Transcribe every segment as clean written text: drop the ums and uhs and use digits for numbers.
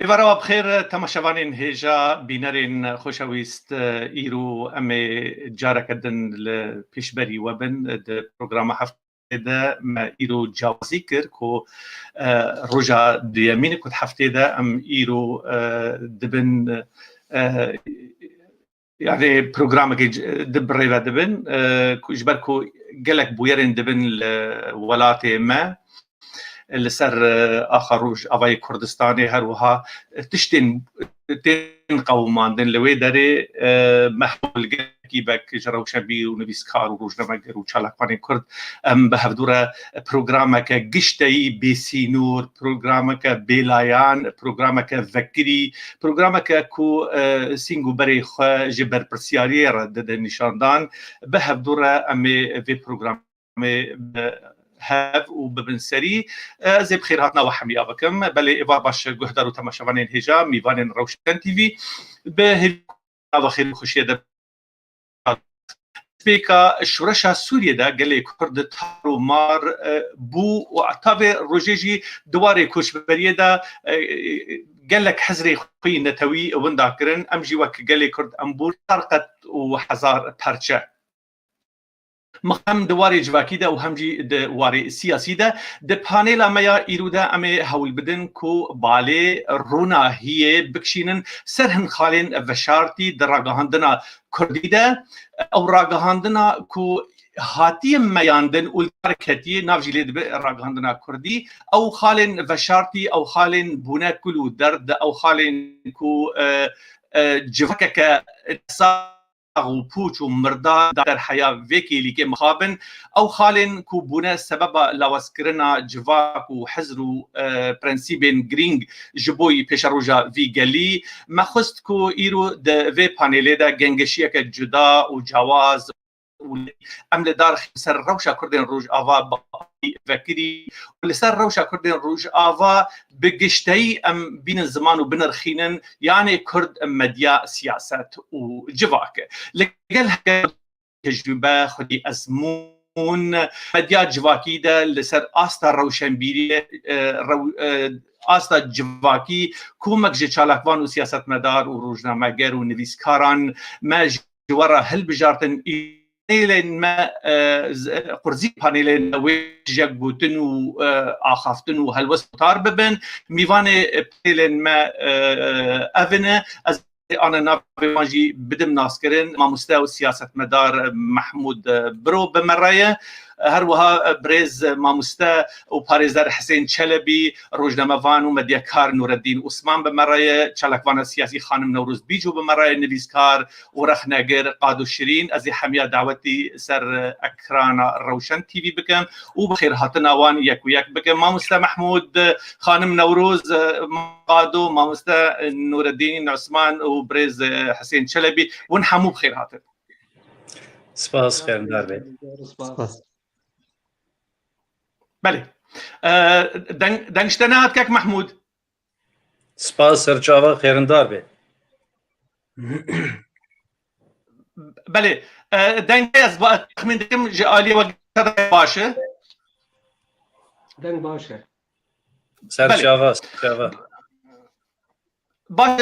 ایوارا بخیر تماشاوانین هیجا بینرین خوشویست ایرو امی جارا کردن لپیشبری وبن ده پروگرام هفته ده ما ایرو جوازی کرد که روژا دیامین کد هفته ده ام ایرو دبن يعني برنامج دبريفا دبن كجبركو قالك بويرين دبن الولاتي ما لسر آخر روج آوای کردستانی هروها تشتین قومان دن لوی داره محول کی بک جروش بی و نویسکار و روزنامه‌نگار و چالاکوانی کرد به هفدوره پروگرام که گشته‌ای بیسینور، پروگرام که بیلایان، پروگرام که وکری، پروگرام که کو سینگو برای خو جبر پرسیاری را داده نشاندن به هفدوره امی وی پروگرام هاف وببنسري زي بخير هاتنا وحميا بكم بل إيفا باش قهدر وتماشاوانين هجا ميوانين روشن تي في به خير خوشيه ده سبيكا شورشا سوريا ده قال كرد تارو مار بو وعتابه روجيجي دواري كوشبريه ده قال لك حزري خوي نتوي ونداكرن امجي وك قال كرد امبور طرقت وحزار بارچه مقام دواري جواكي ده وهمجي دواري سياسي ده ده بانيلا ميا إيرودا أمي هول بدن كو بالي رونا هي بكشينن سرهن خالين فشارتي دراغهاندنا كردي ده أو راغهاندنا كو هاتي مياندن والحركتي نافجي ليد راغهاندنا كردي أو خالين فشارتي أو خالين بونا كلو درد أو خالين كو جواكا و پوچ و مردا در حیا وکیلی که مخابن او خالن کو بونه سبب لاوسکرنا جواک و حزر و پرنسیبن گرینگ جبوی پیش روجا وی گلی مخست کو ایرو د وی پانیل دا گنگشیه که جدا و جواز امل دار سر روشا کردن روج آوا فکری و لسر روشا کردن روج آوا بگشتهی ام بین زمان و بنرخینن یعنی کرد مدیا سیاست و جواکه لگل تجربه خودی ازمون مدیا جواکی ده لسر آستا روشنبیری آستا جواکی کومک جچالکوان و سیاست مدار و روزنامه‌نگار و نویسکاران ما جوارا هل بجارتن پانیلین ما قرزی پانیلین ویجگوتن و آخافتن و هلوس مطار ببن میوان پانیلین ما اوینه از آن نافی بدم ناسکرین ما مستوى سیاست مدار محمود برو بمرایه هر وها برز ماموستا و پارێزەر حسین چەلەبی ڕۆژنامەوان و مەدیەکار نورالدین عوسمان بەمەڕایە چالاکوانە سیاسی خانم نەوروز بیجو بەمەڕایە نویسکار و رەخنەگەر قاد و شیرین ئەزی هەمیا داوەتی سەر ئەکرانە ڕەوشەن تیوی بکەم و بەخێر هاتناوان یەک و یەک بکەم مامۆستا محمود خانم نەوروز قاد و مامۆستا نورالدین عوسمان و برز حسین چەلەبی ون هەموو بخێر هاتن. سپاس خێرندار بێت. بله دنگشتنات كاك محمود سپاس سرچاوا خيرندار بي بله دنگ از تخمين دكم جالي وقت باشه دنگ باشه سرچاوا بعد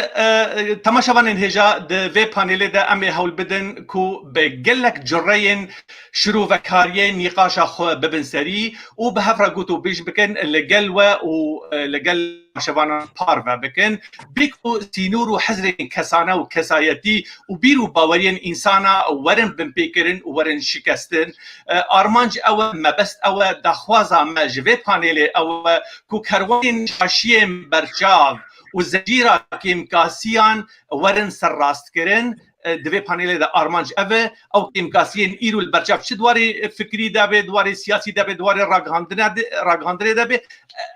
تماشاوان هجا د وی پانیل ده امی هول بدن کو به گلک جرین شروع و کاریه نقاش خو ببن سری و به هفرا گوتو بیش بکن لگلوه و لگل شوان پارو بکن بیکو سینور و حزر کسانه و کسایتی و بیرو باورین انسانا ورن بمپیکرن و ورن شکستن آرمانج او مبست او دخوازا ما جوی پانیل او کو کروین شاشیم برچاو و زجیرا کیمکاسیان ورن سر راست کرن دوی پانیل دا آرمانج اوه او کیمکاسیان ایرو البرچاف چه دواری فکری دابه دواری سیاسی دابه دواری راگهاندره دابه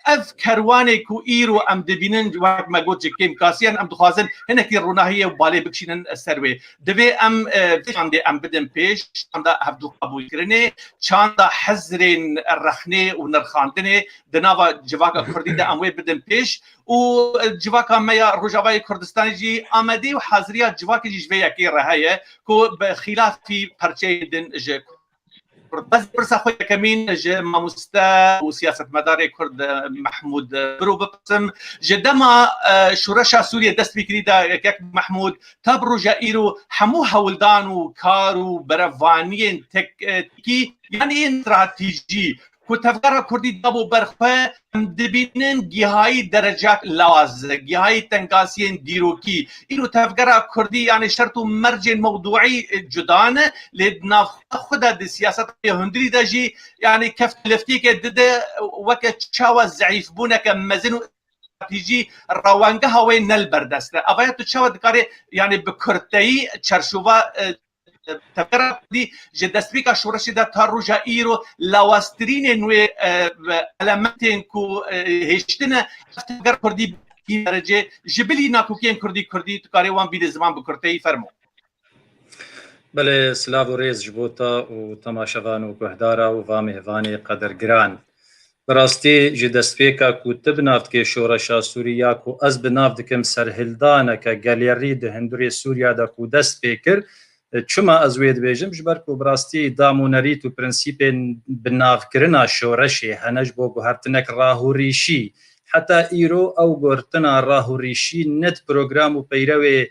اف کروانه کو ایرو ام دبینن وقت مگوت جه کیمکاسیان ام دخوازن هنکی روناهیه و باله بکشینن سروی دوی ام چانده ام بدن پیش چانده هفدو قبول کرنه چانده حزرین رخنه و نرخاندنه دناوا جواکا کردی دا اموی بدن پیش و جواکا میا روجاوای کردستانی جی آمده و حاضریات جواکی جی جوی یکی رهایه که بخلافی پرچه دن جه بس برسا خويا كمين جا ماموستا وسياسة مداري كرد محمود برو بقسم جدما شورشا سوريا دست بكريدا كيك محمود تابرو جائرو حموها ولدانو كارو برفانيين تكي يعني استراتيجي كتفكر كردي دابو برخه دبینن گیهای درجات لواز گیهای تنقاسين ديروكي إنه تفكر كردي يعني شرط مرج موضوعي جدانه لدنا خدا دي سياسة هندري داجي يعني كيف تلفتيك دد وقت شاوى ضعيف بونك مزنو تيجي روانقها وين البردست أبايات تشاوى دكاري يعني بكرتي تشرشوفا تفكر دي جدسبيكا شورشي دا تاروجا ايرو لاواسترين نوي علامتين كو هشتنا تفكر كردي درجه جبلي ناكو كين كردي تكاري وان بيد زمان بكرتي فرمو بله سلاو ريز جبوتا و تماشاوان و گهدارا و وامه هواني قدر گران براستی جدسبيكا كو تبنافت كي شورشا سوريا كو از بنافت كم سرهلدانا كا گاليري ده هندوري سوريا دا كو دست بيكر چما از وید بیجم جبر کو براستی دامونریت و پرنسیپن بنافکرنا شورشی هنج بو گهرتنک راهوریشی حتی ایرو او گهرتنا راهوریشی نت پروگرام و پیروی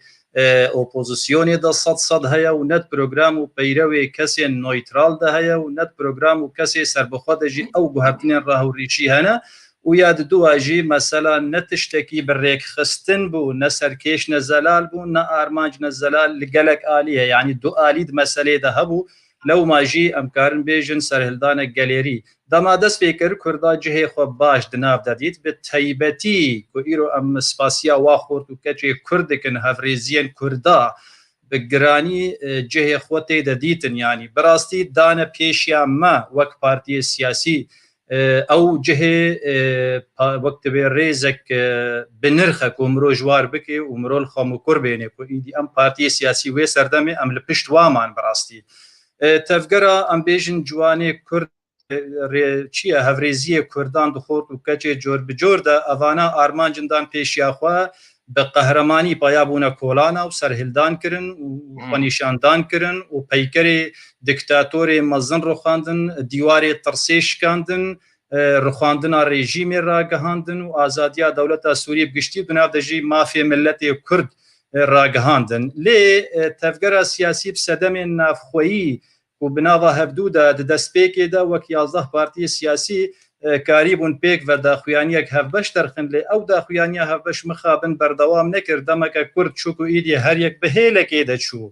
اپوزیسیونی دا صد هیا و نت پروگرام و پیروی کسی نویترال ده هیا و نت پروگرام و کسی سربخواد جی او گهرتنین راهوریشی هنه و یاد دو اجی مثلا نتشتکی بريك خستن بو نسركيش نزلال بو نا ارمانج نزلال لقلق آلية يعني دو آليد مسألة ده هبو لو ما جي امكارن بيجن سرهلدان الجاليري دا ما دس بيكر كردا جهي خوب باش دناف داديت بتهيبتي كو ايرو ام سباسيا واخورت و كچه كردكن هفريزين كردا بگرانی جهه خوته دادیتن يعني براستي دانا پیشیا ما وك پارتي سياسي او جهه وقت به ريزك بنرخك ومرو جوار بكي ومرو الخامو كربيني كو ايدي ام بارتي سياسي وي سردمي ام لپشت وامان براستي تفگرا ام بيجن جواني كرد چیه هفريزيه كردان دخورت وكچه جور بجور دا اوانا ارمان جندان پیشیا خوا بقهرماني بايابونا كولانا وسرهلدان كرن وخنيشاندان كرن وبيكري ديكتاتوري مزن رخاندن ديواري ترسيش كاندن رخاندنا ريجيم راگهاندن وازاديا دولتا سوريا بگشتي بناف دجي مافيا ملتي كرد راگهاندن لي تفگرا سياسي بسدم نافخوي وبناوا هبدودا ددسبيكي دا وك 11 بارتي سياسي كاريبون بيك و داخوانيك هفبش ترخن لي او داخوانيا هفبش مخابن بردوام نكر دمك كرد شوكو ايدي هر يك بهيلك ايدا شو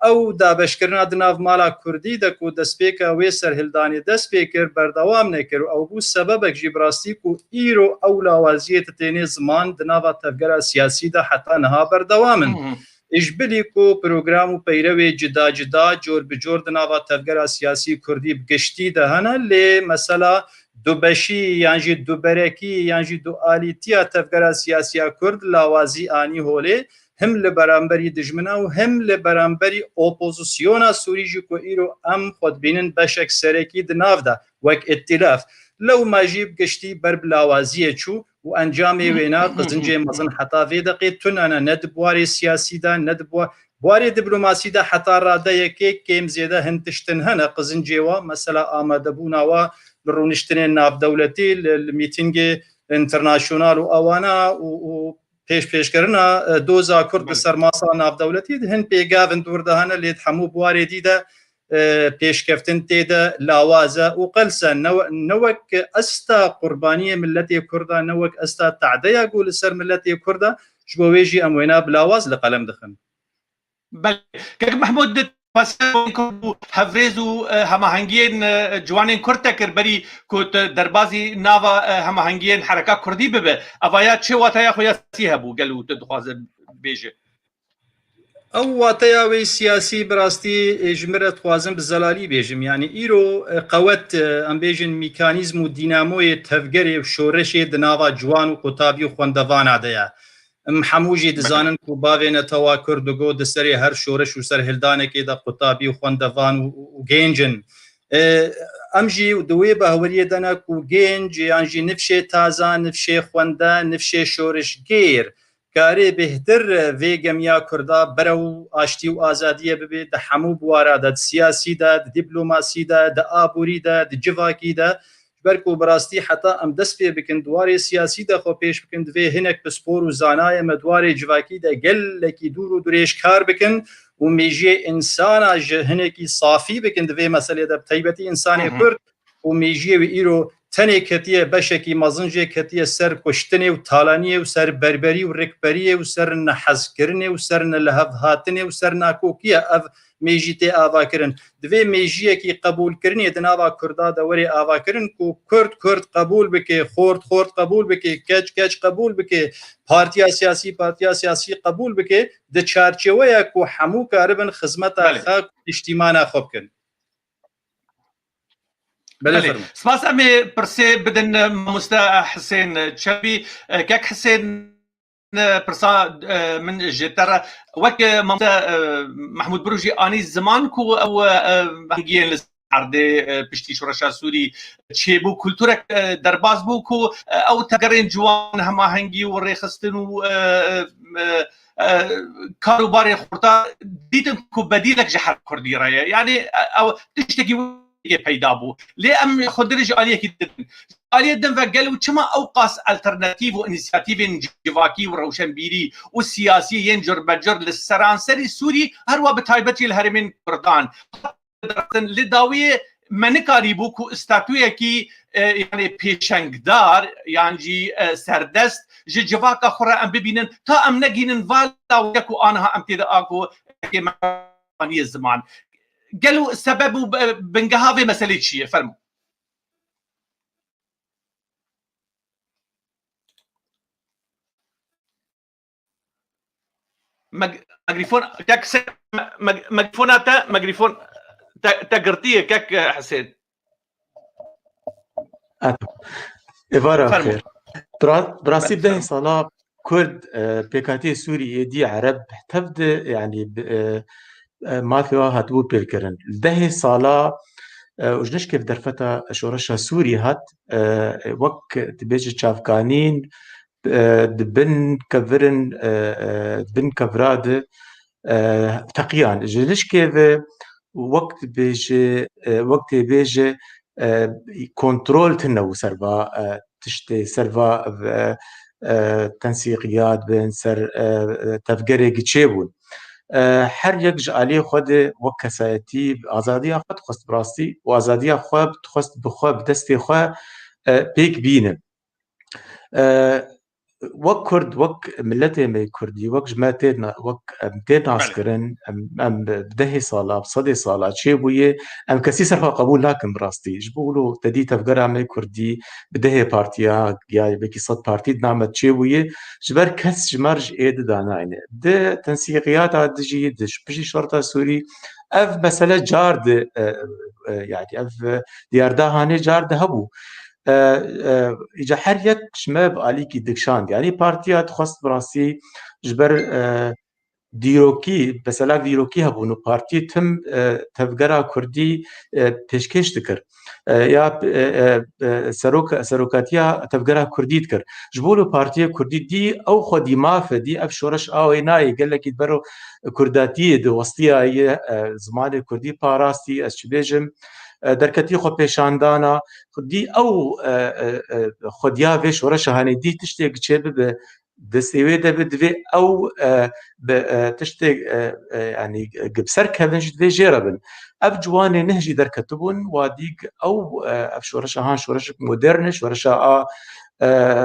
او دابشكرنا دناف مالا كردي دكو دسبيكا ويسر هلداني دسبيكر بردوام نكر او بو سببك جبراستيكو ايرو او لاوازية تيني زمان دناف تفقر سياسي دا حتى نها بردوامن اجبلي كو پروگرام و پیروی جدا جدا جور بجور دناوا تفگر سیاسی کردی بگشتی ده هنه لی مثلا دو بشی یعنی دو برکی یعنی دو آلیتیا تفگر سیاسی کرد لاوازی آنی هوله هم لبرانبری دجمنا و هم لبرانبری اپوزیسیونا سوری جو کو ایرو ام خود بینن بشک سرکی دناف ده وک اتلاف لو ما جيب قشتي برب لاوازيه شو وانجامي وينا قزنجي مزن حتى في دقيقتن انا ندبواري سياسي دا ندبواري دبلوماسي دا حتى رادا يكي كيم زياده هنتشتن هنا قزنجيوا مثلا امادبونا و برونشتنين ناف دولتي الميتينج انترناشونال واوانا و پیش کرنا دوزا كرد سرماسا ناف دولتي هن بيغافن دور دهنا اللي تحمو بواري ديدا پیشکفتن تیدا لاوازه وقلسا نوك استا قربانيه ملتي كردا نوك استا تعديا قول سر ملتي كردا شبويجي اموينا بلاواز لقلم دخن بل كيك محمود فاسكو هفريزو هماهنگين جوانين كرتكر بري كوت دربازي نافا هماهنگين حركه كردي ببه افايا چه واتايا خويا سيهبو قالو تدخواز بيجي او واتياوي سياسي براستي اجمرت خوازم بزلالي بيجم يعني ايرو قوت ام بيجن ميكانيزم ودينامو تفجري وشورشي دناوا جوان وقطابي وخوندوان عديا محموجي دزانن كوباوين توا كردغو دسري هر شورش وسر هلدانه كده قطابي وخوندوان وجينجن امجي ودوي بهوريه دنا كو جينج يعني نفشي تازان نفشي خوندا نفشي شورش غير کاری بهتر ویگمیا کردا برو آشتی و آزادیه ببی ده همو بوارا ده سیاسی ده دیپلوماسی ده آبوری ده جواکی ده برکو براستی حتی ام دست پی بکن دواری سیاسی ده خو پیش بکن دوی هنک بسپور و زانای مدواری جواکی ده گل لکی دور و دوریش کار بکن و میجی انسان هنکی صافی بکن دوی مسئله ده طیبتی انسانی کرد و میجی و ایرو تنه کتیه بشکی مزنجه کتیه سر کشتنه و تالانیه و سر بربری و رکبریه و سر نحزکرنه و سر نلهف هاتنه و سر ناکوکیه اف میجیتی آوا کرن دوی میجیه کی قبول کرنی دناوا کردا دوری آوا کرن کو کرد قبول بکه خورد قبول بکه کچ قبول بکه پارتیا سیاسی قبول بکه د چارچوبه کو همو کاربن خدمت خاک اجتماعنا خوب کن بله سپاس امی پرسه بدن مستا حسین چبی کاک حسین پرسا من جتر وک محمود بروجی آنی زمان کو او هنگین عرده پشتی شورشا سوری چه بو کلتورک درباز بو کو او تگرین جوان همه هنگی و ریخستن و کاروبار خورتا دیدن کو بدیلک جحر کردی رایه یعنی او تشتکی پیدا بو ليه ام خدرج آليه كده آليه دم فقالوا كما اوقاس الترناتيف وانيسياتيف جواكي وروشنبيري والسياسي ينجر بجر للسرانسري السوري هروا بتايبتي الهرمين كردان لداويه منكاري بوكو استاتويه كي يعني بيشنگدار يعني جي سردست جي جواكا خورا ام ببينن تا ام نگينن فالا ويكو انها ام تيدا اكو كي الزمان قالوا سبب بنقهاوي مسألة شيء فرموا ميكروفون كاك ميكروفون تقرتيه كاك حسين إبارة خير براسي بده صلاة كرد بيكاتي سوري دي عرب تبدأ يعني ما فيها هتبو بيركرن ده صلاة وجنش كيف درفتا شورشها سوري هات وك تبيج تشافكانين بن كفرن بن كفراد تقيان جنش كيف وقت بيج كنترول تنو سربا تشتي سربا تنسيقيات بين سر تفجري جيبون هر یک جعلی خود و کسایتی آزادی خود خواست براستی و آزادی خود خواست بخواب دستی خود پیک بینم وک کرد وک ملت می کردی وک جماعتنا وک متين عسكرن ام بده سالا بصدي سالا چه بويه ام كسي صرفا قبول لكن براستي جبولو تدي تفقر عمي كردي بده بارتيا يعني بكي صد بارتي نعمت چه بويه جبر كس جمرج ايد داناينه ده تنسيقيات عدجي دش بشي شرطة سوري اف مسألة جارد يعني اف دياردا هاني جارد هبو إجا هر یک شماب عليكي دكشاند يعني بارتيات خواست براسي جبر ديروكي مثلا ديروكي هبونو بارتي تم تفجرها كردي تشكيش تكر يا سروكاتيا تفجرها كردي تكر جبولو بارتي كردي دي او خدي ما فدي اف شورش او ناي قال لك يدبروا كرداتي دو وسطيا هي زمان الكردي باراستي اشبيجم دركتي خو پیشاندانا خدي او خديا في شورش هاني دي تشتي چه دستوي ده بدوي او تشتي يعني قبسر كبنج دي جيربن اف جواني نهجي دركتبون واديك او اف شورش هان شورش مودرن شورش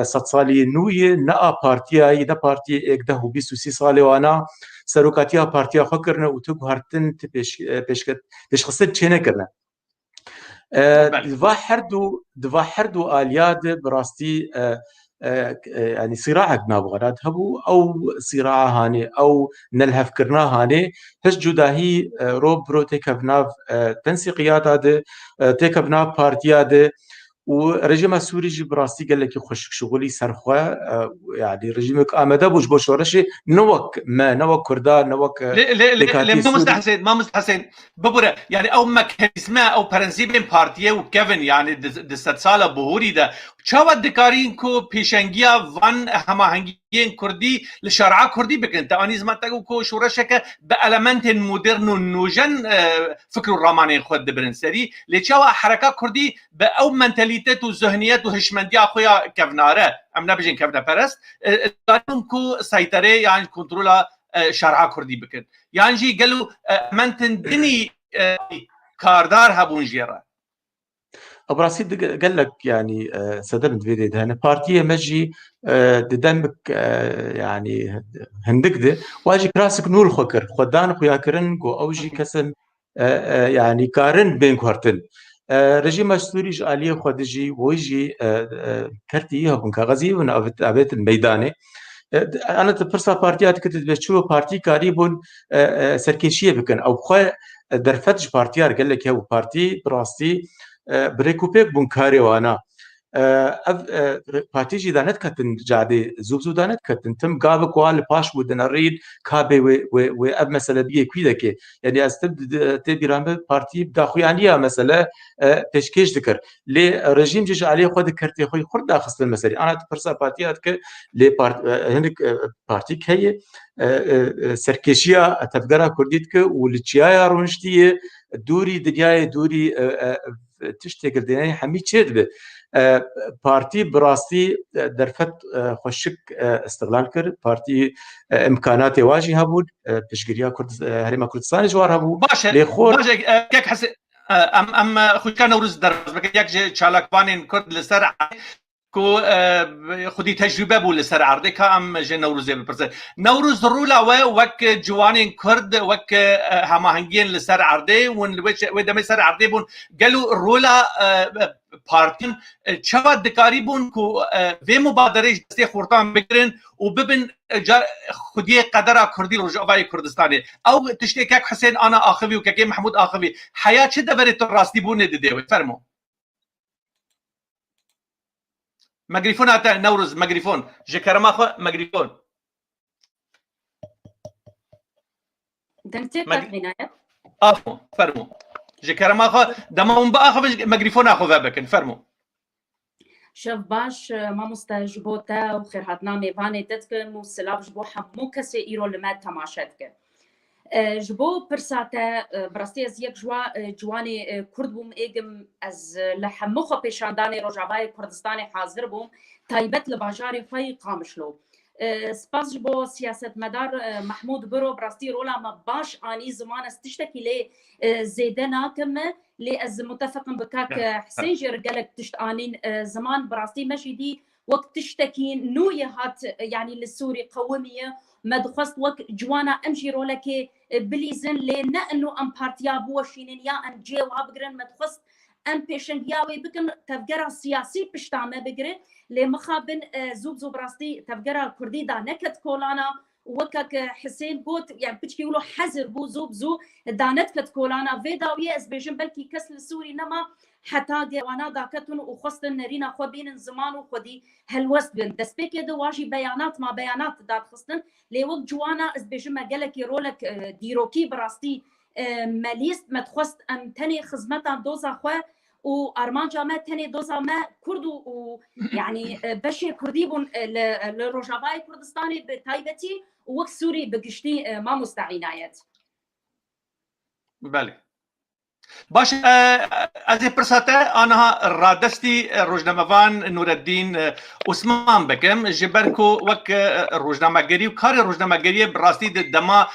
صالي نوي نا بارتيا يدا بارتي اك ده 26 سالي وانا سروكاتيا بارتيا خكرنا وتو هرتن بيش خصت چنه كرنا دفا حردو آلياد براستي يعني صراع نابغراد هبو او صراع هاني او نلهف كرنا هاني هش جداهي روب برو تكفناف تنسيقيات هذا تكفناف بارتيات ورجيم السوري جي براستي قال لك يخش شغلي سرخوا يعني رجيمك آمده بوش بوشورشي نوك كردان نوك ما مستحسن ببرة يعني او مكانيزما او برنسيبين بارتيه وكيفن يعني دستات سالة بهوري ده چاوا دکارین کو پیشنگیا وان هماهنگین کردی لشارع کردی بکن تانیز ما تگو کو شورشک به المنت مدرن و نوجن فکر الرمانه خود دبرن سری لچاوا حرکت کردی به او منتالیته و ذهنیت و هشمندیا خویا کفناره ام نبجن کفنه پرست دارن کو سیطره یعنی کنترل شارع کردی بکن یعنی جی گلو منتن دنی کاردار هبون جیره ابراسي قال لك يعني سدم فيديو هنا بارتيه مجي دمك يعني هندقده واجي كراسك نور خكر خدان خويا كرن جو اوجي كسن يعني كارن بين كورتن رجيم السوري جاليه خدجي ويجي كرتيه هبن كغزي ون ابيت الميداني انا تفرصه بارتيات كنت بشوف بارتي قريبون سركيشيه بكن او خو درفتش بارتيار قال لك هو بارتي براستي بريكوبيك بونكاري وانا بارتيجي دانت كتن جادي زوبزو دانت كتن تم قابك وال باش ودن الريد كابي و اب مساله بيه كويدك يعني استبد تبي رامب بارتي بداخويانيه مساله تشكيش ذكر لي رجيم جيش عليه خد كرتي خوي خرد اخص المساري انا تفرسا بارتيات ك لي هنك بارتي هي سركيشيا تفقرا كرديتك ولتشيا رونشتيه دوري دنياي دوري تشتغل دنياي حمي تشد بارتي براستي درفت خوشك استغلال کرد بارتي امكانات واجي هبود تشجيريا كرد هرم كردستان جوار هبود باشه كيك حس ام خو كان نوروز درز بك يك چالاکوان کرد لسر کو خودی تجربه بول لسر عرضه که ام جن نوروزه بپرسه نوروز رولا و وک جوانین کرد وک هماهنگین لسر عرضه و دم سر عرضه بون گلو رولا پارتین چوا دکاری بون کو و مبادره دسته خورتان بگیرن و ببین خودی قدر کردی رجوع کردستان او تشتی که حسین انا آخوی و که محمود آخوی حیا چه دبرت راستی بونه دیده فرمو ميكروفون هاتا نوروز ميكروفون جكرما خو ميكروفون دمتي عناية افو فرمو جكرما خو دمهم باخو ميكروفون اخو فابكن فرمو شوف باش ما مستجبوتا وخير هاتنا ميفاني تتكن وسلاف جبو حمو كسي ايرو لما تماشتك جبو برساتا براستي از يك جواني كرد بوم ايگم از لحمخو پیشانداني روجاوای كردستاني حاضر بوم تايبت لباجاري خوي قامشلو سپاس جبو سياست مدار محمود برو براستي رولا ما باش اني زمان استشتكي لي زيدنا كم لي از متفق بكاك حسين جير قالك تشتانين زمان براستي ماشي دي وقت تشتكي نوية هات يعني للسوري قومية ما دخست وقت جوانا امشي رولك بليزن لنا انه ام بارتيا بوشينين يا ام جي وابقرن ما دخست ام بيشن ياوي بكن تفقرا سياسي بشتامه بقرن لمخابن زوب براستي تفقرا كردي دا نكت كولانا وكك حسين قوت يعني بتشكي يقولوا حزر بو زو دانت كت كولانا فيداويه اس بيجن بلكي كسل سوري نما حتى ديوانا داكتون وخصتن نرينا خو بين زمان وخدي هالوست بن دسبيك يدو واجي بيانات ما بيانات داد خصتن لي وقت جوانا اس بيجن ما قالك رولك ديروكي براستي ماليست ما تخصت ام تاني خدمتها دوزا خو وارمان جامع تاني دوزا ما كردو ويعني بشي كردي بون لروجافاي كردستاني بتايبتي ووقت سوري بقشتي ما مستعينايات بله باش از پرساته آنها رادستی روزنامه‌وان نورالدین عثمان بکم جبرکو وک روزنامه‌گری و کار روزنامه‌گری براستی دما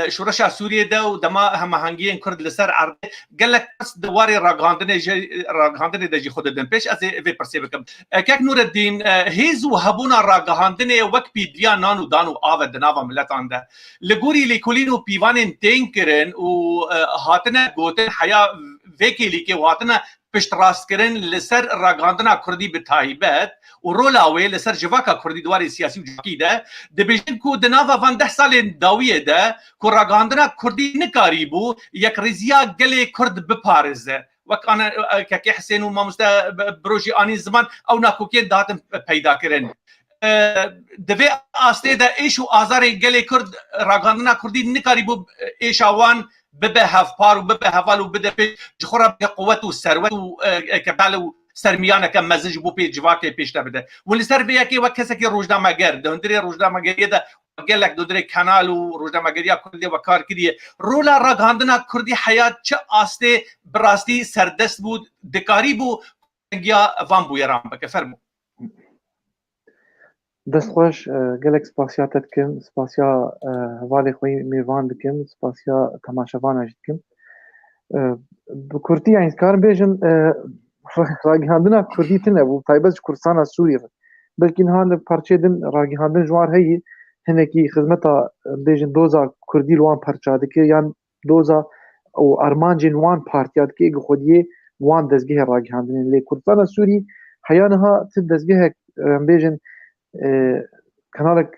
شورش سوریه ده و دما هماهنگی کرد لسر عرض گلک دواری راگاندن دجی خود دن پیش از وی پرسی بکم که نورالدین هیز و هبونا راگاندن وک پیدیا نانو دانو آو دناوا ملتان ده لگوری لیکولین و پیوان تینکرن و هاتنه گوتن حیا وکیلی که واتنا پشت راست کردن لسر راگاندنا کردی به تایبت و رولاوی لسر جواکا کردی دواری سیاسی و جواکی ده دبیجن کو دناوا وان 10 سال داویه ده کو راگاندنا کردی نکاری بو یک رزیا گلی کرد بپارزه وک انا که حسین و مامستا بروجی آنی زمان او ناکوکی داتم پیدا کردن دوی آسته ده ایش و آزار گلی کرد راگاندنا کردی نکاری بو ایش آوان ببه هفپار و ببه هفال و بده پیش جخورا به قوت و ثروت و کبال و سرمیانەکە مەزج بوو پێ جوواکێ پێشتە بدە و لەسەر بەیەکێ وەک کەسێکی ڕۆژنامەگەر دەوندرێ ڕۆژنامەگەریەدا gelek do dirê kanal û rojnamegeriya Kurdî ve kar kiriye rola ragihandina Kurdî heyat çi astê bi rastî serdest bû dikarî bû giya van bûye ram bike fermû destxweş gelek spasiya te dikim spasiya hevalê xwe mêvan dikim spasiya temaşevanan jî dikim bi Kurdî yani karim bêjin ragihandina Kurdî tune bû taybet ji Kurdistana Sûriyê belkî niha li parçê din ragihandin ji wan heyî hinekî xizmeta bêjin doza Kurdî li wan parça dike yan doza û armancên wan partiya dike xwediyê wan dezgehê ragihandinê lê Kurdistana Sûrî heya niha ti dezgehek bêjin kanalek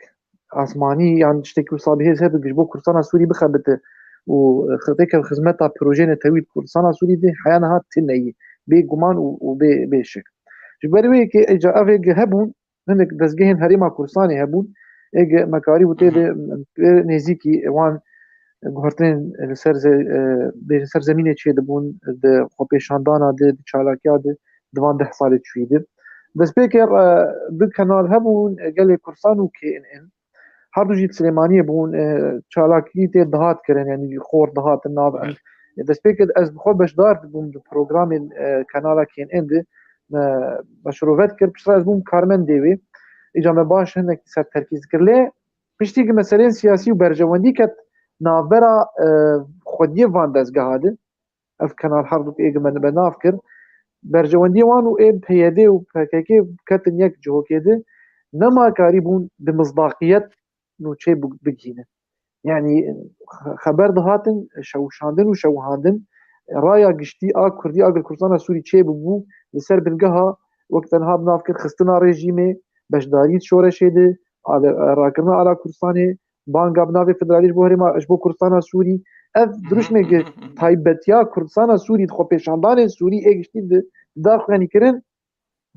asmanî yan tiştekî wisa bihêz hebe ji bo Kurdistana Sûrî bixebite û xeteke xizmeta projeyên netewî Kurdistana Sûrî de heya niha tineyî bê guman û bê şek ji ber wê yekê eca evê hebûn hinek dezgehên Herêma Kurdistanê hebûn ege mekarî û tê de nêzîkî wan guhertinên li ser zemînê çê dibûn di xwepêşandana de di çalakiya de di van 10 salê çûyî de destpêker du kanal hebûn gelê Kurdistan û KNN her du jî Silêmaniyê bûn çalakî tê dihat kirin yani xor dihatin nav destpêker ez bi xwe beşdar dibûm di programên kanala KNN de meşrovet kir piştre ez bûm karmendê wê îca me baş hinekî ser terkîz kir lê piştî ki meseleyên siyasî û berjewendî ket navbera xwediyê van dezgeha de ev kanal her du êge me be nav kir berjewendî wan û ên PYD û PKK ketin yek cihokê de nemakarî bûn di mizdaqiyet nûçê bigînin yani xeber dihatin şewşandin û şewhandin raya giştî a Kurdî a Kurdistana Sûrî çê bibû li ser bilgeha wek tenha bi nav kir xistina rejîmê beşdarî şoreşê de rakirina ala Kurdistanê banga bi navê federalî ji bo herêma ji bo Kurdistana Sûrî ev duruşmeke taybetiya Kurdistana Sûrî xwepêşandanên Sûrî ê giştî di daxuyanî kirin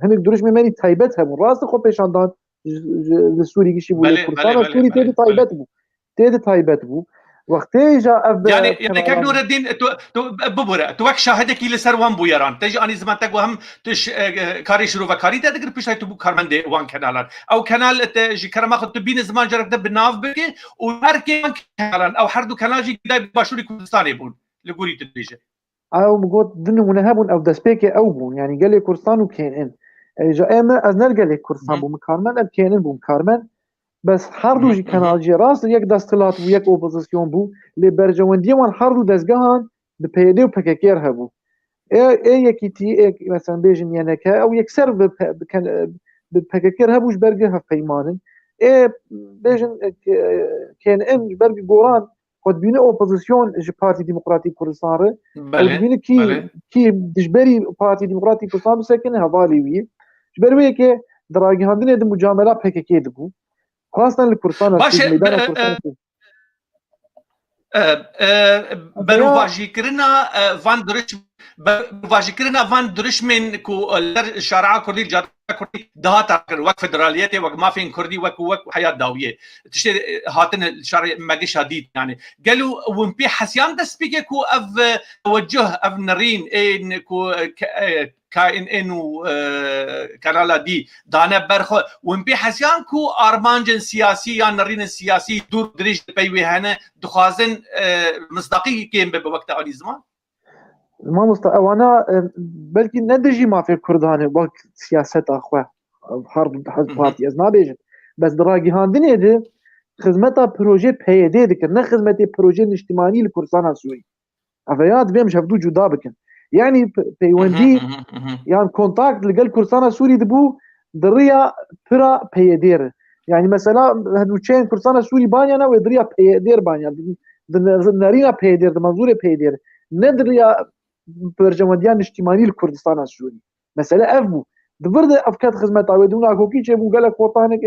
hinek duruşmê menî taybet hebûn rast xwepêşandan li Sûrî giştî bû lê Kurdistana Sûrî tê de taybet bû tê de taybet bû wextê ja ev yani kek Nureddin bibure tu wek şahidekî li ser wan bûyeran te jî anî ziman te got hem tu karê şîrovekarî te dikir piştî tu bû karmendê wan kenalan ew kenal te ji kerema xwe tu bînî ziman carek de bi nav bike û herkê wan kenalan ew her du kenal jî giday başûrî Kurdistanê bûn li gorî tu dibêje ew got din nimûne hebûn ew destpêkê ew bûn yani gelê Kurdistan û KNN ja em ez ner gelê Kurdistan bûm karmen ev KNN bûm karmen bes her du jî kenal jî rast yek desthilat bû yek opozisyon bû lê berjewendiyê wan her du dezgehan di PYD û PKK hebû ê yekîtî mesela bêjin yeneke ew yekser bi PKK hebû ji ber hevpeymanin ê bêjin KNN ji ber goran xwedbîne opozisyon ji Partî Demokratîk Kurdistan re xwedbîne kî dijberî Partî Demokratîk Kurdistan bisekine hevalê wî ji ber wê yekê di ragihandinê di mucamela PKK dibû خاصة لكردستان ميدان كردستان بروواژیکردنا وان درش بروواژیکردنا وان درشمن کو شارع کردی جاده کردی دهات کر وقت فدرالیت وقت مافین کردی وقت حیات داویه تشتي هاتن شارع مگی شدید يعني قالوا ومبي حسيان دس بيجي كو اف توجه اف نرين ان كو كائن انو كانالا دي دانا برخ ومبي حسيان كو ارمانجن سياسي يا نرين سياسي دور دريج بيوي هنا دخازن مصداقي كيم بوقت اول زمان ما مستوانا بلكي ندجي ما في كردانه وقت سياسه اخوه حرب حزب بارتي از نابيج بس دراجي هاندني دي خدمتا بروجي PYD دكن نه خدمتي بروجي اجتماعي لكردستان السوري افيات بهم شفدو جدا بكن يعني بيوندي يعني كونتاكت لقال كردستان السوري دبو دريا برا PYD يعني مثلا هدو تشين كردستان السوري بانيا ودريا PYD بانيا نارينا PYD منظور PYD ندريا برجمنديان اجتماعي لكردستان السوري مثلا افبو دبرد افكار خدمات عودونا كوكي جابو قال لك وطنك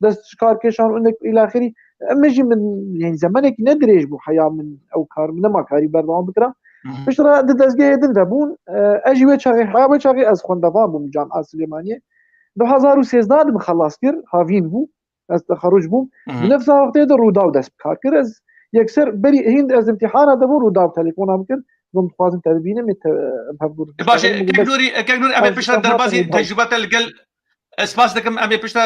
دست شكار كيشان انك الى اخره مجي من يعني زمانك ندريج بو حياه من او كار من ما كاري بردوام بكره بشرا دزجه دبون اجي وچاغي حابه چاغي از خوندوان بو جامعه سليمانيه 2013 مخلص كر هافين بو از تخرج بو بنفس الوقت ده روداو دست كار كر از يكسر بري هند از امتحان ده روداو تليفون بكر بۆ متوازن تەبینە باشە کەنووری ئەمێ پشتە دەربازی تەجروبەتە لەگەڵ سپاس دەکەم ئەمێ پشتە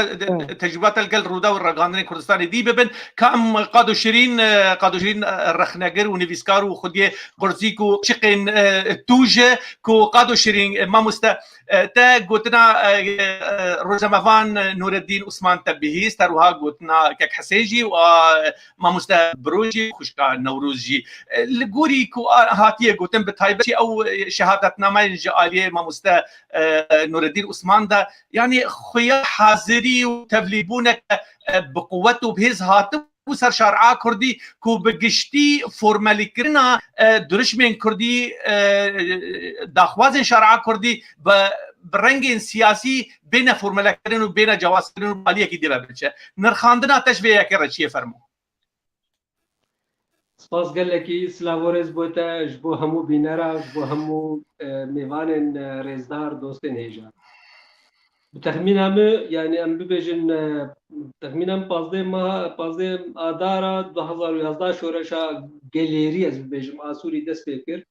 تەجروبەتە لەگەڵ ڕوودا و ڕێگاندنی کوردستانی دی ببن کە ئەم قاد و شیرین رەخنەگر و نویسکار و خودیێ قورزیک و چقێن توژە و قاد و شیرین مامۆستا تا گوتنا ڕۆژەمەڤان نورالدین عوسمان تەبیهیست هەروەها گوتنا کەک حەسێنجی و مامۆستا برۆژی خوشکا نەوروزجی لە گۆری کو هاتیە گوتن بە تایبەتی ئەو شەهادەتنامەی عالیە مامۆستا نورالدین عوسمان دا یعنی خویا حاضری و تبلیبونك بقوة وبهز هاتف وسر شارعا كردي كو بگشتي فورمالي كرنا درشمين كردي داخوازن شارعا كردي برنگ سياسي بين فورمالا كرن و بين جواز كرن و باليه كي ديبا بلچه نرخاندنا تشبيه كره چيه فرمو سپاس گلکی سلاورز بوده جبو همو بینرا جبو همو میوان رزدار دوستن هیجا بتخمینم یعنی ام ببیجن تخمینم 15 آدارا 2011 شورشا گلیری از ببیجم آسوری دست بکر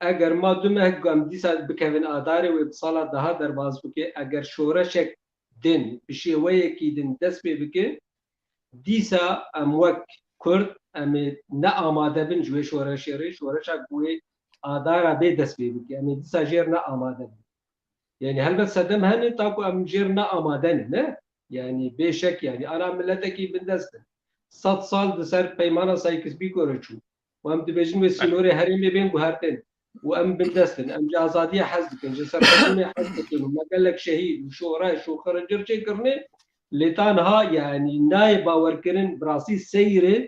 اگر ما دومه گم دیسا بکوین آداره و بسالا daha درباز بکه اگر شورشک دن بشیوه کی دن دست بکه دیسا ام وک کرد ام نه آماده بن جوی شورشا گوی آدارا به دست بکه ام دیسا جیر نه آماده بن يعني هل بس صدم هني تاكو ام جيرنا امادن نه يعني بشك يعني انا ملتكي بندست 100 سال دسر پیمانا سايكس بي كورچو وام دبجن وسينوري هرم بين بهارتن وام بندستن ام ازاديه حزبكن جسر حزبكن وما قال لك شهيد وشورى شو خرجر كرني لتانها يعني نايب باوركرن براسي سيره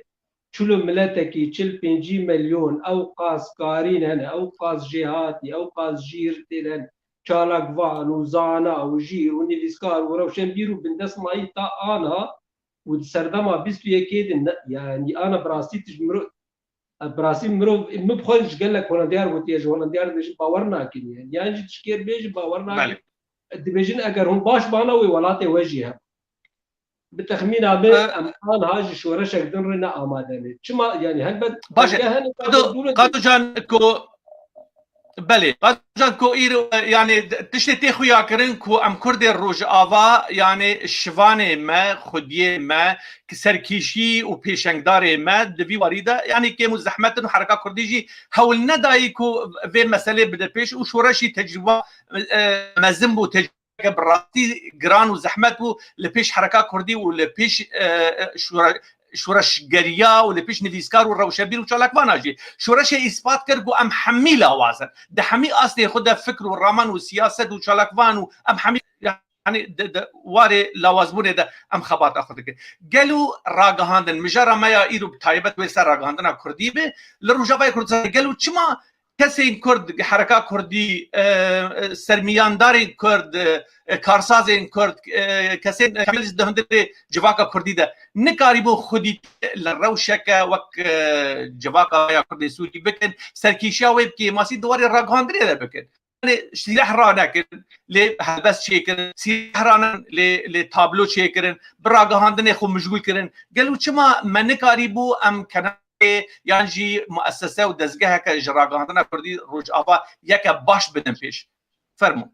چلو ملتكي 5 مليون او قاس قارين هنا او قاس جهاتي او قاس جير تلن چالاکوان و زانا و جیر و نویسکار و روشنبیر و بندست مایی تا آنها و سردما 21 دن يعني انا براسي تجمرو براسي مرو مبخلش قال لك هولنديار وتيج هولنديار بيجي باورنا كني يعني تشكير بيجي باورنا دبيجن اگر هم باش بانا ولاته وجهه بتخمين ابي امكان هاجي شورشك دنرنا امادني چما يعني هل باشه قادو جان كو بله قدران کو ایر يعني تشتي تخويا كرن كو ام كرد روج آوا يعني شوانه ما خوديه ما كسركيشي و پیشنگدار ما دوی واريده يعني كي مزحمت و حركه كرديجي حول نداي كو في مساله بده پیش و شورشي تجربه مزم و تجربه براتي جران و زحمت و لپیش حركه كردي و لپیش شورشگریا و لپیش نویسکار و روشنبیر و چالاکوان جی شورش اثبات کرد گو ام حمیل آوازن ده حمی اصلی خود فکر و رامان و سیاست و چالاکوان و ام حمیل يعني واري لوازمونه ده ام خبات اخذ قالوا راغهاندن مجرى ما يرو بتايبت ويسر راغهاندن كردي به لروجاوي كردستان قالوا چما کسی کرد حرکت کردی سرمیاندار کرد کارساز کرد کسی کامل دهنده جواکا کردی ده نکاری بو خودی لروشک وک جواکا یا کردی سوری بکن سرکیشیا ویب کی ماسی دواری راگاندری ده بکن يعني سلاح رانا كن لهلبس شيكرن سلاح رانا لتابلو شيكرن براغهاندن خو مشغول كرن قالوا چما منكاري بو ام كان يعني مؤسسه و دزگاه که اجراگاهاندن کردی روج آوا یک باش بدن پیش فرمو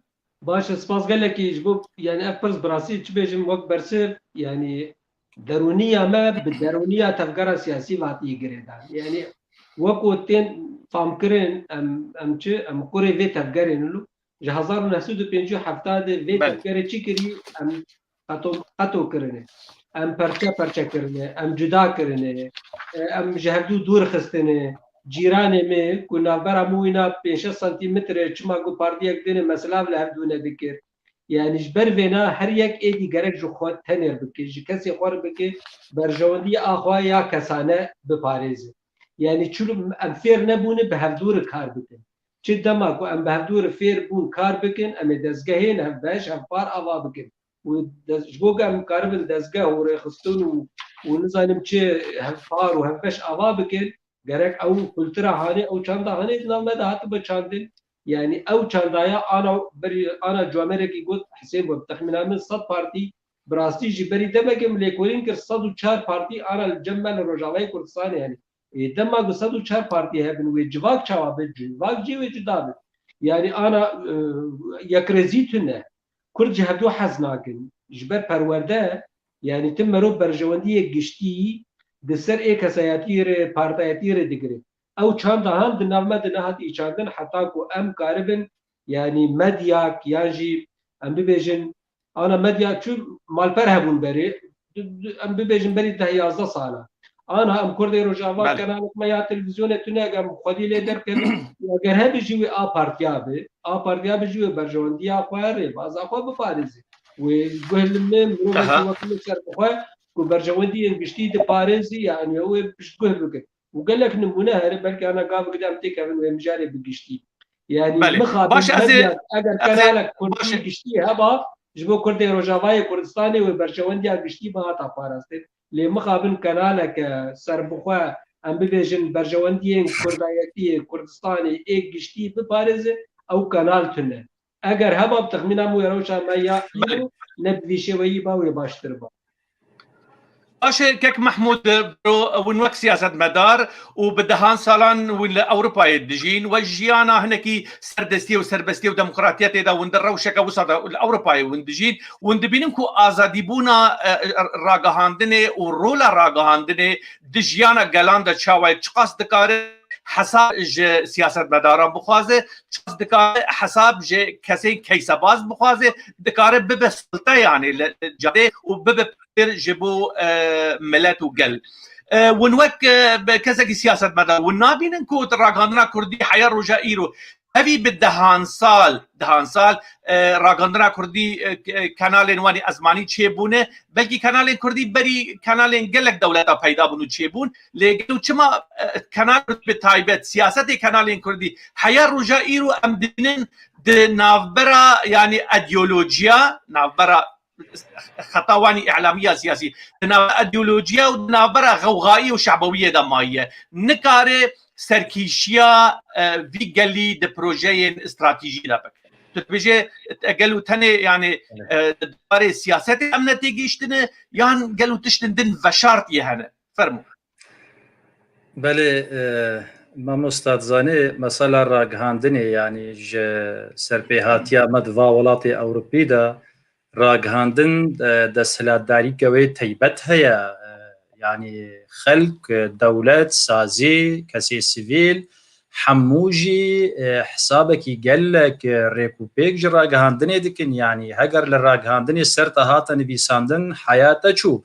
باش سپاس گله کی جبو يعني افرز براسي چ بيجم وقت برسه يعني درونيه ما بالدرونيه تفكر سياسي واتي گريدان يعني وقتين فامكرين ام چ ام كوري في تفكرين له 1957 في تفكر چي كري ام قطو کرنه ام پرچه کرنه ام جدا کرنه ام جهدو دور خستنه جیران می کو نابرا موینا 5 سانتی متر چما کو پاردیک دینه مثلا له دونه بکر یعنی جبر وینا هر یک ایدی گرک جو خود تنر بکر ج کسی خور بکر برجوندی اخوا یا کسانه بپاریزه یعنی چلو ام فیر نبونه به هفدور کار بکن چه دما کو ام به هفدور فیر بون کار بکن ام دزگهین هم باش هم پار اوا بکن و جبوگا مقارب دزگاه و رخصتون و نزانم چه هفار و هفش اوا بکن گرک او کلترا هانه او چنده هانه نامه ده هاتو بچاندن يعني او چندایا انا جوامره کی گفت حساب و تخمینه من 100 پارتی براستی جبری دمگم لیکولین که 104 پارتی انا الجمع لروجاوی کردستان يعني دما قصدوا 4 بارتي هبن وجواك شوابج جواك جي وجدابت يعني انا يكرزيتنا كل جهدو حزناكن جبر پرورده يعني تم رو برجواندی گشتی دسر ایک سیاتیر پارتایتیر دیگری او چند هم دنامه دنهات ایچاندن حتی کو ام کاربن يعني مدياك ياجي ام ببيجن انا مدياك شو مالبر هبون بري ام ببيجن بري ده 11 ساله انا ام كردي رجاوات كان ما يا تلفزيون تناغ ام خدي لي دركن اگر هبي جوي ا بارتيا بجوي برجوانديا خواري باز اخو بفارزي وقال من روبك وكل سر بخوا وبرجواندي انجشتي دي باريزي يعني هو مش قهبك وقال لك نمونه بلكي انا قام قدام تيكا من مجاري بقشتي يعني مخابل مديان اگر كنالك كردي قشتي هبا جبو كردي روجاواي كردستاني وبرجواندي قشتي ما هتا بارستي لي مخابل كنالك سر بخوا ام ببيجن برجواندي كردايتي كردستاني اي قشتي بباريزي او كنال تنه اگر هبا بتخمينا مو يروشا ما يا نبذي شوي باوي باشتر با باشه كك محمود برو ونوك سياسة مدار وبدهان سالان ولا أوروبا يدجين والجيانا هناكي سردستي وسربستي وديمقراطية دا وندر وشكا وسط الأوروبا وندجين وندبينكو آزادي بونا راقهاندني ورولا راقهاندني دجيانا قلاندا تشاوي تشقاس دكاري حساب ج سیاست مداران بخوازه چاز دکاره حساب ج کسی کیسباز بخوازه دکاره ببسلطه يعني جاده وببر جبو ملت وقل ونوك بكذا سياسة مدار والنابين انكو راغاندنا كردي حياة رجائيرو هذه بالدهان سال راغاندنا كردي كانالين واني ازماني تشيبونه بلكي كانالين كردي بري كانالين قلق دولتا پیدا بونو تشيبون لكن چما كانال بتايبت سياسة كانالين كردي حياة رجائيرو ام دينن نافبرا يعني اديولوجيا نافبرا خطاواني اعلاميه سياسيه ايديولوجيا ونابره غوغائيه وشعبويه دمائيه نكاري سركيشيا في قالي د بروجين استراتيجي لابك تبجي قالوا تاني يعني داري سياسات امنتي جيشتنا يعني قالوا تشتن دن فشارتي هنا فرمو بله ما مستاذانه مثلا راگهاندنی يعني ج سرپیهاتیا مدوا ولاتی اوروپی دا راگهاندن دستهلاتداری قوی تیبت هیا يعني خلق دولت سازي كسي سيفيل حموجي حسابك يقلك ريكوبيك جراغهاندني دكن يعني هجر للراغهاندني سرت هاتن بيساندن حياته شو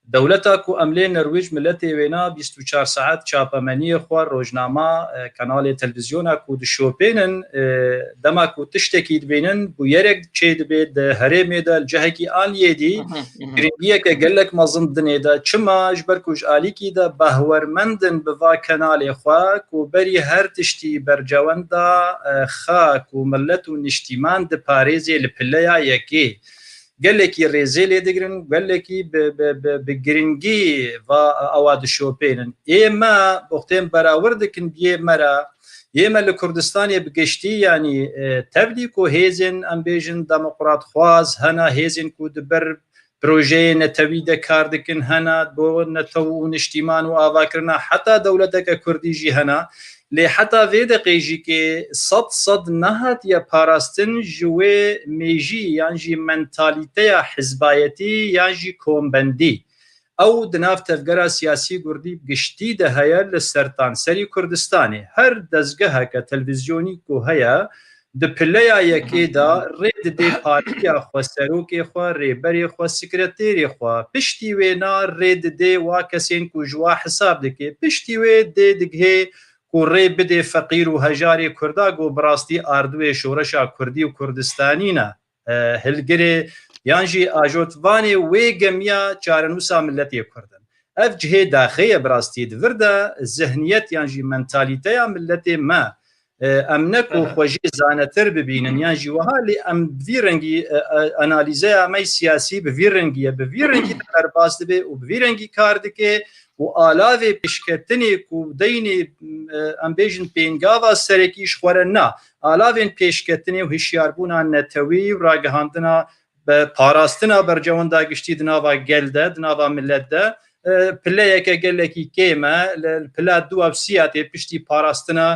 دولتك واملي نرويج ملتي وينا 24 ساعات شابمانيه خوار روجنامه قناه تلفزيون كو دشوبينن دمك وتشتكي بينن بو يرك تشيد بيد هرمي دا الجهكي ان يدي جريك قال لك ما ظندني دا چما جبركوج اليكي دا بهورمندن بوا قناه خواك وبري هر تشتي برجوندا خاك وملت ونشتيمان د باريزي لبليا يكي قال لك الريزيل يدقرن قال لك بجرينجي فاواد شوبين اما وقتين براوردكن بيه مرا يما لكردستان بقشتي يعني تبليكو هيزن امبيجن ديمقراط خواز هنا هيزن كو دبر بروجي نتويدا كاردكن هنا بو نتو نشتيمان وافاكرنا حتى دولتك كرديجي هنا لی حتی وید قیجی که صد نهات یا پاراستن جوه میجی یعنی جی منتالیته حزبایتی یعنی جی کومبندی او دناف تفگرا سیاسی گردی بگشتی ده هیا لسرطان سری کردستانی هر دزگه که تلویزیونی که هیا ده پلیا یکی دا رید ده پارتیا خوا سروکی خوا ریبری خوا سکرتیری خوا پشتی وینا رید ده وا کسین که جوا حساب دکه پشتی وی ده دگه کوڕێ بدێ فەقیر و هەژاری کورداگ و بڕاستی ئاردوێ شۆڕەشا کوردی و کوردستانینە هەلگرێ یانژی ئاژۆتوانێ وێ گەمیا چارەنووسا ملەتێ کوردن ئەف جهێ داخەیە بڕاستی دڤردە زەهنیەت یانژی مەنتالیتەیە ملەتێ مە ئەم نەک و خۆژی زانەتر ببینن یانژی وەها لێ ئەم بڤی ڕەنگی ئەنالیزەیە ئەمەی سیاسی بڤی ڕەنگیە بڤی ڕەنگی دەرباس دەبێ و بڤی ڕەنگی کار دەکێ و آلاوی پیشکتنی کو دینی امبیجن پینگاوا سرکیش خوره نه آلاوین پیشکتنی و هشیاربونا نتوی و راگهاندنا به پاراستنا برجواندا گشتی دناوا گلده دناوا ملت ده پلەیەکە گەلێکی کێمە پلا دووە سیاتێ پشتی پاراستنە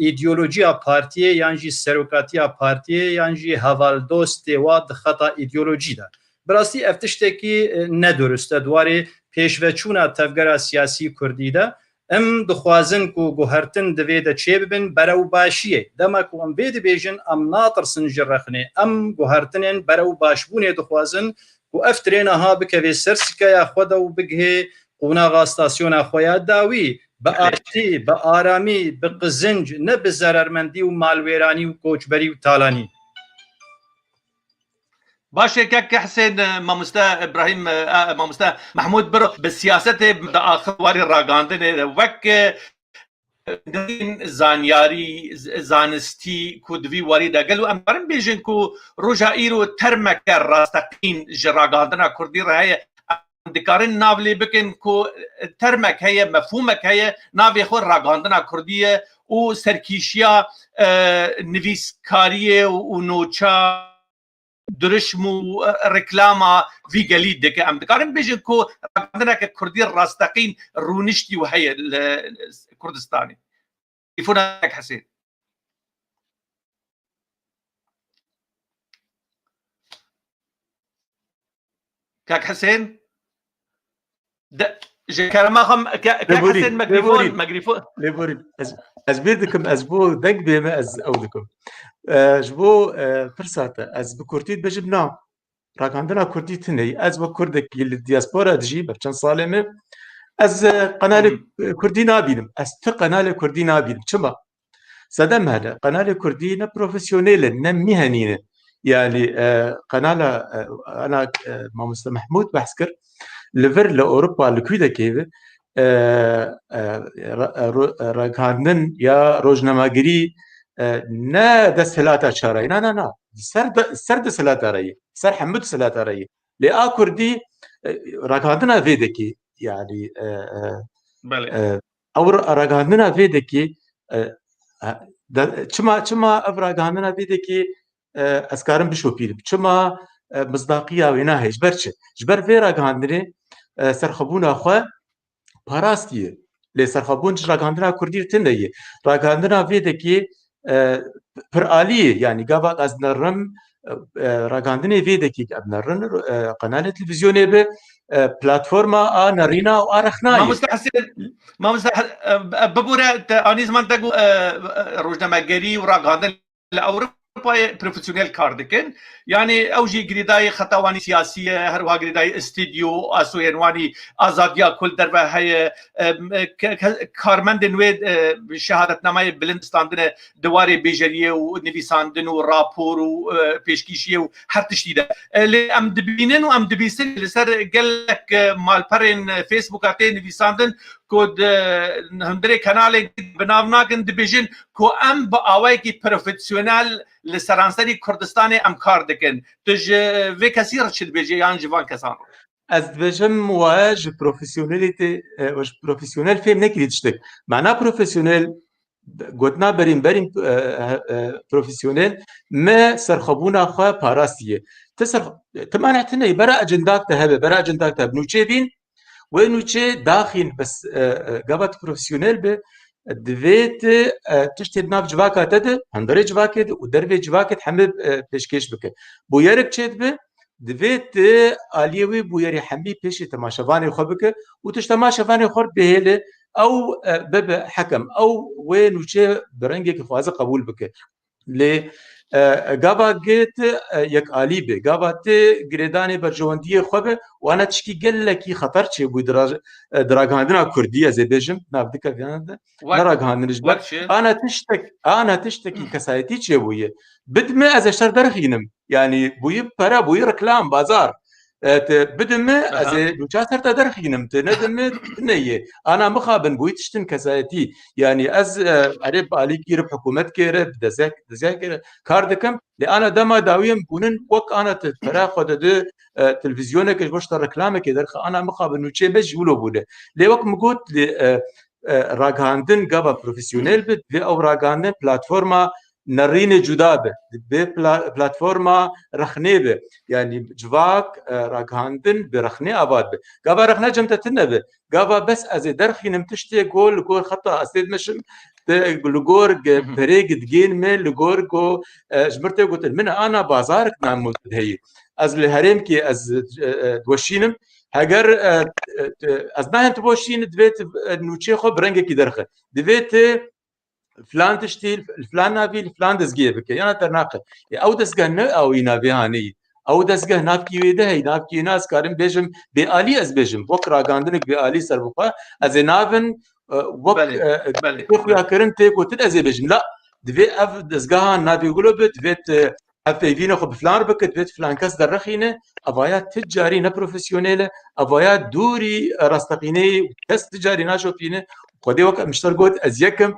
ئیدیۆلۆژیا پارتیە یانجی سەرۆکاتیا پارتیە یانجی هەڤالدۆستێ وا دخەتا ئیدیۆلۆژیدا بڕاستی ئەف تشتێکی نەدروستە دوارێ پێشڤەچوونە تەڤگەرە سیاسی کوردیدا ئەم دخوازن و گوهرتن دەوێتە چێ ببن بەرەو باشیە دەمەک ئەم بێ دەبێژن ئەم ناترسن ژڕەخنێ ئەم گوهرتنێن بەرەو باشبوونێ دخوازن و ئەف ترێنەها بکەوێ سەرسکەیە خۆدە و بگهێ قوناغا ستاسیۆنا خۆیان داوی بە ئاشتی بە ئارامی بە قزنج نە بە زەرەرمەندی و ماڵوێرانی و کۆچبەری و تاڵانی باشه که حسین مامۆستا ابراهیم مامۆستا محمود برو به سیاست آخواری راگاندن وک زانیاری زانستی کودوی واری دگل و امرن بیجن کو روجا ایرو ترمک راستقین جراگاندنا کردی رای دکارن ناولی بکن کو ترمک هي مفهومک هي ناوی خور راگاندنا کردیه و سرکیشیا نویسکاریه و نوچا درشم و رکلاما وی گلید که ام دکارن بیجن کو راگاندنا که کردی راستقین رونشتی و هي کردستانی تليفونك حسين كاك حسين كرماخم كاك حسين ميكروفون ليبورين از بيدكم از بو دق بما از اودكم جبو فرصات از بكورتيت بجبنا راكاندنا كورتيت ني از بكردك الدياسبورا تجي بچن سالمه از قناه كردي نابينم از قناه كردي نابينم چما سدم هذا قناه كردي نا بروفيسيونيل نا مهنيين يعني قناه انا مامۆستا محمود بحسكر لفر لاوروبا لكويدا كيف راگاندن يا روجنامه‌گیری نا دسهلاتا شارعي نا سر دسهلاتا رأي سر حمد دسهلاتا رأي لأ كردي راگاندنا فيدكي يعني او راگاندنا فيدكي چما راگاندنا فيدكي اسكارم بشوپيرم چما مصداقيه وينا هيج برچ جبر في راگاندني سرخبونا خو پاراستيه لي سرخبون راگاندنا كردي تنيه راگاندنا فيدكي پراليه يعني گاوا از نرم راگاندني فيدكي ابنرن قناه تلفزيونيه به بلاتفورما نارينا وارخناي ما مستحسن ما مستحسن ببورة اني زمان تقول روجنامه‌گری وراگاندن لاوروبا بروفيسيونيل كاردكن يعني اوجي جريداي خطواني سياسيه هر وا جريداي استوديو اسوينواني ازاديا كل دربه هي كارمند نويد شهادتنامه بلندستاندنه دواري بيجريه ونفيساندن ورابور وبيشكيشيه وهر تشديده اللي ام دبينن وام دبيسن لسر قالك مالبرين فيسبوكاتين نفيساندن كود هندري كانال بنافناكن دبيجن كو ام باوايكي بروفيسيونال لسرانسري كردستان ام كاردكن تج في كثير شد بيجي يعني جوان كسان از بجم واج بروفيسيوناليتي واج بروفيسيونال فهم نكري تشتك معناه بروفيسيونال قلنا برين بروفيسيونال ما سرخبونا خا باراستيه تسر تمانعتنا برا اجنداك تهب برا اجنداك تهب نوچين ونوچه داخل بس قابت بروفيسيونال به دویت تشتی ناف جواکات ده هندره جواکت و دربه جواکت همه پیشکش بکه بویرک چید به دویت آلیوی بویری همی پیش تماشاوانی خو بکه و تش تماشاوانی خور بهله او بب حکم او و نوچه برنگی که خوازه قبول بکه لی گابا گیت یک عالی به گابا ته گریدانی برجواندی خوبه و انا تشکی گله کی خطر چه بود دراگاندنا کردی از بیشم نبدیک بیانده دراگاندنش بر انا تشتکی کسایتی چه بویه بدم از اشتر درخینم يعني بوي برا بوي ركلام بازار بدم از دوچاتر درخینم تندم نيه انا مخابن بوي تشتن كساتي يعني از عرب عليك يرب حكومت كيرب دزاك كاردكم لأنا دما داويم بونن وك انا تفرا خد د تلفزيونك باش ركلامك درخ انا مخابن نوچه بس جولو بوده لي وك مقول راگاندن گابا بروفيسيونيل بد او راگاندن بلاتفورما نرين جدابه بلاتفورما رخنيبه يعني جواك راكهاندن برخني اباد قابا رخنا جمت تنبه قابا بس از درخي نمتشتي جول خطا استيد مشم لغور بريق دجين من لغور جو جمرتي قلت من انا بازارك نعم هي از الهرم كي از دوشينم هاجر از ما انت بوشين دبيت نوتشي خو برنجك درخه دبيت فلان تشتي فلان نافي فلان دزجيه بك انا ترناقه او دزجه او ينافي هاني او دزجه نافكي ويده هي نافكي ناس كارم بيجم بآلي از بيجم بكره غاندنك بآلي سربقه از نافن وك يا كرنتك وتدازي بيجم لا دفي اف دزجه نافي يقولوا بت افيفينا خو بفلان بك بيت فلان كاس درخينه افايات تجاري نا بروفيسيونيل افايات دوري راستقيني كاس تجاري ناشو فينه قدي وقت مشترقوت ازيكم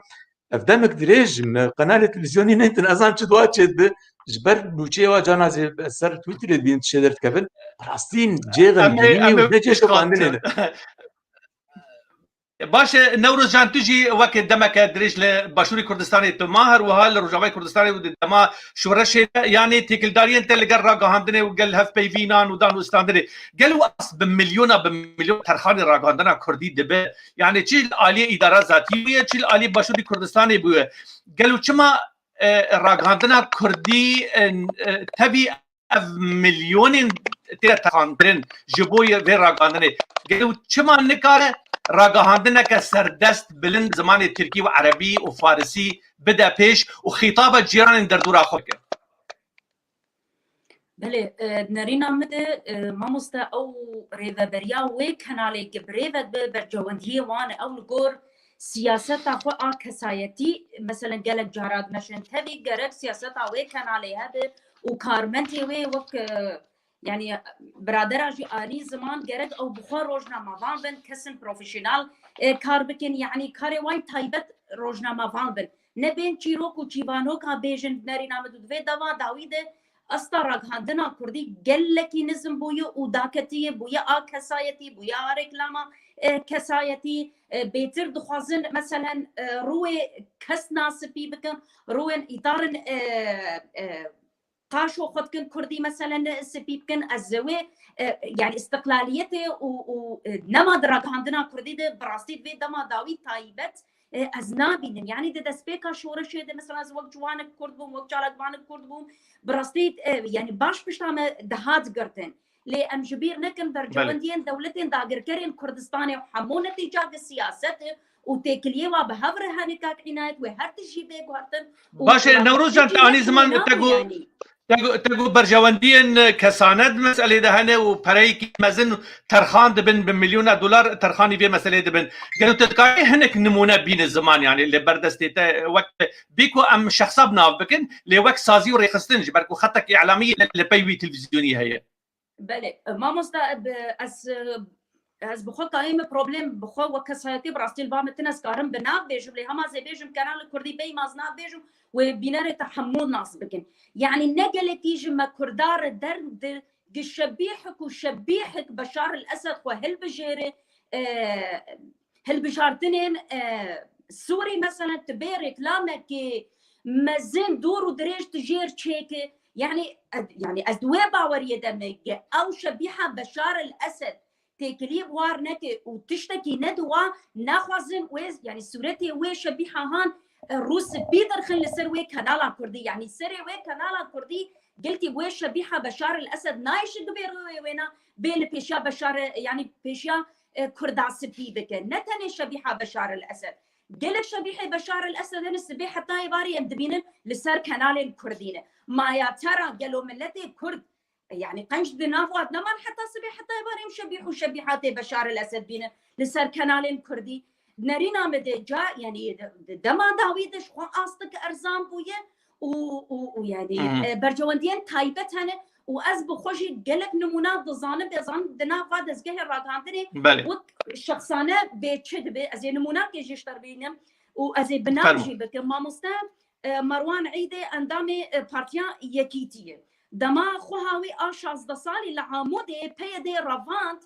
افدامك دريج قناه التلفزيوني ننت ازان تشدواتشد جبر نوتشي واجانا زي سر تويتر بين تشدرت كفل راستين جيغن ديني ونجي شو عندنا باش نوروز جان تجي وقت دمك دريج لباشوري كردستاني تماهر وهال رجاوي كردستاني ودما شورش يعني تيكل دارين تلقى راغا عندنا وقال هف بيفينان ودان وستاندري قالوا اص بمليون ترخان راغا عندنا كردي دبه يعني تشيل آلية اداره ذاتيه تشيل آلية باشوري كردستاني بو قالوا كما راغا عندنا كردي تبي مليون ترخان جبوي في راغا عندنا قالوا كما نكاره راغاهاندنا كسردست بلند زمان تركي وعربي وفارسي بدا بيش وخطابة جيران دردورا خوكه بله نرينا مده ما مستا او ريفابريا ويك هنالي كبريفت برجوانديه وان او لغور سياسة اخو كسايتي مثلا قالك جارات مشن تبي قرب سياسة ويك هنالي هذا وكارمنتي وي وك يعني برادر جي آلي زمان جرد أو بخار روجنا مافان بن كسن بروفيشنال كار بكن يعني كاري واي تايبت روجنا مافان بن نبين چیروک و چیبانوک ها بیجن نری نامدو دوی دوا داویده استا راگهاندنا کردی گلکی نظم بویه و داکتیه بویه کسایتی بویه رکلاما کسایتی بهتر دخوازن مثلا روی کس ناسبی بکن روی ایتارن قاشو خود کن کردی مثلا سبی بکن از زوی يعني استقلاليته ونما راگهاندنا کردی ده براستی دوی دما داوی تایبت ازنابين يعني ده سبيكا شورش ده مثلا از وقت جوانك كرد بوم وقت جالك جوانك كرد بوم براستيت يعني باش بشتام دهات قرتن لي ام جبير نكم برجوندين دولتين داغر كرين كردستاني وحمونه تجاه السياسه وتكليه وبهبر هانيكاك عنايت وهر تجي بيك وهرتن باش نوروز انت اني زمان تقول برجواندين كساند مسألة دهنه وبريك مزن ترخان دبن بمليون دولار ترخاني في مسألة دبن قالوا تلقائي هنك نمونة بين الزمان يعني اللي بردستي وقت بيكو ام شخصا بناف بكن لوقت سازي وريخستن جبركو خطك إعلامية لبيوي تلفزيونية هي بله ما مستعب از بخو قایم پروبلم بخو وکسایتی براستیل با متناس کارم بناب بیجم لی هما زی بیجم کانال کردی بی مازنا بیجم و بینار تحمل ناس بکن يعني نقلتي جم كردار درد شبيحك وشبيحك بشار الاسد وهل بجيره هل بجارتنين سوري مثلا تبارك لامك مزين دور ودريج تجير تشيكي يعني ازدوي باوريه دمك او شبيحه بشار الاسد تكليب وارنك وتشتكي ندوا ناخذن ويز يعني صورتي وي شبيحه هان روس بيدر خل سروي كنالا كردي يعني سروي كنالا كردي قلتي وي شبيحه بشار الاسد نايش دبير وينا بين بيشا بشار يعني بيشا كرداس بيدك نتني شبيحه بشار الاسد قلت شبيحه بشار الاسد هن السبيحه تاي باري يمدبين لسر كنال الكردين ما يا ترى قالوا ملتي كرد يعني قنش بنافوات نمان حتى سبيحه تاي باري مشبيح وشبيحات بشار الاسد بين لسر كنال الكردي نرينا مدجا يعني دما داويدش خو اصدق ارزان بويه ويعني برجواندين تايبت هنا واز بخوشي قالك نمونات ضزانه بزان دنا فاد از قهر راغاندري والشخصانه بتشد از نمونات كيجي بينم واز بناجي بك ما مستاب مروان عيده اندامي بارتيان يكيتيه دما خوهاوي 16 سالي لعامودي بيدي رافانت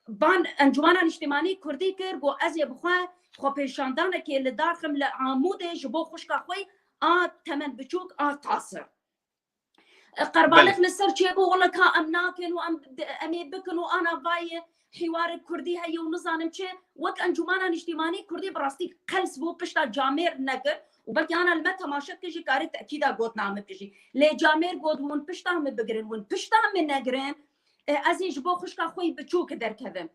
بان انجمن اجتماعی کردی کر بو از بخوا خو پیشاندانه که لدارخم لعمود جبو خوشکا خوی تمن بچوك تعصر قربالك لسر چيبو والله كا امناكن امي بكن وانا باي حوار كردي هي ونظام چه وك انجمانا اجتماعي كردي براستي قلس بو بشتا جامير نگر وبلكي انا لما تماشت كجي كاري تاكيدا قوت نعم بجي لي جامير قوت ون بشتا هم بگرن ون بشتا هم نگرن ازي جبو خشكا خوي بچوك دركبم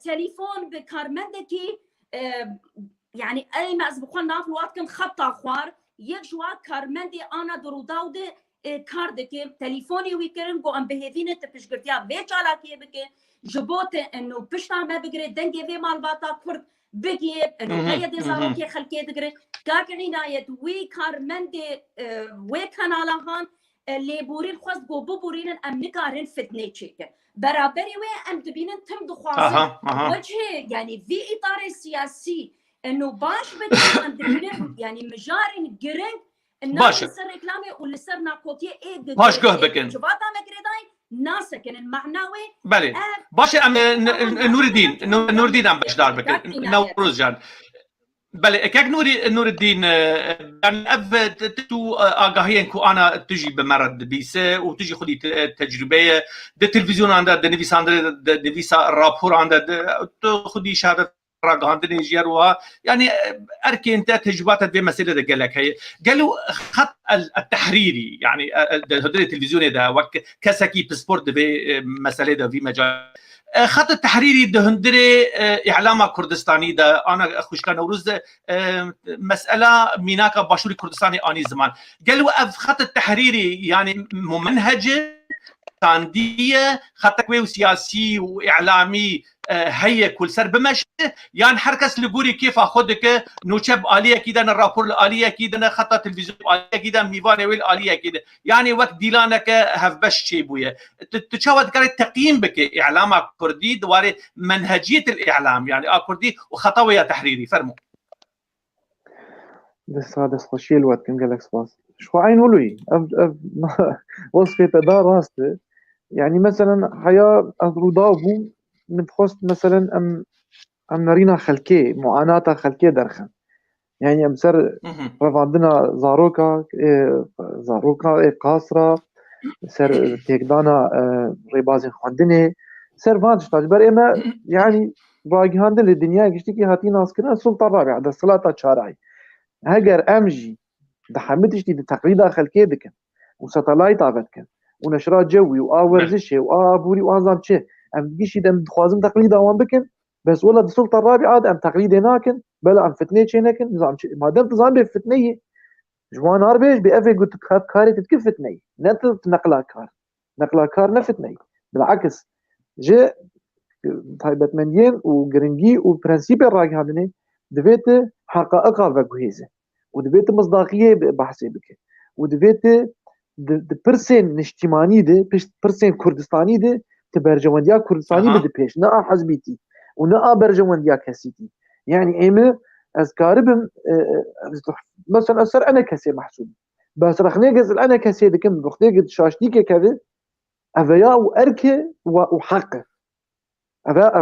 تليفون بكارمندكي يعني اي ما ازبخون ناف الوقت كن خط اخوار يك جوات كارمندي انا دروداود كاردكي تليفوني ويكرن قو ام بهيفين تبشكرتيا بيش على كي بكي جبوت انه بشتا ما بقري دنجي في مال باتا كرد بقي انه هي دي زاروكي خلكي دقري كاك عناية وي كارمندي وي كانالهان اللي بورين خواست قو بورين ام نكارن فتنة تشيكه برابري وي ام دبينن تم دخوازي وجهه يعني في اطار السياسي انه باش بدي ام دبينن يعني مجارن جرين الناس اللي صار ركلامي واللي صار ناكوتي ايه باش قهبكن جباتا مقرداي ناسكن المعنوي بله باش ام نور الدين ام باش دار بكن نوروز جان بله كاك نور الدين يعني اف تو اغاهين كو انا تجي بمرض بيسه وتجي خدي تجربه د تلفزيون عندها د نفيسا رابور عندها خدي شهاده راغاندني جيروا يعني اركي انت تجربات في مساله قال لك هي قالوا خط التحريري يعني هذول التلفزيون ده كسكي بسبورت في مساله ده في مجال خط التحريري ده هندري اعلام كردستاني ده انا خوش كان نوروز مساله ميناك باشوري كردستاني اني زمان قالوا خط التحريري يعني ممنهج تانديه خط كوي سياسي واعلامي هي كل سر بمشي يعني حركس لغوري كيف اخذك نوشب اليه كده الرابور الاليه كده خط التلفزيون اليه كده ميفان ويل اليه كده يعني وقت ديلانك هفبش شي بويا تشاود كاري تقييم بك اعلام كردي دواري منهجيه الاعلام يعني كردي وخطويه تحريري فرمو بس هذا خوشي الوقت كم قالك سباس شو عين ولوي وصفه دار راسته يعني مثلا حياه اضرودابو نتخص مثلا ام نرينا خلكي معاناة خلكي درخن يعني ام سر رفعندنا زاروكا قاصرة سر تيكدانا ريبازين خواندني سر فانش تاجبر اما يعني باقيهاندن للدنيا قشتكي هاتي ناسكنا السلطة الرابعة دا الصلاة شارعي هاجر امجي دا حمدشتي دا تقريدا خلكي دكن وساتلايت عبدكن ونشرات جوي وورزشي وابوري وانظام ام تجيشي دم خوازم تقليد اوان بكن بس والله السلطه الرابعه ام تقليد هناكن بلا ام فتنه شينكن نظام ما دام نظام بفتنه جوان اربيش بافي قلت كاري تتكف فتنه نت نقلا كار نفتنه بالعكس جاء طيبت منين وجرينجي وبرنسيب الراجع هذني دفيت حقائق بجهيزه ودفيت مصداقيه بحثي بك ودفيت برسن اجتماعي ده برسن كردستاني ده تبرجونديا كردستاني بده بيش نا حزبيتي ونا برجونديا كسيتي يعني ايمه از كاربم مثلا اثر انا كسي محسوب بس رخني قز انا كسي دكم بختي قد شاشتيك كذا افيا واركه وحقه افا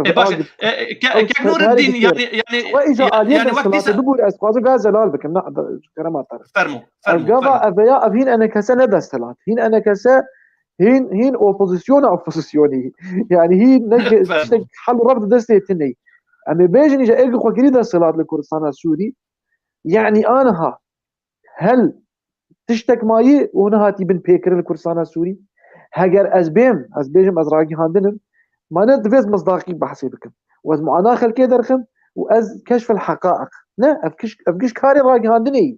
كنور الدين يعني وقت دبور اسقاط غازلال بكم نا كرامات فرمو الجافا افيا افين انا كسا ندى صلاه هين انا كسا هين اوبوزيسيوني يعني هي نجي حل رفض دستي تني اما بيجي جا ايغ خو كريدا صلاه لكردستان السوري يعني انا هل تشتك ماي وهنا هاتي بن بيكر الكردستان السوري هاجر ازبيم ازبيجم ازراقي هاندن ما ندفز مصداقي بحثي بكم واز معنا خلكي درخم واز كشف الحقائق لا افكش كاري راقي هاندني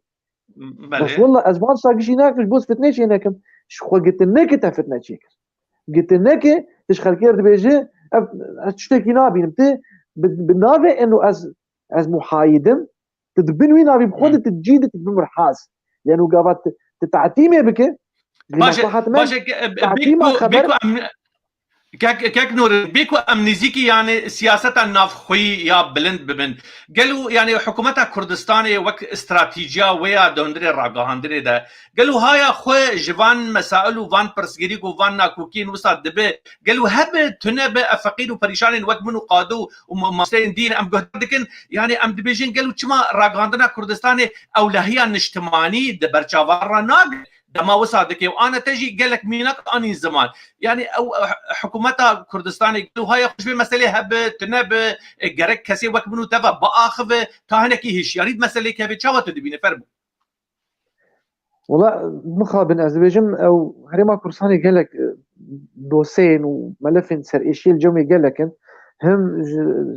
بس والله ازمان ساقشي ناكش بوس فتنيش هناكم شو قلت لك تفتنا شيك قلت لك تشخل كير بيجي تشتكي نابي نبتي بالنافع انه از محايدم تدبن وين نابي بخود تجيد بمرحاس لانه قابت تتعتيمي بك باشا بيكو كاك نور بيكو امنيزيكي يعني سياسة نافخوي يا بلند ببن قالوا يعني حكومتها كردستاني وك استراتيجيا ويا دوندري راغاندري ده قالوا هاي خو جوان مسائل وفان برسغريك وفان ناكوكين وصاد دبي قالوا هب تنب افقير وبريشان وقت منو قادو ومستين دين ام قدكن يعني ام دبيجين قالوا كما راغاندنا كردستاني اولهيا نجتماني دبرچاوارا ناق دما وصادك وانا تجي قال لك مينك اني زمان يعني او حكومتها كردستاني قالوا هاي خوش بمساله هب تنب جرك كسي وقت منو تبا باخذ كاهنكي هيش يريد مساله كيف تشاوت دبينه فرمو والله مخابن أزبيجم أو هريما كردستاني قال لك دوسين وملفين سر إشي الجمعي قال لك هم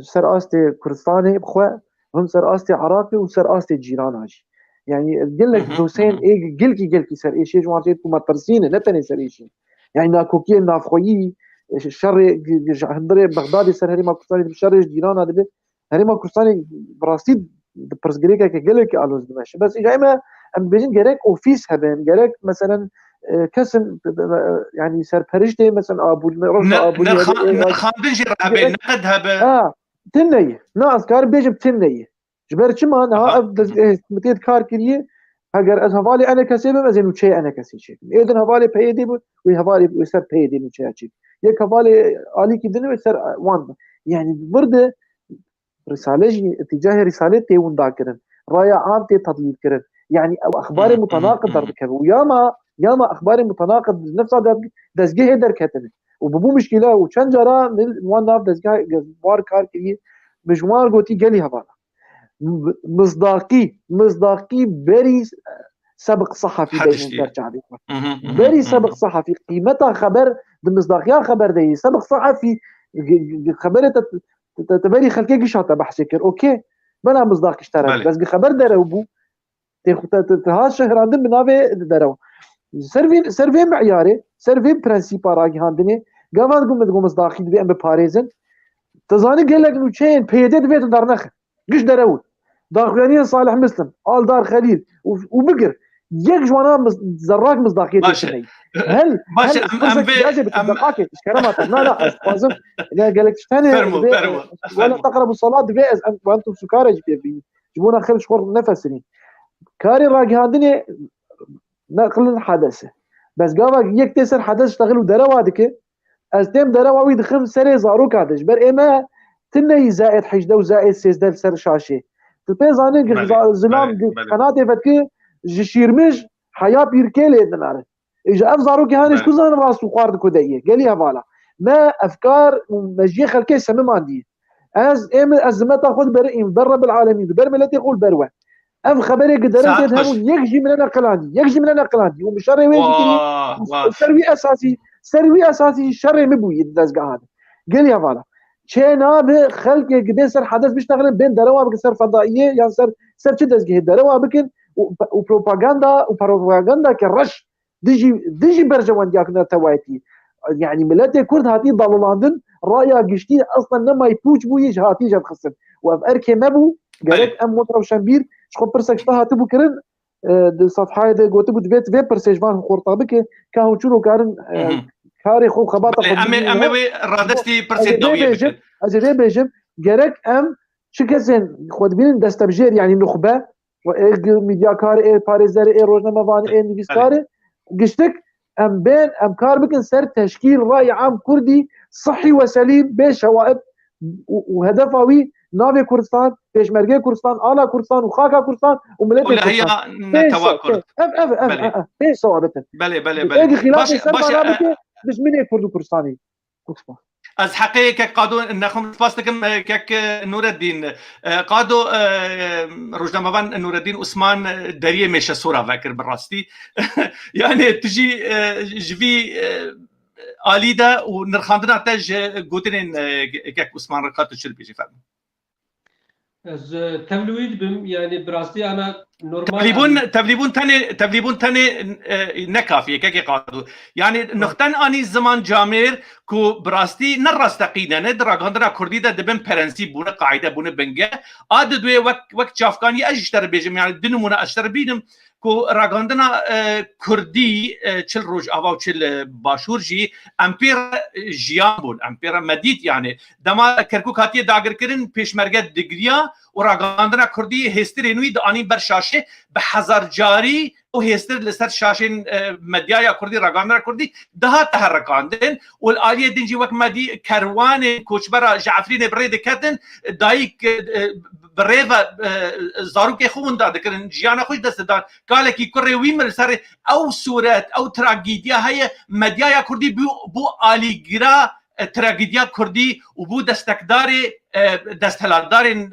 سر آستي كردستاني بخوا هم سر آستي عراقي وسر آستي جيران هاجي يعني قال لك دوسين إيه قلكي سر إشي جوان جيتكم ما ترسينه لا تاني سر إشي يعني ناكوكي نافخويي الشر هندري بغدادي سر هريما كردستاني بالشر جيران هذا هريما كردستاني براستي برسغريكا قال لك ألوز دمشق بس إجا ام بيجين جرك اوفيس هبن جرك مثلا كسن يعني سرپرشته مثلا ابو نخاندن جرابه نقد هبه تنيه ناس كار بيجب تنيه جبر چما ها متيت كار كريه اگر از حوالی انا کسی بم از اینو چه انا کسی چه ایدن حوالی پیدی بود و حوالی وسر پیدی نو چه چه یک حوالی عالی کی دنه وسر وان يعني برده رساله اتجاه رساله تيون داكرن رايه عام تي تطبيق كرن يعني او اخبار متناقضه دركب وياما اخبار متناقض نفسها دزجه دركتنه وببو مشكله وشان جرى من وان ناف دزجه وار كار كي مجموعه قوتي قالي هبالا مصداقي بري سبق صحفي بين الشعبي بري سبق صحفي قيمتها خبر بالمصداقيه خبر دي سبق صحفي خبرت تبري خلكي شاطه بحسكر اوكي بنا مصداق اشترى بس خبر دروبو هذا الشهر عندنا بنابه درو سيرفي معياري سيرفي برنسيبا راجي هاندني قامت قوم مصداقي دبي ام باريزن تزاني قال لك انه تشين بيدت بيت درنخ قش درو داخلانيه صالح مسلم آل دار خليل وبقر يك جوانا زراك مصداقيه هل دقائق ايش كلامك لا لازم لا قال لك ثاني ولا تقربوا الصلاه دبي وانتم سكارى جيبونا خير شهور نفسني كاري راجي هاندني نقل الحدث بس قام يك تسر حدث اشتغلوا دروا هذيك استم دروا ويدخل سري زاروك هذا جبر اما تني زائد حجده وزائد سيزدل سر شاشه تبيزاني زلام قناتي فتكي جشيرمج حياه بيركيلي دنار اجا افزاروك هانش كوزان راسو قارد كوديه قال لي هبالا ما افكار مجي خلكي سمم عندي از ازمه تاخذ برئيم برب العالمين برملتي يقول بروه ام خبري قدرت هم يجي من القلادي ومشر وين سروي اساسي شر مبوي الدزقه هذا قال يا فالا شينا بخلق بين سر حدث بيشتغل بين دروا بكسر فضائيه يعني سر دزقه دروا بكن وبروباغندا كرش ديجي برجوان دياكنا توايتي يعني ملاتي كرد هاتي ضلولاندن رايا قشتي اصلا لما يبوج بو يج هاتي جاب خصم وافركي مبو قالت ام مطرب شمبير شخو برسك شتا هاتبو كرن دي صفحه دي قوتبو دبيت في برسيجمان خورطابك كاهو تشورو كارن كاري خو خباطه امي رادستي برسيد دويه اجي بيجم قالك ام شكزن خود بين دستبجير يعني نخبه ميديا كار اي باريزر اي روزنامه فان اي نيفيسكار قشتك ام بين ام كار بكن سر تشكيل راي عام كردي صحي وسليم بشوائب وهدفاوي نافي كردستان بيشمركي كردستان آلا كردستان وخاكا كردستان وملتي كردستان ولا هي نتواكل اف صوابتن بلي خلافي بس من كردو كردستاني از حقيقة قادو نخم فاستكم كك نور الدين قادو روزنامه‌وان نور الدين عثمان دريه مش صورة فاكر بالراستي يعني تجي جوي آليدا ونرخاندنا تاج قوتين كك عثمان رقات الشربي فهم از تملويد بم يعني براستي انا نورمال تبلیبون تنه نکافیه که قادو یعنی نختن آنی زمان جامر کو براستی نرستقینه نه دراگاندنا کردی ده دبن پرنسی بونه قاعده بونه بنگه آد دوی وقت چافکانی اجشتر بیجم یعنی دنمونه اشتر بینم کو راگاندنا کردی چل روج آوا و چل باشور جی امپیر جیان بون امپیر مدید یعنی دما کرکوک هاتیه داگر کرن پیشمرگه دگریا و راگاندنا کردی هستر نوی دانی بر شاشه به هزار جاری و هستر لسر شاشن مدیای کردی راگاندنا کردی ده تحرکاندن و الآلیه دنجی وقت مدی کروان کوچبر جعفرین برید کردن دایک بريفا زاروكي خون دا دكرن جيانا خوش دست دان قال كي كوري ويمر سر او صورت او تراجيديا هي مديايا كردي بو آليگرا تراجيديا كردي وبو دستكدار دستهلالدار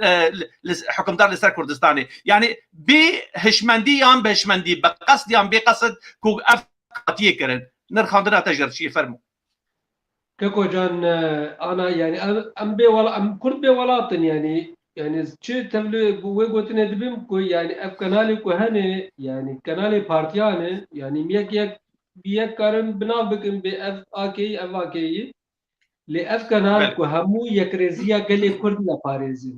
حكمدار لسر كردستاني يعني بهشمندي يام بهشمندي بقصد يام بقصد كو افقاتيه كرن نرخاندنا تجر شي فرمو كوكو جان انا يعني ام بي ولا ام كرد بي ولاتن يعني چه تبلي بو گوتنه دبم کو يعني اف كنالي کو هنه يعني كنالي بارتيانه يعني ميك كارن بنا بكم بي اف اكي اف اكي لي اف كنال کو همو يكرزيا گلي كرد لا باريزي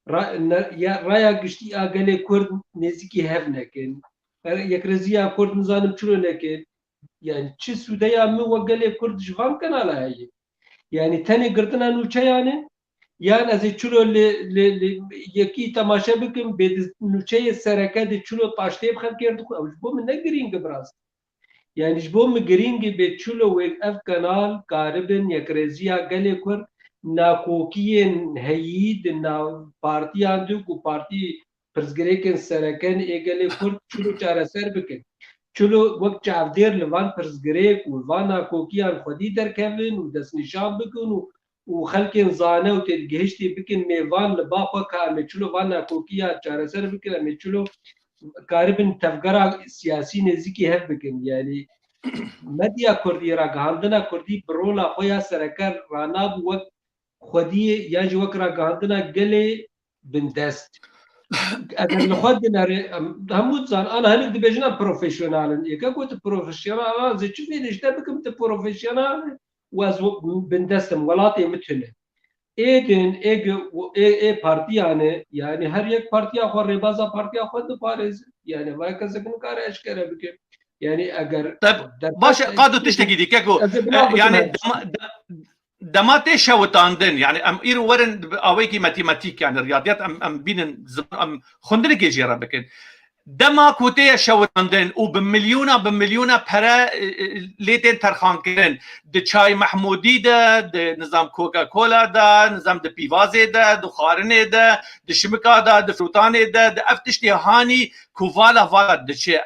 رايا گشتي اگلي كرد نزيكي هفنكن يكرزيا كرد نزانم چلو نكن يعني چه سوديا مو وگلي كرد جوان كنال هي يعني تاني گرتنا نو چيانه يعني از چلو یکی تماشا بکن به نوچه سرکه چلو پاشته بخواد کرد او جبو من نگرینگ براست يعني جبو مگرینگ به چلو و اف کانال کاربن یکرزیا گله کر ناکوکین هید نا پارتی اندو کو پارتی پرزگریکن سرکن ایگله کر چلو چاره سر بکن چلو وقت چاودیر لوان پرزگریک و وان ناکوکیان خودی در کبن و دست نشان بکن وخلكن زانه وتدقهشتي بكن ميفان لباقة كامتشلو فانا كوكيا چارسر بكن امتشلو كاربن تفقرا سياسي نزيكي هف بكن يعني مديا كردي راقهاندنا كردي برولا خويا سركر راناب وقت خودي ياجي وقت راقهاندنا قلي بندست اگر لخودنا همود زان انا هنك دي بيجنا بروفيشنال يكا قلت بروفيشنال زي تشوفي ليش تبكم بروفيشنال واز بندستم ولاتي مثله ايدن اي بارتيانه يعني هر یک پارتیا خو ربازا پارتیا خود پارز يعني ما كزكن كار اشكره بك يعني اگر باش قادو تشتكي دي كاكو يعني دمات شوتاندن يعني ام اير ورن اويكي ماتيماتيك يعني رياضيات ام بين ام خندري جيرا بكن دما کوته شوتاندن و بمليونه پره لیتن ترخان کرن د چای محمودی ده د نظام کوکا کولا ده نظام د پیوازه ده د خارنه ده د شمکا ده د فروتانه ده د افتشتی هانی کووالا والا د چه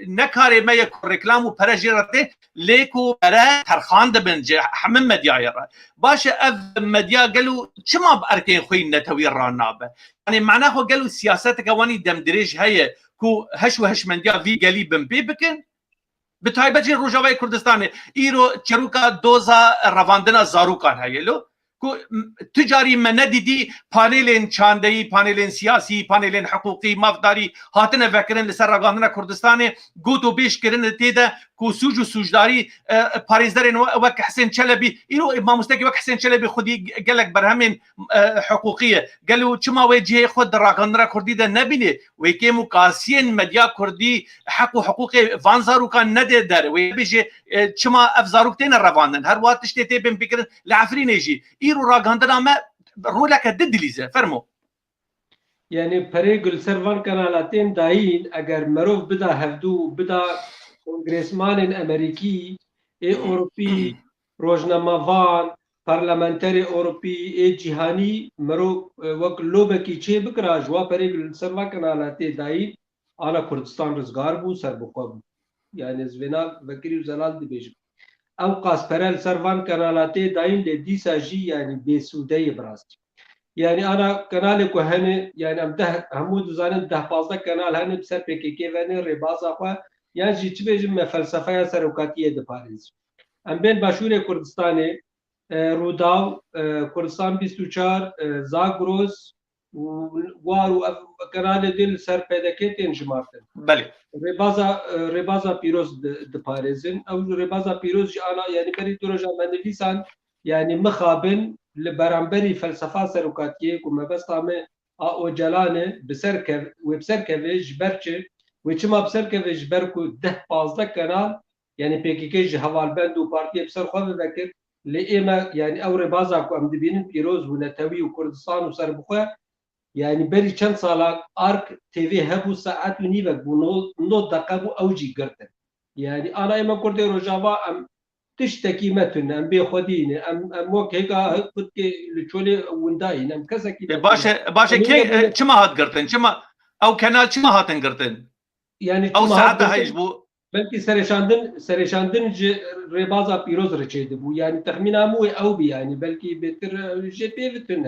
نکاری ما یک رکلام و پره جیرته لیکو پره ترخان ده بنجه همه مدیای را باشه اف مدیا گلو چما بارکین خوی نتوی رانابه يعني معناه قالوا سياسات كواني دمدريج هي كو هش وهش من ديا في قالي بمبي بكن بتايبتي روجاوي كردستان ايرو چروكا دوزا رواندنا زاروكان هي لو كو تجاري مندي دي پانيلين چاندي پانيلين سياسي پانيلين حقوقي مفداري هاتن فكرن لسر رواندنا كردستان گوتو بيش كرن تيدا كو سوجو سوجداري باريزدارين وك حسين چلبي ايرو امام مستقي وك حسين چلبي خودي قالك برهمين حقوقيه قالوا چما وجهي خود راغندرا كردي ده نبيني ويكيمو قاسين مديا كردي حقوقي فانزارو كان ندي در ويبيجي چما افزاروكتين رواندن هر وقت تشتي بن فكر لعفرين يجي ايرو راغندرا ما رولك ددليزه فرمو يعني بريغل سرفان كانالاتين داين اگر مروف بدا هفدو بدا كونغرسمان امريكي اي اوروبي روجنامافان پارلمانتري اوروبي اي جهاني مرو وقت لوبكي چه بكرا جوا بريغل سرفان كانالاتي داين انا كردستان رزگار بو سربقوا يعني زوينا بكري وزلال دي بيج او قاسپرل سرفان كانالاتي داين دي ديسا جي يعني بسوداي براست يعني انا قناه كهنه يعني امده حمود زانن ده 15 قناه هنه بسر پی کی کی ونه ربازا خو يعني جي تبجم فلسفه سروکاتیه د پاریس ام بین باشور کردستان روداو کردستان 24 زاگروس وارو كنال دل سر پیداکتین جمارتن بله ربازا پیروز دپارێزن ئەو ڕێبازا پیرۆز ئانا یعنی بەری درۆژە مەنویسان یعنی مخابن لە بەرامبەری فەلسەفا سەرۆکاتیەک و مەبەستامێ ئۆجلانێ بسەرکەوێ ji ber çi wê çima biserkeve ji ber ku 10-15 kanal yani PKK ji hevalbend û partiye bi ser xwe bivekir lê ême yani ew rêbaza ku em dibînin pîroz û Netewî û Kurdistan û serbixwe yani berî çend sala Ark TV hebû saet û nîvek bû 9 deqe bû ew jî girtin yani ana ême Kurdê Rojava em tiştekî me tune em bêxwedîne em wek hêka kutkê li çolê windayîn em kesekî باشه kê çima hat girtin çima ew kenal çima hatin girtin yani ew saet heyj bû belki serêşandin ji rêbaza pîroz reçê dibû yani texmîna wê ew bî yani belkî bêtir jê pê bitune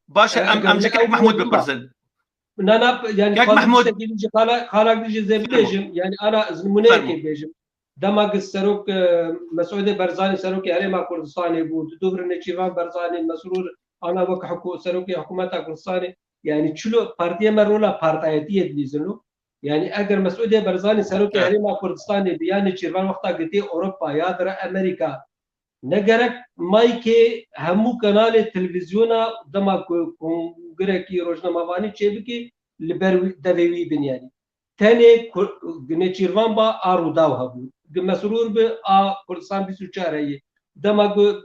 باشه em ji Kek Mehmûd bipirsin nana yani Kek Mehmûd xalak dijî zêbêjim yani ana nmuneyekê bêjim dema ku serok Mesûdê Barzanî serokê Herêma Kurdistanê bû di dû Nêçîrvan Barzanî Mesrûr ana wek serokê hikûmeta Kurdistanê yani çilo partiye me rola partayetiyê dilîzin yani eger Mesûdê Barzanî serokê Herêma Kurdistanê bi ya Nêçîrvan wexta gotê Ewropa ya dire Amerîka ne gerek mayekê hemû kanalê televîzyona dema ku kongirekî rojnamavanî çêbikî li ber devê wî bin yani tenê Nêçîrvan ba a Rûdaw hebû Mesrûr bi a Kurdistan 24 dema ku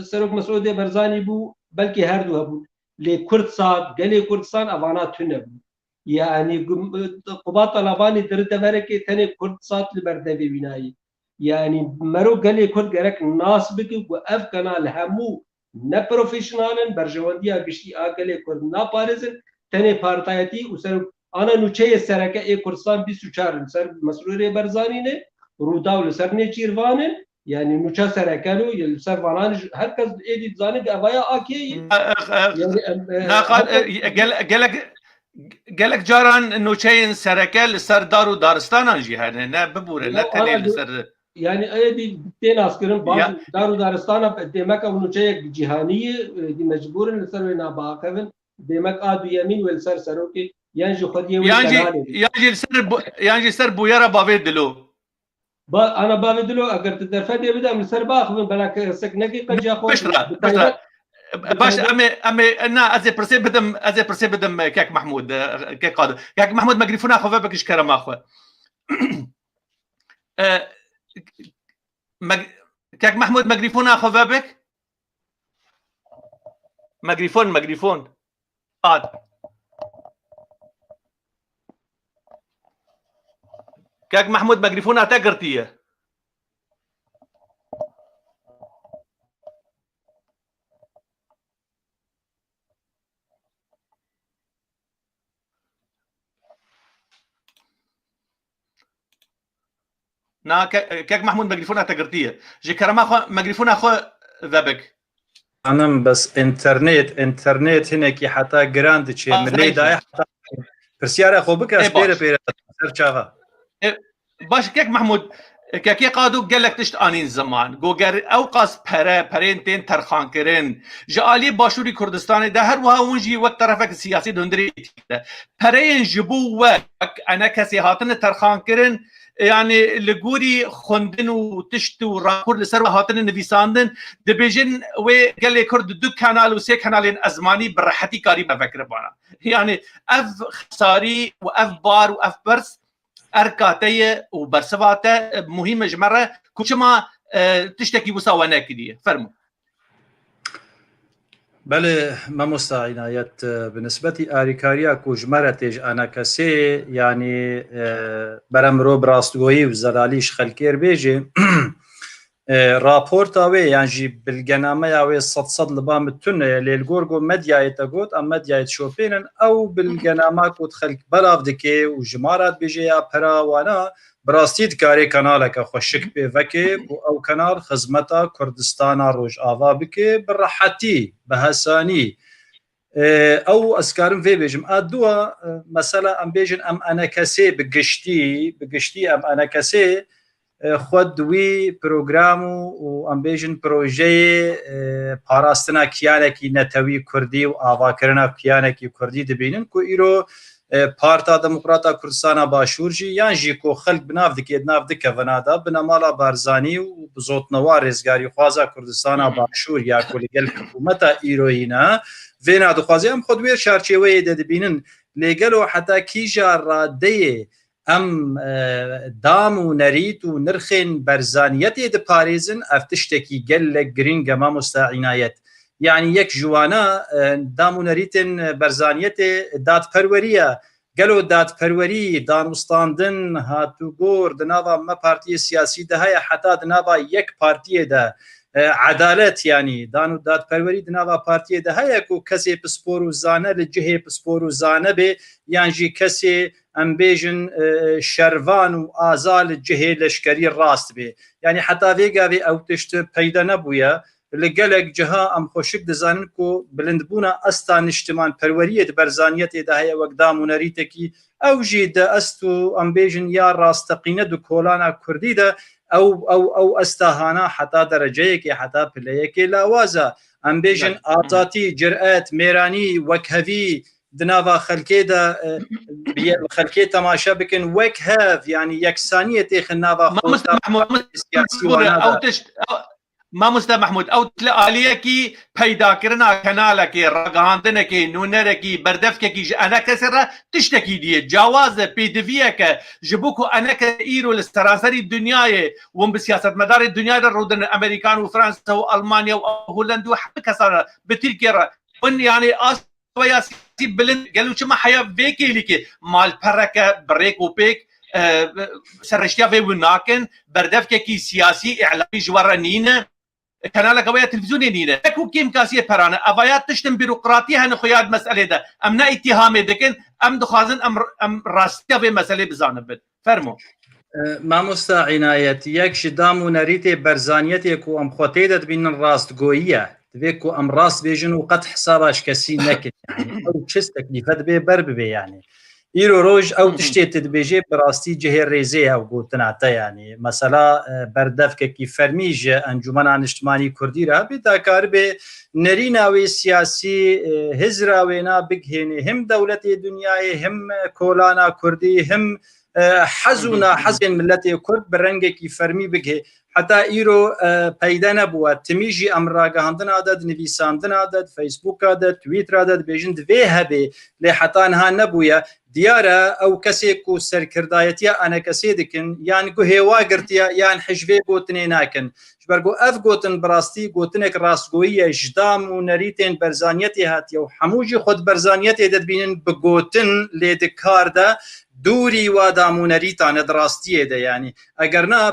serok Mesûdê Barzanî bû belkî her du hebûn lê Kurd sat gelê Kurdistan evana tune bû yani Quba Talabanî dir deverekê tenê Kurd sat li ber devê wî nayê yani mero gelê Kurd gerek nas bike ku ev kanal hemû ne profesyonalin berjewendiya giştî a gelê Kurd naparêzin tenê partayetî û serok ana nûçeyê sereke ê Kurdistan 24 ser Mesrûrê Barzanî ne Rûdaw li ser Nêçîrvanê yani nûça sereken û li ser vanan herkes êdî dizanî evaya akê gelek caran nûçeyên sereke li ser dar û daristanan jî hene ne bibûre ne tenê li ser yani êdî tên askirin dar û daristana demek ew nûçeyek cîhanî mecbûrin li ser wê nabiaqevin demek a duyemîn wê li ser serokê yan ji xwediyê yan jî ser bûyera bavê dilo ana bavê dilo eger tu derfetê bide em li ser biaxivin bela kesek nekî qenciya xwe باش امي انا ازي برسي بدم كاك محمود كاك قادر كاك محمود ميكروفون اخو بكش كرم اخو كاك محمود ميكروفون اخو بك ميكروفون كاك محمود ميكروفون اتقرتيه نا كاك محمود ميكروفون تقرتيه جي كرم اخو ميكروفون اخو ذبك انا بس انترنت هناك حتى جراند شي ملي داي حتى برسيار اخو بك اسبير سرچاغا باش كاك محمود كاكي قادو قال لك تشت انين زمان گوگر اوقاس پرنتين ترخان کرن جالي باشوري كردستان ده هر وها ونجي وقت طرفك السياسي دندري پرين جبو وك انا كسي هاتن ترخان کرن يعني لجوري خندن وتشت وراپور لسر هاتن نویساندن دبيجن وقال لي كرد دو كانال وسي كانالين ازماني برحتي كاري بفكر بانا يعني اف خساري واف بار واف برس اركاتيه وبرسواته مهمه جمره كوشما تشتكي وساوانا كديه فرموا بله ما مستعينات بالنسبة آريكاريا كوجمرتج أنا كسي يعني برمرو براستوي وزلاليش خلكير بيجي رابورتا وي يعني بالجنامة ياوي صد لبام التنة للجورجو مديا يتقود أم مديا يتشوفين أو بالجنامة كود خلك بلاف دكي وجمارات بيجي يا برا وانا براستيد كاري كانالك خوشك بفكي او كانال خدمتا كردستان روج آوا بكي براحتي بهساني او اسكارم في بيجم ادوا مثلا ام بيجن ام انا كسي بقشتي ام انا كسي خود وی پروگرام و ام بیژن پروژه پاراستنا کیانکی نتوی کردی و آواکرنا کیانکی کردی دبینن کو ایرو پارتا دموکراتا کردستان باشور جی یان جی کو خلق بناف دکید ناف دک ونادا بنمالا بارزانی و بزوتنوا رزگاری خوازا کردستان باشور یا کولگل حکومت ایروینا وینا دخوازی ام خود ویر شارچوی دبینن لګلو حتی کیجا راده ام دام و نريت و نرخين برزانيتي د باريزن افتشتكي قل جرينجا ما مستعينايت يعني يك جوانا دام و نريتن برزانيتي دات پرورية قالوا دات پروري دانوستاندن هاتو گور دنابا ما بارتي سياسي ده هيا حتى دنابا يك بارتي ده عدالت يعني دانو دات پروری دناوا پارتی ده هيا کو کسی پسپورو زانه لجهه پسپورو زانه به يعني جي کسی ام بیژن شروان و آزال جهه لشکری راست به يعني حتى ویگا وی او تشت پیدا نبویا لگلک جها ام خوشک دزانن کو بلندبونا استا نشتمان پروریت برزانیت ده هيا وقدام ونریت کی او جي ده استو ام بیژن یا راستقینه دو کولانا کردی ده او استهانا حتى درجه كي حتى بلاي كي لاوازا ام بيجن اعطاتي جرأت ميراني وكهفي دنافا خلكيدا خلكي تماشا بكن وكهف يعني يكسانيه خنافا محمود او تشت ما مستر محمود او تلاقيه كي پیدا کرنا کانال کی رگاندن کی نونر کی بردف کی انا كسر تشتكي دي جواز بيدفيه ك جبوكو انا كايرو للسراسري الدنيا وم بسياسه مدار الدنيا الردن امريكان وفرنسا والمانيا وهولندا وحتى كسر بتركيا ون يعني ويا سي بلند قالوا شما حياه فيكي لك مال بركه بريك وبيك سرشتيا في وناكن بردف كي سياسي اعلامي جورانين كانال قويه تلفزيوني نينا اكو كيم كاسيه برانا افايات تشتم بيروقراطيه هن خياد مساله ده امنا اتهام دكن ام دخازن ام راستيا في مساله بزانب فرمو ما مستعينايت يك شدام ونريتي برزانيتي كو ام خوتيدت بين الراست قويه تبيكو ام راس بيجن وقد حساباش كسي نكت يعني او تشست تكليفات بي برب بي يعني ایرو روج او تشتی تدبیجی براستی جهه ریزه او گوتن عطا يعني مثلا بردف که کی فرمیج انجمن اجتماعی کردی را بیداکار به نریناوی سیاسی هزراوینا بگهنی هم دولت دنیای هم کولانا کردی هم حزونا حزن ملت کرد برنگ کی فرمی بگه حتی ایرو پیدا نبود تمیجی امراگه هندن عدد نویساندن عدد فیسبوک عدد تویتر عدد بیجند وی هبه لی حتی انها نبویا دیاره او کسی کو سرکردایتیا انا کسی دکن یعنی گو هوا گرتیا یعنی حجوه گوتنی ناکن جبرگو اف گوتن براستی گوتنک راستگویی جدام و نریتین برزانیتی هاتی و حموجی خود برزانیتی دبینن بگوتن لیدکار ده دوری و دامونریتان دراستیه ده یعنی اگر نه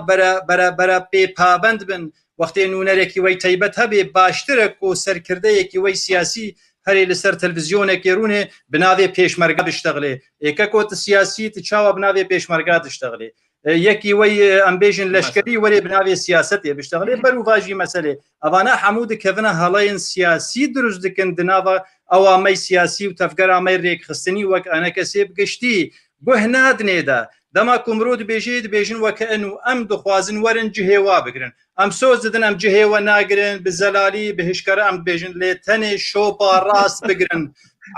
برا پی پابند بن وقتی نونرکی وی تیبت هبه باشترک و سرکرده یکی وی سیاسی هری لسر تلویزیون کیرونه بناوی پیشمرگا بشتغله یکاکوت سیاسی تچاو بناوی پیشمرگا تشتغله یکی وی امبیژن لشکری ولی بناوی سیاستی بشتغله برو واجی مسئله اوانا حمود کفنا هلاین سیاسی دروز دکن دناوا اوامی سیاسی و تفکر امی ریک خستنی وک انا کسی بگشتی بهناد نیده دما کمرود بیجید بیجن وکانو ام دخوازن ورن جهوا بگرن ام سوز ددن ام جهوا ناگرن بزلالی بهشکر ام بیجن لتن شوپا راس بگرن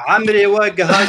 عمري وجهاج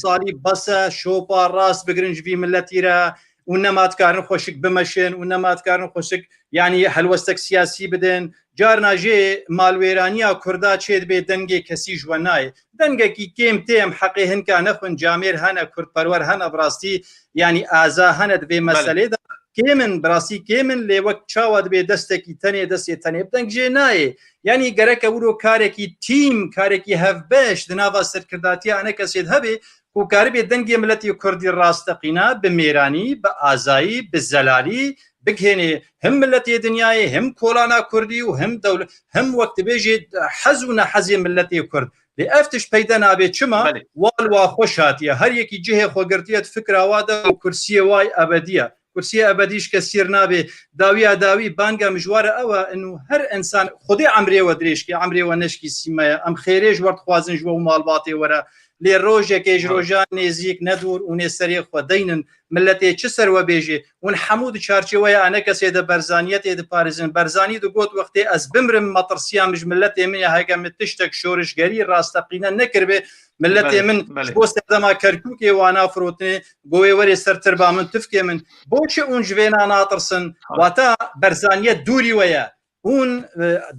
صاري بس شوبا راس بگرن جوی ملتی را ونما تكارن خوشك بمشن ونما تكارن خوشك يعني هلوستك سياسي بدن جارنا جي مالويرانيا كردا تشيد بي دنگي كسي جواناي دنگي كي كيم تيم حقي هنكا نخون جامير هنا كرد پرور هنا براستي يعني آزا هنا دبي مسألة دا كيمن براسي كيمن لي وقت چاواد بي دستكي تاني دستي تاني بدنگ جي ناي يعني گرك ورو كاركي تيم كاركي هف باش دناوا سركرداتيا انا كسيد هبي وكاربي دنگي ملتي كردي راستقينا بميراني بآزاي بالزلالي بگهني هم ملتي دنياي هم كولانا كردي وهم دولة هم وقت بيجي حزونا حزي ملتي كرد لأفتش بيدنا بي چما والوا خوشاتيا هر يكي جهه خوگرتيت فكرة وادا وكرسي واي أبدية كرسي أبديش كسير نابي داوي بانگا مجوار أوا إنه هر إنسان خدي عمري ودريش كي عمري ونشكي سيمايا أم خيريج ورد خوازن جو مالباطي ورا لێ ڕۆژێکێژ ڕۆژان نێزیک نەدوور و نێسەری خوددەینن ملەتێ چ سەروە بێژێ ون هەموو چارچەوەیە ئەنە کەسێ دە بەرزانیەتێ دپارێزن بەرزانی دەگوت وەختێ ئەس بمرم مەترسیان مژ ملەتێ من هەگە من تشتێک شۆرشگەری ڕاستەقینە نەکردێ ملەتێ من بۆ سەردەما کەرکووکێ وانا فرۆتنێ بۆێ وەرێ سەرتر با من تفکێ من بۆچی اون ژوێنا ناترسن واتە بەرزانیەت دووری وەیە هون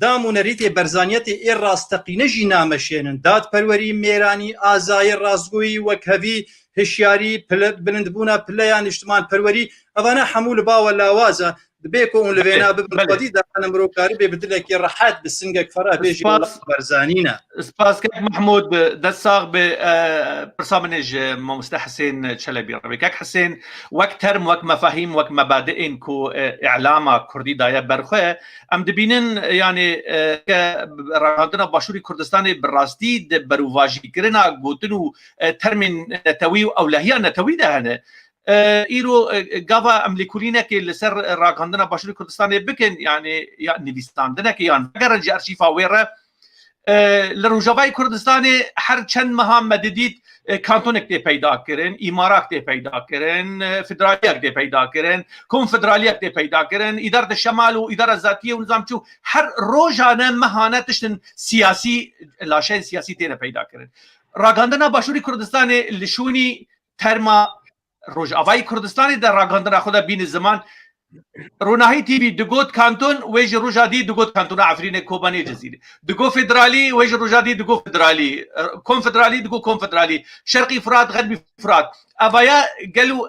دام و نەریتێ بەرزانیەتی ئێ ڕاستەقینەژی نامەشێنن دادپەروەری مێرانی ئازایی ڕازگۆیی وەک هەوی هشیاری بلندبوونا پلەیان نیشتمان پەروەری ئەوانە هەموو لە باوە لاوازە دبێکۆ اون لەوێنا ببدی داە مرۆکاری بێ بدلێکی ڕەحەت بسنگێک فەرا بێژی بەرزانینە سپاسکەک محمود دەساغ بێ پرسا منێژ مامۆستا حسێن چەلەبی ڕێکاک حسێن وەک تەرم وەک مەفاهیم وەک مەبادئین کو ئیعلاما کوردی دایە بەرخۆ ئەم دبینن یعنی ڕاگەاندنا باشووری کوردستانی بڕاستی بەروواژیکردنا گوتن و تەرمین نەتەوی و ئەولەهیان نەتەوی دەهەنێ ئیرۆ گاوا ئەم لێکولینەکێ لەسەر ڕاگەاندنا باشووری کوردستانی بکەن یعنی نویساندنەکە یان گەڕەنجی ئەرشیفا وێرە لە ڕۆژاوای کوردستانی هەر چەند مەها مەدەدیت کانتۆنێک تێ پەیداکردن ئیماراک تێ پەیداکردن فدرالیەک تێ پەیداکردن کۆنفدرالیەک تێ پەیداکردن ئیدارە شەمال و ئیدارە زاتیە و نظام چوو هەر ڕۆژانە مەهانە تشتن سیاسی لاشەیە سیاسی تێنە پەیداکردن ڕاگەاندنا باشووری کوردستانی لشوونی تەرما ڕۆژاوای کوردستانی دە ڕاگەاندنا خۆدا بینی زمان ڕۆناهی تیوی دگوت کانتۆن وێژی ڕۆژادی دگوت کانتۆنا ئەفرینە کۆبانەی جەزیرە دگۆ فدرالی وێژ ڕۆژادی دگۆ فدرالی کۆنفدرالی دگۆ کۆنفدرالی شەرقی فرات غەربی فرات ئەڤەیە گەلو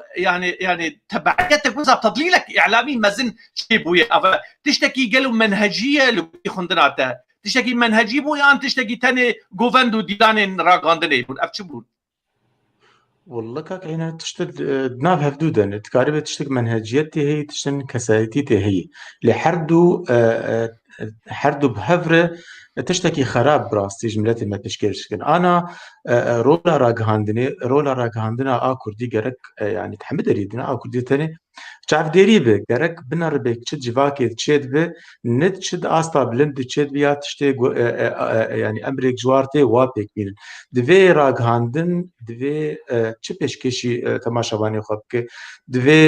يعني تبعيتك وزا تضليلك إعلامي مزن شي بويا أفا تشتكي قالوا منهجية لبي خندناتا تشتكي منهجي بويا أن تشتكي تاني جوفندو ديدان راغاندني بون أفتشبون والله كاك هنا تشتد دناف هفدودا تقاربة تشتك منهجيتي هي تشتن كسايتي هي لحردو حردو بهفرة تشتكي خراب براستي جملتي ما تشكيلش كن أنا رولا راغهاندنا كردي جرك يعني تحمد ريدنا كردي تاني تعرف ديريبه جرك بنربك تشد جواكي تشد به نت تشد أستا بلند تشد بيا تشتي يعني أمريك جوارتي وابك بين دوی راغهاندن دوی چه پێشکەشی تەماشەوانی خۆ بکە دوێ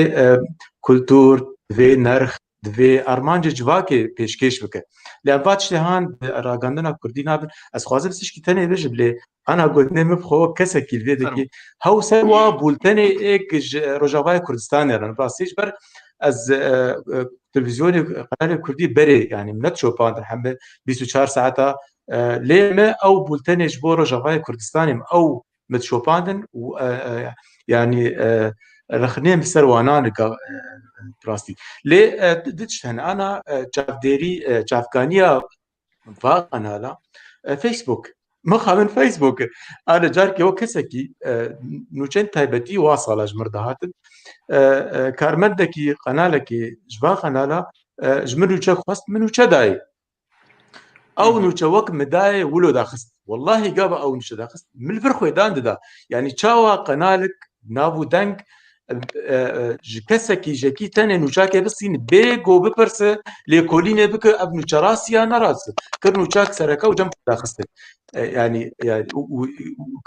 کولتور دوێ نرخ دوێ ئەرمانجە جوواکێ پێشکەش بکە لە ئەمڤات شتێهان ڕاگەاندنا کوردی نابن ئەس خوازم پزیشکی تەنێ بێژ بلێ ئەنا گوتنێ مبخۆ کەسێکی لێ دەکێ هەوسەر وا بولتەنێ ئێک ڕۆژاوای کوردستانێرن ڕاستیش بەر ئەز تلڤیزیۆنی قەنالی کوردی بەرێ یعنی منەت چۆپاندن هەمبێ 24 ساعتا لێمە ئەو بولتەنێش بۆ ڕۆژاوای کوردستانیم ئەو متشۆپاندن یعنی رخنێم سەروانانەکە ڕاستی لێ دچن ئانا چاودێری چاافکانیە ڤاقەنالا فەیسبوک مخابن فەیسبوک ئاە جارکەوە کەسێکی نوچەند تایبەتی وا ساڵە ژمر داهاتن کارمەندێکی قەنالێکی ژوا قەنالا ژمر نوچە خواست من نوچە دایە ئەو نوچە وەک مدایە ولۆ داخست واللهی گابە ئەو نوچە داخست من بر خۆیدان دەدا یعنی چاوە قەنالک ناو و دەنگ کەسێکی ژەکی تەنێ نوچاکێ بستین بێگۆ بپرسە لێکۆلینێ بکە ئەب نوچە ڕاستیان نەڕاست کرد نوچاک سەرەکە و جەم داخستن ینی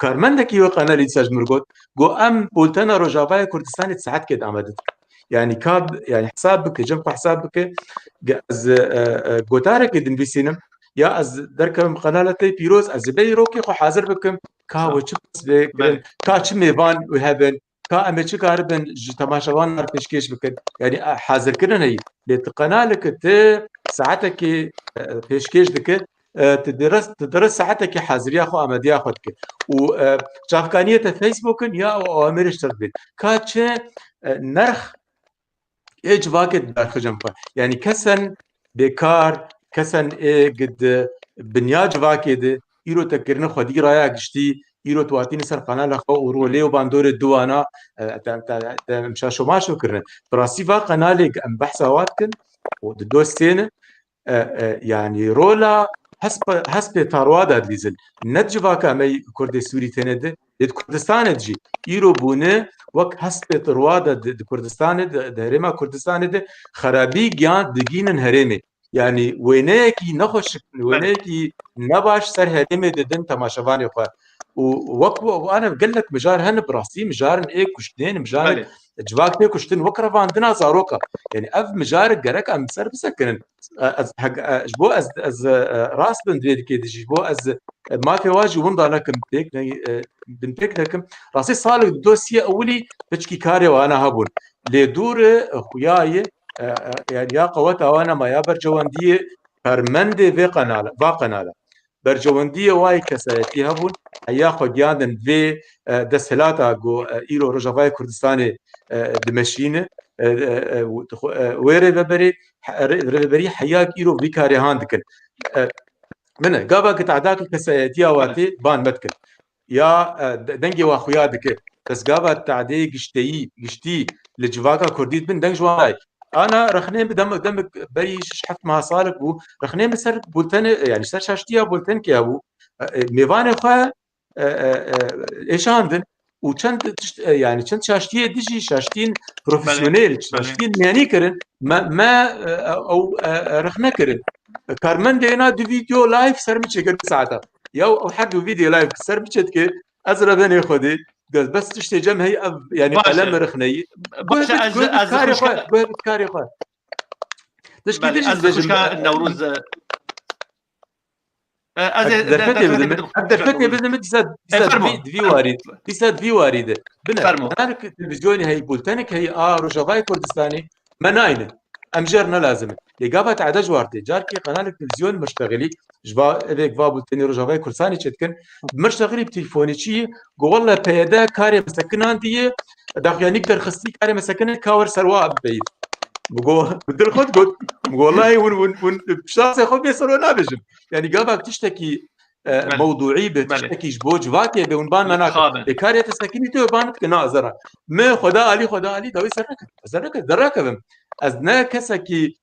کارمەندێکی وە قەنەلی سەژمرگۆت گۆ ئەم بولتەنە ڕۆژاوای کوردستانی سەعات کێت ئامادەت يعني كاب يعني حساب بك جنب حساب بك از گوتارك دنبيسينم يا از دركم قنالتي بيروز از بيروكي خو حاضر بكم كا وچبس بك كا چميبان وهبن كا امچ كاربن تماشاوان نار پیشکش بكن يعني حاضر كرني لتقنالك ت ساعتك پیشکش دك تدرس ساعتك حاضريه خو امديه خدك و شافكانيه فيسبوك يا اوامر اشتربت كا نرخ ايج واقد داخل يعني كسن بكار كسن قد بنياج واقد ايرو تكرن خدي رايا گشتي ايرو تواتين سر قناه خو ورو ليو باندور الدوانا مشا شو كرن براسي وا قناه ام بحثا واتكن ودوستين يعني رولا حسب تاروادا ديزل نجواك امي كرد سوري تنده د كردستان دجي ايرو بونه وك حسب تاروادا د كردستان د هرما كردستان د خرابي گيان دگينن هرمي يعني وينيكي نخوش وينيكي نباش سر هرمي ددن تماشاواني خو وانا بقول لك مجار هن براستي مجار ايه كشتين مجار جواك تي كشتين وكرا عندنا زاروكا يعني اف مجار جرك ام سر بسكن از جبو از راس بندري كي جبو از ما في واجي ونضا لكم بيك بنتك لكم راسي صار الدوسيه اولي بتشكي كاري وانا هبون لدور خوياي يعني يا قوتا وانا ما يا برجواندي فرمندي في قناله برجواندی وای کسایتی هبون هیا خودیان في دستهلاتا جو ایرو رجوای کردستان دمشینه ويري ببري حياك إيرو بيكاري هاندكن منه قابا قطعداك الكسایتی واتي بان متكن يا دنجي واخويا دك بس قابا تعدي قشتي لجواكا كرديت بن دنج واي انا رخنين دمك بري شحت مع صالح بو رخنين بسر بولتن يعني سر شاشتيا بولتن كي ابو ميفاني خا ايش عندن وچند يعني چند شاشتيه ديجي شاشتين بروفيسيونيل شاشتين يعني كرن ما او رخنا كرن كارمن دينا دي فيديو لايف سر ميچ ساعتها يا او حد فيديو لايف سر ميچت كي ازرا بني خدي بس تشتي جم هي يعني قلم رخني از كاري خا تش كي از النوروز درفتي بدنا زاد في وارده بنا انا التلفزيوني هي بولتنك هي روجافاي كردستاني مناين امجرنا لازم اجابه عدد جوارتي جاركي قناه التلفزيون مشتغلي جبا ابيك فابل تاني روجافاي كردستاني تشتكن مشتغلي بتليفوني شي والله بيدا كاري مسكن عندي داخل نقدر خصي كاري مسكن كاور سروا بعيد بقول بدل خد قلت والله ون بشخص ياخذ بيصيروا نابجم يعني قابك تشتكي موضوعي بتشتكي جبوج فاكي بونبان مناك بكارية تسكيني تو بانت كنا زرا ما خدا علي دوي سرك دراكبم ازنا كسكي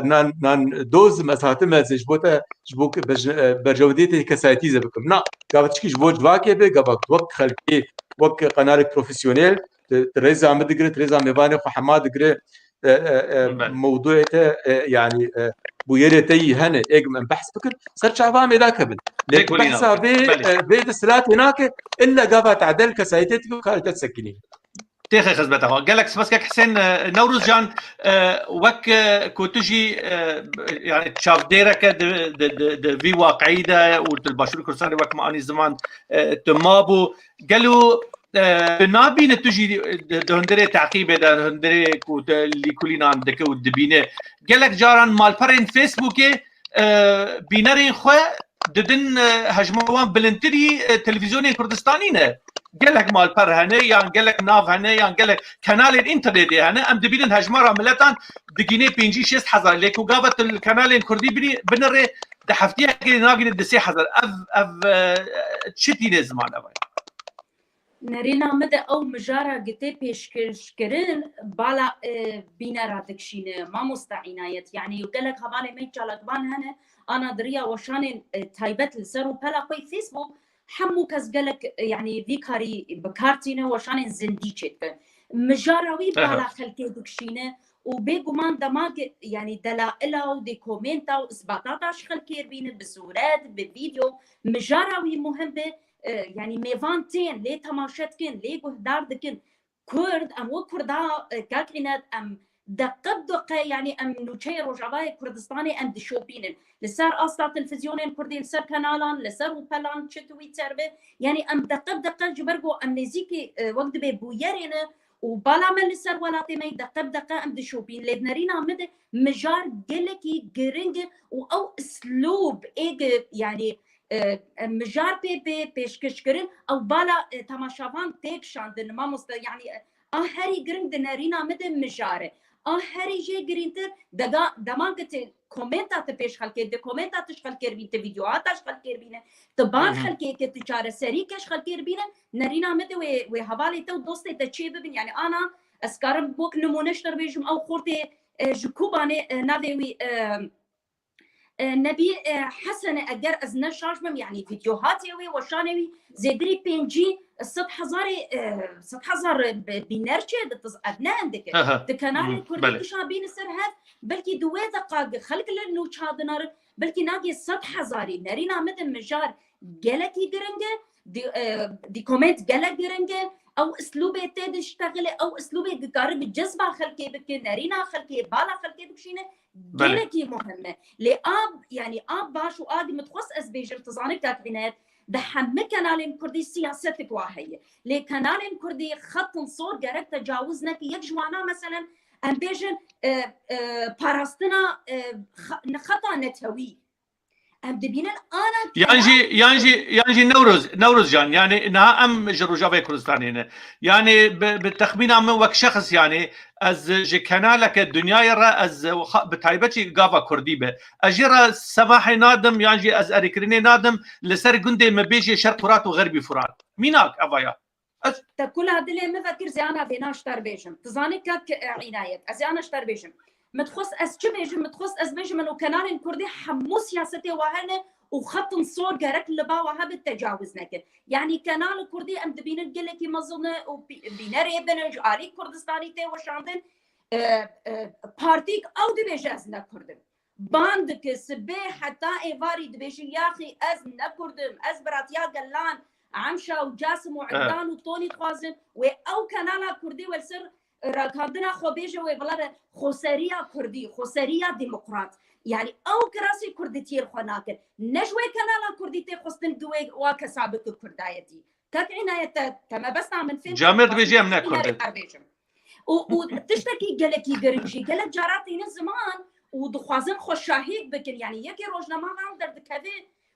نان دوز مساتم از جبوك برجوديتي كساتيزه بكم نا قابك تشكي جبوج فاكي بقابك وقت خلقي وقت قناه بروفيسيونيل تريزا مدقري تريزا ميفاني وحماد قري موضوعته يعني بويرتي هنا اجمل بحث فكر صار شعبان ذاك بن لك بحثها بيت السلات هناك الا قابت عدل كسايتك وقالت تسكني تيخي خزبتها قال لك بس كك حسين نوروز جان وك كوتجي يعني تشاف ديرك في واقعي ده والباشور كردستان وك ما اني زمان تمابو قالوا نابين تجي هندري تعقيب ده هندري كوت اللي كلنا عندك ودبينه قال لك جاران مال برين فيسبوك بينرين خو ددن هجموان بلنتري تلفزيون كردستانينا قال لك مال بر هنا يعني قال لك ناف هنا يعني قال لك قناه الانترنت هنا ام دبينن هجمره ملتان دقينه 5-6 لك وقابت القناه الكردي بنري دحفتيها كي ناقين دسي حزر اف تشتي زمان اوي نرينا مدى او مجارة قتي بيشكرين بالا بينا رادكشين ما مستعينايت يعني يقولك هبالي ميت جالك بان هنا انا دريا وشان تايبت لسرو بلا قوي فيسبوك حمو كزقلك يعني ذيكاري بكارتينه وشان زنديتشت مجاروي بالا خلكي دكشينه وبيقومان دماغ يعني دلائلها ودي كومنتا واثباتات خلكي بين بصورات بفيديو مجاروي مهم يعني ميفانتين لي تماشتكن لي قهدار دكن كرد ام وكردا كاكينات ام دقة يعني ام نوتشي روجافاي كردستاني ام دشوبينن لسار اصلا تلفزيونين كردي لسار كانالان لسار وبلان تشتوي تربه يعني ام دقة جبرجو ام نزيكي وقت ببويرنا وبالا من لسار ولا تمي دقة ام دشوبين لبنرينا مد مجار جلكي جرينج او اسلوب ايج يعني مجار بي بيشكشكرين او بالا تماشافان تيك شاندن ما مست يعني هاري جريند نارينا مدن مجاره هاري جي جرينتر دماغت كومنتات بيش خلكي دي كومنتات خلكي بين فيديوهات خلكي بين طبعا خلكي كتجاره سريكش خلكي بين نارينا مد و حوالي تو دوستي تشيب بين يعني انا اسكارم بوك نمونشتر بيجم او خورتي جكوباني نادوي نبي حسن اجر از نشاشمم يعني فيديوهات يوي وشانوي زيدري بينجي 6000 بينرشي ادنا عندك تكنال الكردي شابين السرهات بلكي دوي دقائق خلق لانه شادنار بلكي ناقي 6000 نارينا مثل مجار جلكي درنجه دي كومنت گلک گرنگه او اسلوب تد اشتغل او اسلوب دکار بجذب خلقی بکن نرینا خلقی بالا خلقی بکشینه گلکی مهمه لآب يعني آب باش وآدي متخص از بيجر تزانك تاكبينات ده همه كنالين كردي سياستك واهية لي كنالين كردي خط صور جرك تجاوزنا كي يجوانا مثلا ام بيجن باراستنا خطا نتوي ام دبينا انا يعني نوروز جان يعني انها ام جروجافي كردستان هنا يعني بالتخمين من وك شخص يعني از جكنالك الدنيا يرى از بتايبتي غافا كردي به اجرا سماح نادم يعني از اريكريني نادم لسر جندي مبيجي شرق فرات وغربي فرات ميناك افايا كل هذه ما فكر زي انا بيناش تربيشم تزاني كك عناية از انا اشتربيشم متخص از چه بيجم متخص از بيجم انه كنال كردي حمو سياستي وهنا وخط صور جرك لبا وها بالتجاوز نكر يعني كنال كردي ام دبين قلكي مظنه وبيناري بنج علي كردستاني تي وشاندن بارتيك او دبيجاز نكردم باندك سبي حتى ايفاري دبيجي يا اخي از نكردم از براتيا قلان عمشا وجاسم وعدان وطوني خوازم او كنال كردي والسر راكادنا خوبيجه وبلاد خسريه كردي خسريه ديمقراط يعني او كراسي كردتي الخناكر نجوي كنالا كرديتي خصن دوي وكسابك كردايتي كاك عنايه تما بس من فين جامد بيجي من كرد وتشتكي قالكي قرنجي قالك جاراتي زمان ودخوازن خوشاهيك بكن يعني يكي روجنا ما عم درد كذا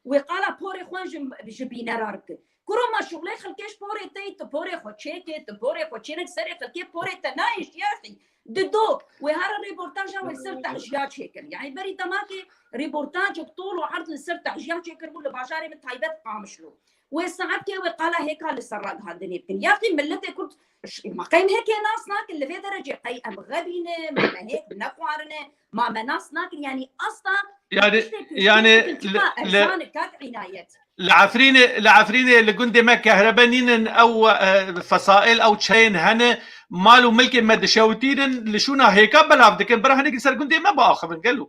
وقال بوري خوان جبينا رارك كرو ما شغلي خلكيش بوري تي تبوري خو تشيكي تبوري خو تشينك سري خلكي بوري تنايش يا اخي ددو وهذا الريبورتاج هو يصير تحجيات شكل يعني بري تماكي ريبورتاج بطول وعرض يصير تحجيات شكل ولا باشاري من تايبات قامشلو وساعات كي وقال هيك للسراج هذا يمكن يا اخي ملتي كنت ما قيم هيك ناس ناكل اللي في درجه قي ام غبينه ما هيك نقوارنا ما ناس ناكل يعني اصلا يعني عنايات العفرينه اللي قندي ما كهربانين او فصائل او تشين هنا مالو ملك مدشوتين اللي شونا هيك بلعب دكن برهنك يصير قندي ما باخذ من قالوا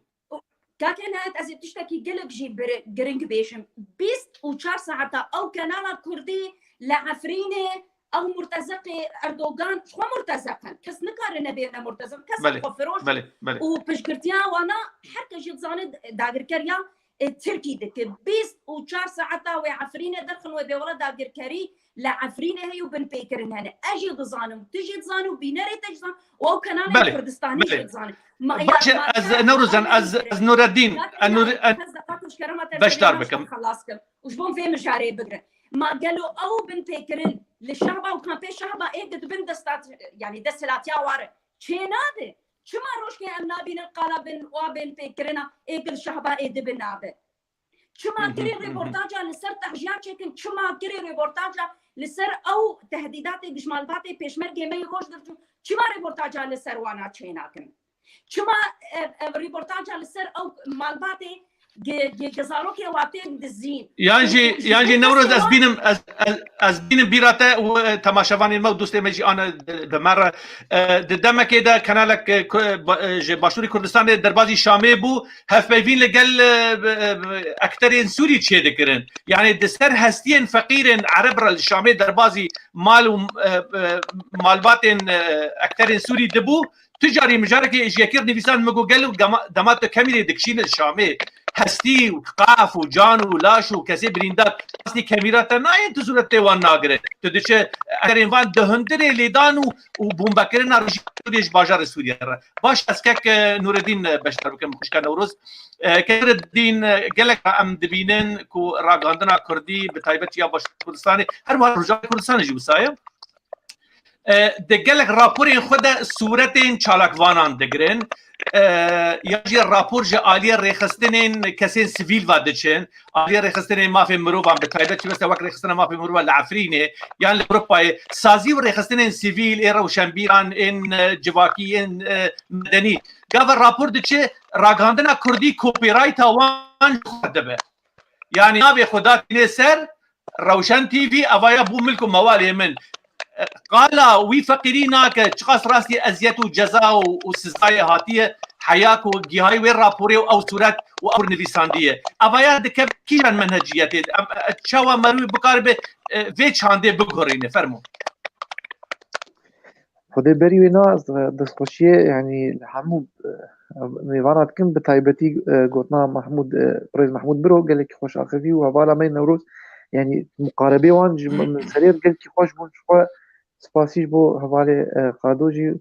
كاكنات از تشتكي قلق جي جرينج بيشم بيست و4 ساعات او كنالا كردي لعفرينه او مرتزقي اردوغان شو مرتزقا كس نكارنا بينا مرتزق كس خفروش وبشكرتيا وانا حركه جيت زاند داغر كريا تركي دك بيست و4 ساعات وعفرينه دخل وبيولا داغر كري لعفرينه هي وبن بيكرن هنا اجي ضزانم تجي تصانو بيناري تجزان او كنال كردستاني تجزان از نورزن از نور الدين باش داربكم خلاصكم وش بون في مشاري بقرا ما قالوا او بن بيكرن للشعب وكان في شعب ايه بن دستات يعني دسلات يا واره شيناده شو ما روش كي امنا بين القلب وبن بيكرنا ايه الشعب ايه بنابه شو ما كري ريبورتاجا لسر تحجيات شكل شو ما كري ريبورتاجا لسر او تهديدات بشمالباتي بيشمرجي ما يخوش درجو شو ما ريبورتاجا لسر وانا تشيناكن شو ما ريبورتاجا لسر او مالباتي جزاروكي واتين دزين يعني نورز از بينم بيراته وتماشاوان المو دوستي مجي انا دمر ددما كده كانالك باشوري كردستان دربازي شامي بو هف بيفين لقل اكترين سوري تشي دكرن يعني دسر هستين فقيرين عرب الشامي دربازي مالباتين اكترين سوري دبو تجاري مجاركي ايش يكير نفيسان مقو قالوا دمات كاميري دكشين الشامي هستی و قاف و جان و لاش و کسی بریندار اصلی کامیرات ناین تو صورت وان ناگره تو دیگه اگر این وان دهندره لیدان و بمبکرین روشیش بازار سوریه را باش از که نوردین بشتر بکم خوشکن نوروز که نوردین گلک ام دبینن کو راگاندنا کردی به تایبت یا باش کردستانی هر وقت رجوع کردستانی جو سایه دگلک راپورین خود صورتین چالاکوانان دگرن یاجی راپور جه آلیه ریخستنین کسین سیویل وادچن آلیه ریخستنین مافی مروبان به تایبت چی بسته وقت ریخستن مافی مروبان لعفرینه یعنی لبروپای سازی و ریخستنین سیویل ای روشنبیران این جواکی این مدنی گاو راپور دچه راگاندنا کردی کپی رایت وان خود به یعنی نابی خدا تینه سر روشن تیوی اوایا بو ملک و موالی من قال وي فقيرينا كشخص راسي ازيت وجزاء وسزايا هاتيه حياك وجهاي وين رابوري او صورات وأمر نویسندیه اویا دکب کیان منهجیت چاوا مروی بکار به وی چانده بگورینه فرمو خدای بری وینا دستخوشیه يعني همو میوانات کم به تایبتی گوتنا محمود رئیس محمود برو قال لك خوش آخری و حوالا من نوروز يعني مقاربه وان من سرير قال لك خوش بون شو سپاسیش بو حواله قادوجي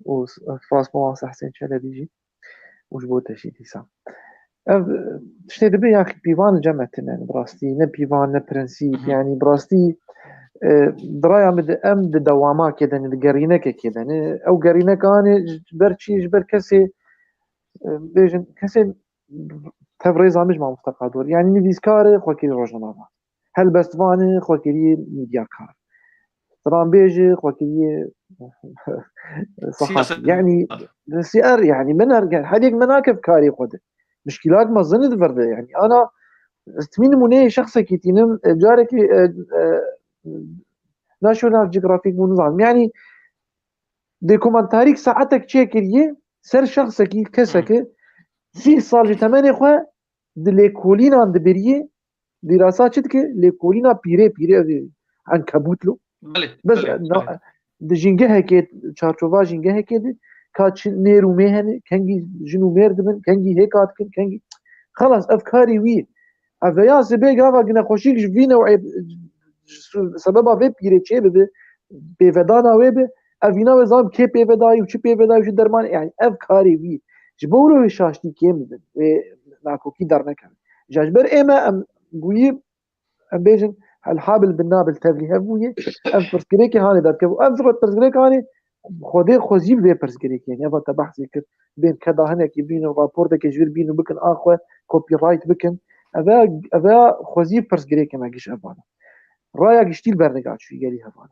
و سپاس بو واسه حسين شلبيجي وش بو تشيدي سام شتي دبي يا اخي بيوان جمعتنا براستي نه بيوان نه برنسيب يعني براستي درايا ام دوامه كده قرينك كده او قرينك انا برشي جبر كسي بيجن كسي تبريز مش مع مفتقدور يعني نفيسكار خوكي روجنامه هل بس فاني خوكي ميديا كار طبعا بيجي خوكي صحافي يعني السيار يعني من حديق مناكب كاري خده مشكلات ما ظنت فرده يعني انا استمين مني شخص كيتينم جارك ناشونال جيوغرافيك منظم يعني دوكومنتاريك ساعتك تشيكريه سر شخصك كسك 6 سال جتماني خو دليكولينا دبريه دراسات شتك ليكولينا بيري عنكبوت له بس دجينجه هيك تشارچوفا جينجه هيك كاتش نيرو مهنه كانجي جنو مردبن كانجي هيك كانجي خلاص افكاري وي افيا سبي غاوا غنا خوشيك جبينا وعيب سببا في بيري تشي بيفدانا ويب افينا وزام كي بيفداي وشي بيفداي وشي درمان يعني افكاري وي جبورو شاشتي كيم و ناكو كي درنك جاجبر اما ام بوي ام بيجن الحابل بالنابل تبلي هبويه ام فرسكريكي هاني دكو ام فرسكريكي هاني خودي خوزيب دي فرسكريكي يعني ابا تبحث ذكر بين كذا هناك يبينو رابورت كجير بينو بكن اخو كوبي رايت بكن ابا خوزيب فرسكريكي ما جيش ابانا رايا جشتيل برنقاش في قالي هبانا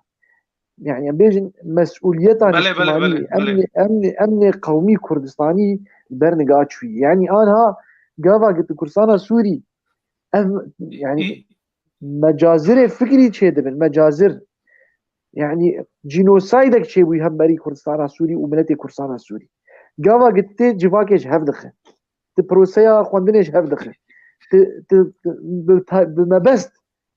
يعني ام بيجن مسؤوليتها اجتماعيه امني قومي كردستاني برنقاش في يعني انا قافا قلت كرسانا سوري يعني مجازر فكري چه دبن مجازر يعني جينوسايدك چه بوي هم بري كردستان سوري وملت كردستان سوري قاوا قلت جواكش هفدخه تبروسيا خوندنش هفدخه بمبست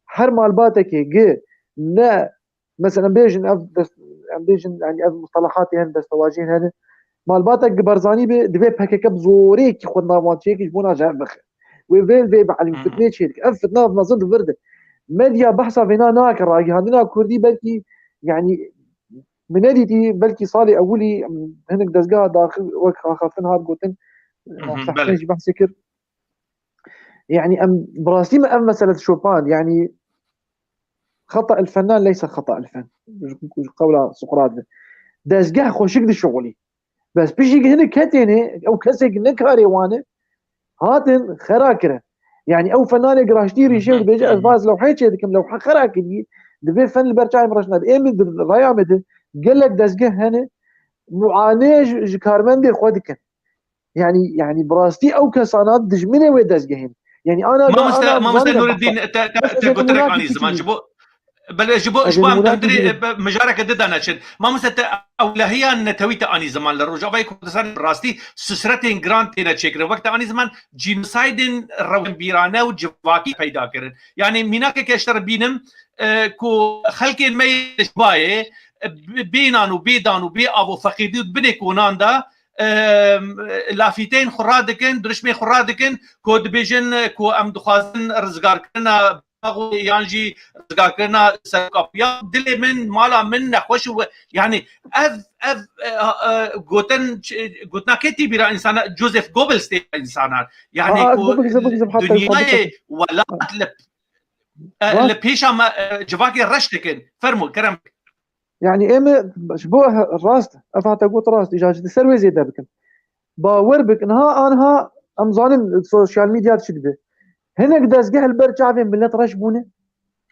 هر مالباتك جي لا مثلا بيجن يعني مصطلحات هن دستواجين هن مالباتك برزاني دبي بهكك بزوري كي خدنا وانتيك جبونا جهفدخه وفيل في بعلم فتنه شيك افتنا ما زند برده مديا بحثا فينا ناك راجي عندنا كردي بلكي يعني من اديتي بلكي صالي اولي هنك دزقا داخل وك خافتن هاد قوتن صحتني بحث كر يعني ام براسي ام مساله شوبان يعني خطا الفنان ليس خطا الفن قول سقراط دزقا خوشك دي شغلي بس بيجي هنا كتنه او كسك نكاري وانا هاتن خراكره يعني او فنان قراشتي ريشيل بيجي الفاز لو حيت كم لو خراكني دبي فن البرشاي مرشنا ايمي رايامد قال لك دزقه هنا معاناه كارمندي خودك يعني براستي او كسانات دجمنه ودزقه يعني انا ما مست نور الدين قلت لك اني زمان جبو بل جبو مدري مجارك ددانا شد ما مست اولهيا نتويت اني زمان للرجع باي كردستان براستي سسرتين جرانتينا تشكر وقت اني زمان جينوسايدن روان بيرانه وجواكي پیدا کرد يعني ميناك كشتر بينم كو خلق ما يشبايه بينان وبيدان وبي ابو فقيدي بني كونان دا لافيتين خرادكن درشمي خرادكن كود بيجن كو ام دخازن رزقار كنا يانجي رزقار كنا سكابيا دلي من مالا من نخوش يعني اف قوتنا كتي بيرا انسان جوزيف جوبلز انسان يعني كو دنيا ولا لبيشا جواكي رشتكن فرمو كرم يعني اما شبوه الراست افات قوت راست اجاج تسروي زي دبكن باور بك انها ام ظالم السوشيال ميديا تشدبه هناك دزقه البرجعين ملت رشبونه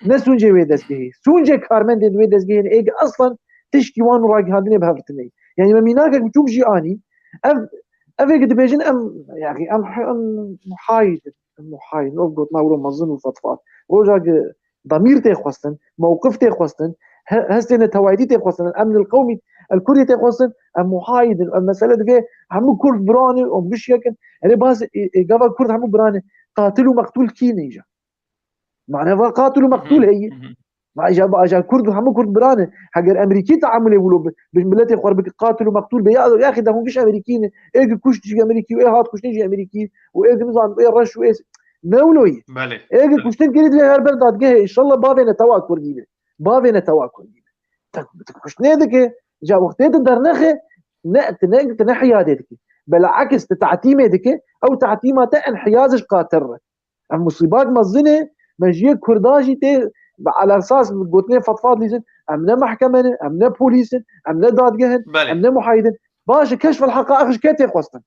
نسون جي ويدزقه سون جي كارمن دي ويدزقه ايج اصلا تشتي وان راق هادني بهفتني يعني ما ميناك بتوب جي اني افيك دبيجن ام يعني ام محايد نقول ناورو مظن وفضفاض روجاك ضمير تخوستن موقف تخوستن هستن توعيدي تخوستن الامن القومي الكردي تخصن محايد المساله دي هم كرد براني ومش يكن يعني باز قبل كرد هم براني قاتل ومقتول كي نيجا معناها قاتل ومقتول هي ما اجا كرد هم كرد براني حق امريكي تعامل يقولوا بالملتي خرب قاتل ومقتول بيا يا اخي ده مش امريكيين ايه كوش تيجي امريكي وايه هات كوش تيجي امريكي وايه نظام ايه رش وايه نولوي ايه كوش تنقل لي هالبلد ان شاء الله بابنا توا كردي بابنا توا كردي كوش نيدك جا وقت درنخه تنحي هذيك بالعكس تعتيمتك او تعتيمات انحيازش قاتر المصيبات مزنه مجيه كرداجي تي على اساس قلت فضفاض لي امنا محكمه امنا بوليس امنا دادجهن امنا محايدن باش كشف الحقائق ايش كيتي قصدا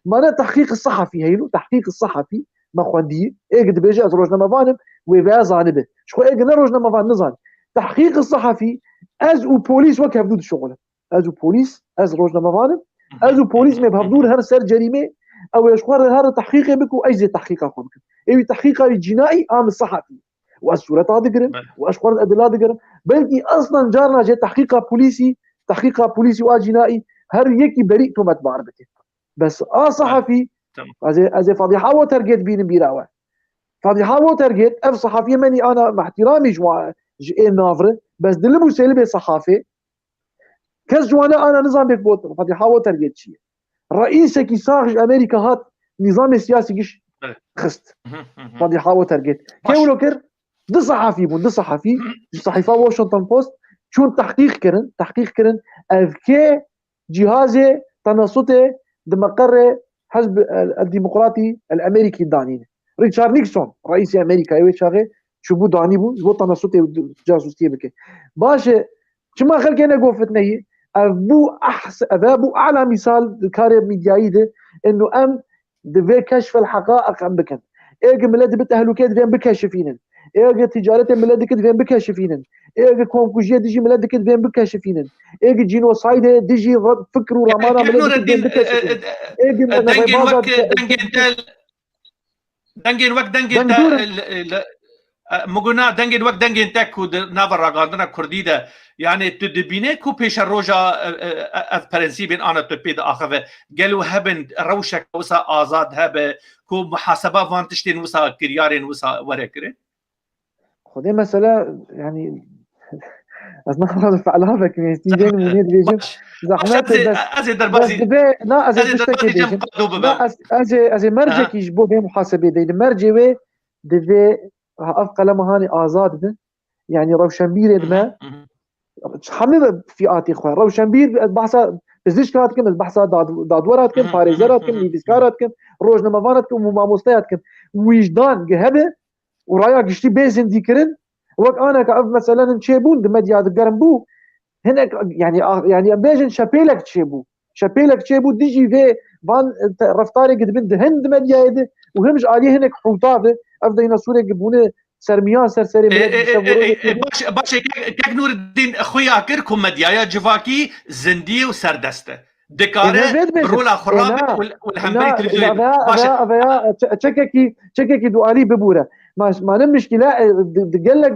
ما تحقيق الصحفي هيلو تحقيق الصحفي ما خوندي اجد بيجي روجنا مفانم ويبقى زانبه شو اجد روجنا مفان نزان تحقيق الصحفي از وبوليس وك هبدود الشغله از وبوليس از روجنا مفانم از وبوليس ما بهبدود هر سر جريمه او يشخر هذا تحقيق بكو اي زي تحقيق اخوك اي تحقيق الجنائي ام الصحفي والصورة هذا واشخر الادله هذا بلكي اصلا جارنا جاي تحقيق بوليسي وجنائي هر يكي بريء تو متبار بك بس صحفي از فضيحه وترجت بين بيراوه فضيحه وترجت اف صحفي مني انا مع احترامي جوا نافره بس دلبو سيلبي صحافه كز جوانا انا نظام بك بوت فضيحه وترجت شيء رئيسك يساغج امريكا هات نظام السياسي قش خست فضيحه وترجت كيولو كر دي صحفي صحيفه واشنطن بوست شون تحقيق كرن اذكى جهازي تنصتي دمقر حزب الديمقراطي الامريكي دانين ريتشارد نيكسون رئيس امريكا ايوه شاغي شو داني بو تنصتي جاسوسيه بك باش كما خلقنا قوفتنا هي ابو اعلى مثال كارير ميدياي ده انه ام دفي كشف الحقائق ام بكن ايه ملاد بتهلكات فين بكشفينن ايه تجارة ملادك فين بكشفينن ايه كونكوجيا ديجي ملادك فين بكشفينن ايه جينوسايد ديجي فكروا رمانا ملادك فين بكشفينن ايه دنگين وقت دنگين مگونا دنگين وقت دنگين تاكو نافر راغاندنا كردي ده يعني تدبينه كو پیش روجا اف برنسيبين انا تبيد اخذ قالوا هبن روشك وسا آزاد هبه كو محاسبه فانتشتين وسا كريارين وسا وركره خدي مسألة يعني از نخرج فعلافك ميستيجين منير بيجم زحمات بس لا از مرجك يجبو به محاسبه دي مرجوي دي افقى لما هاني آزاد ده يعني روشنبير ما حمل فئات اخوان روشنبير بحثا بزيشكاتكم البحثا دادوراتكم باريزراتكم ليبسكاراتكم روجنا مفاناتكم وماموستياتكم وجدان جهبه ورايا قشتي بيزن ديكرن وقت انا كأف مثلا تشيبون دمديا دقرن بو هنا يعني بيجن شابيلك تشيبو ديجي في فان رفتاري قد بند هند مديا يده وهمش عليه هناك حوطافه افضل سوريا يجيبونه سرميان سرسري باش كاك نور الدين اخويا كركم مديايا جفاكي زندي وسردسته دكاره برولا خرابه والهمبري تلفزيون باشا تشككي دوالي ببوره ما نمشكله قال لك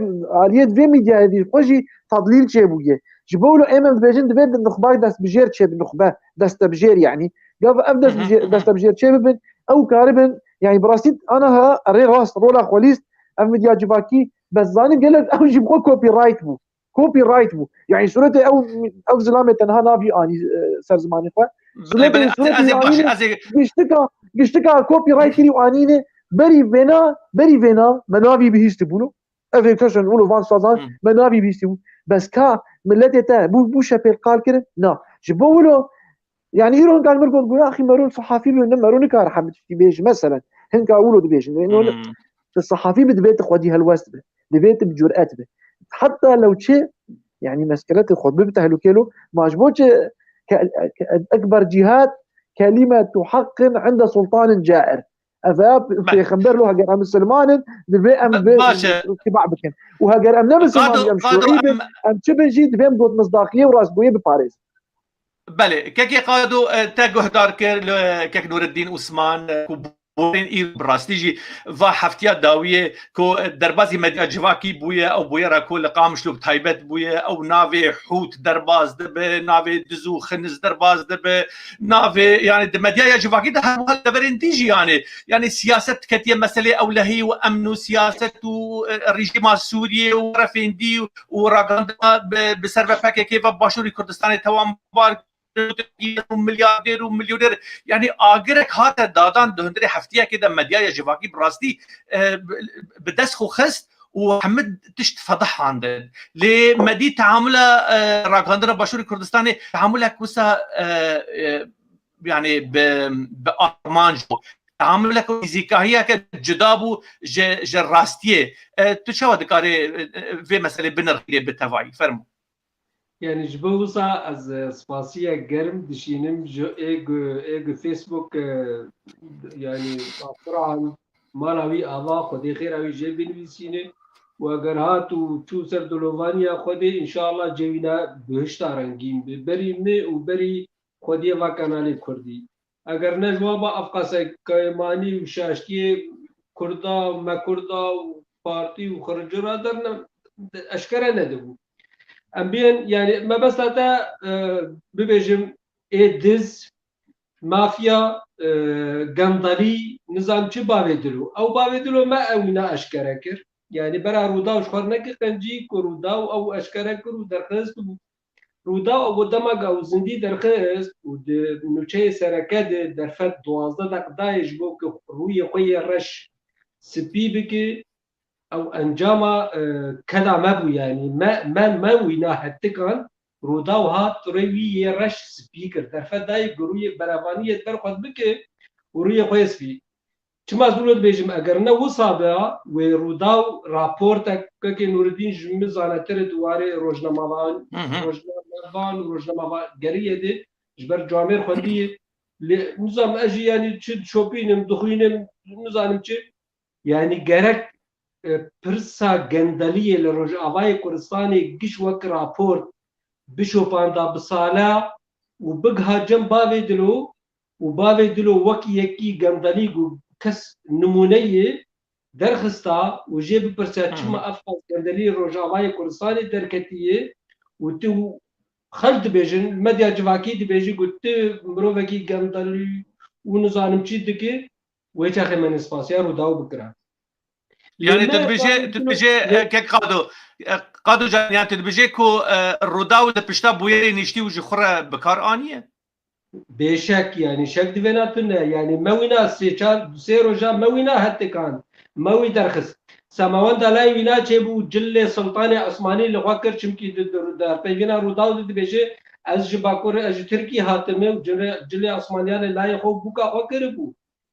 اليد في ميديا هذه خوشي تضليل شيبويه جبوا له ايمن بيجن دبيد النخبه داس بجير شيب النخبه داس تبجير يعني قال ابدس داس تبجير شيب او كاربن يعني براستيت انا ها اري راس رولا خوليست الميديا جباكي بس زاني قال لك او جيبوا كوبي رايت بو يعني صورته او زلامه تنها نافي اني سر زماني فا قشتكا كوبي رايت كري وانينه بري فينا منافي بهيست بولو افي كشن اولو فان سازان منافي بهيست بس كا ملتي تا بو شابيل قال كده نا جبوا له يعني يرون قال مرقود يقول اخي مرون صحافي له مرون كار حمد في بيج مثلا هنك اولو دبيج لانه الصحافي بدبيت خدي هالوسط دبيت بجرأت به حتى لو شيء يعني مسألة الخطبة بتهلكيلو ما عجبوش أكبر جهات كلمة حق عند سلطان جائر أفاب في خبر له هجر أم السلمان دبي أم اتباع بكن وهجر أم نفس السلمان أم شعيب أم شبنجي دبي أم دوت مصداقية وراس بويه بباريس بله كيكي قادو تاجه داركر كيك نور الدين عثمان این براستیجی و هفتیا داویه که دربازی مدیا جواکی بویه او بویه را کل قامش لب تایبت بویه او ناوی حوت درباز دبه ناوی دزو خنز درباز دبه ناوی يعني مدیا جواکی ده هم دبرندیجی يعني سیاست کتیه مسئله اولهی و امن و سیاست و رژیم سوریه و رفیندی و راگاندا به سر پاکه که و باشوری کردستان توام بار ملياردير ومليونير يعني اگرك هات دادان دهندري هفتيه كده مديا جواكي براستي بدسخو خست وحمد تشت فضح عندن لمدي تعامله راغاندرا باشوري كردستاني تعامله كوسا يعني بارمانجو تعامله فيزيكاهيه كجدابو جراستيه تشوا دكاري في مساله بنرخي بالتفاعي فرمو يعني جبوزا از سپاسیه گرم دشینم جو ایگ فیسبوک يعني طبعا مالاوي آوا خودی خیر اوی جه بنویسینه و اگر هاتو تو سر دلوانیا خودی انشاءالله جوینا بهشتا رنگیم بریم نه و بری خودی و کانال کردی اگر نه جوابا افقاسه کایمانی و شاشتی کردا و مکردا و پارتی و خرجرا در اشکره ندبو أمبين يعني ما بس هذا ببيجم إدز مافيا قندلي نظام شو باودلو أو باودلو ما أوينا أشكركر يعني برا رودا وشخرنك قنجي كرودا أو أشكركر ودرخست رودا أو دماغ أو زندي درخست ونوشي سركاد درفت دوازده دقدايش بوك روي خوي رش سبيبك او انجام كذا ما بو يعني ما وينا هتكان رودا وهات روي رش سبيكر درفت داي قروي برافانية برخد بك وروي كويس في كما زولت بيجم اگرنا وصابا ورودا رابورتك كي نور الدين جمزانه تر دواري روزنامه قريه دي جبر جامير خدي نظام اجي يعني تشد شوبينم دخينم نظام تشي يعني جرك پرسا گندلیه لروج آوای کردستانی گش وک راپورت بشو پاندا بسالا و بگها جم باوی دلو وک یکی گندلی گو کس نمونه درخستا و جیب پرسا چما افقاس گندلی روج آوای کردستانی درکتیه و تو خلط بیجن مدیا جواکی دی بیجی گو تو مروفکی گندلی و نزانم چی دکی ویچا خیمن اسپاسیا رو داو بکران يعني تدبجي كيك قادو جان يعني تدبجي كو الروداو دبشتا بويري نشتي وجي خرا بكار آنية بشك يعني شك دفناتنا يعني موينا سيرو جا موينا حتى كان موي درخص سماوان دلاي وينا جيبو جل سلطان عثماني لغاكر چمكي در بينا روداو دبجي از جباكور از تركي هاتمه جل عثمانيان لا يخو بوكا وكربو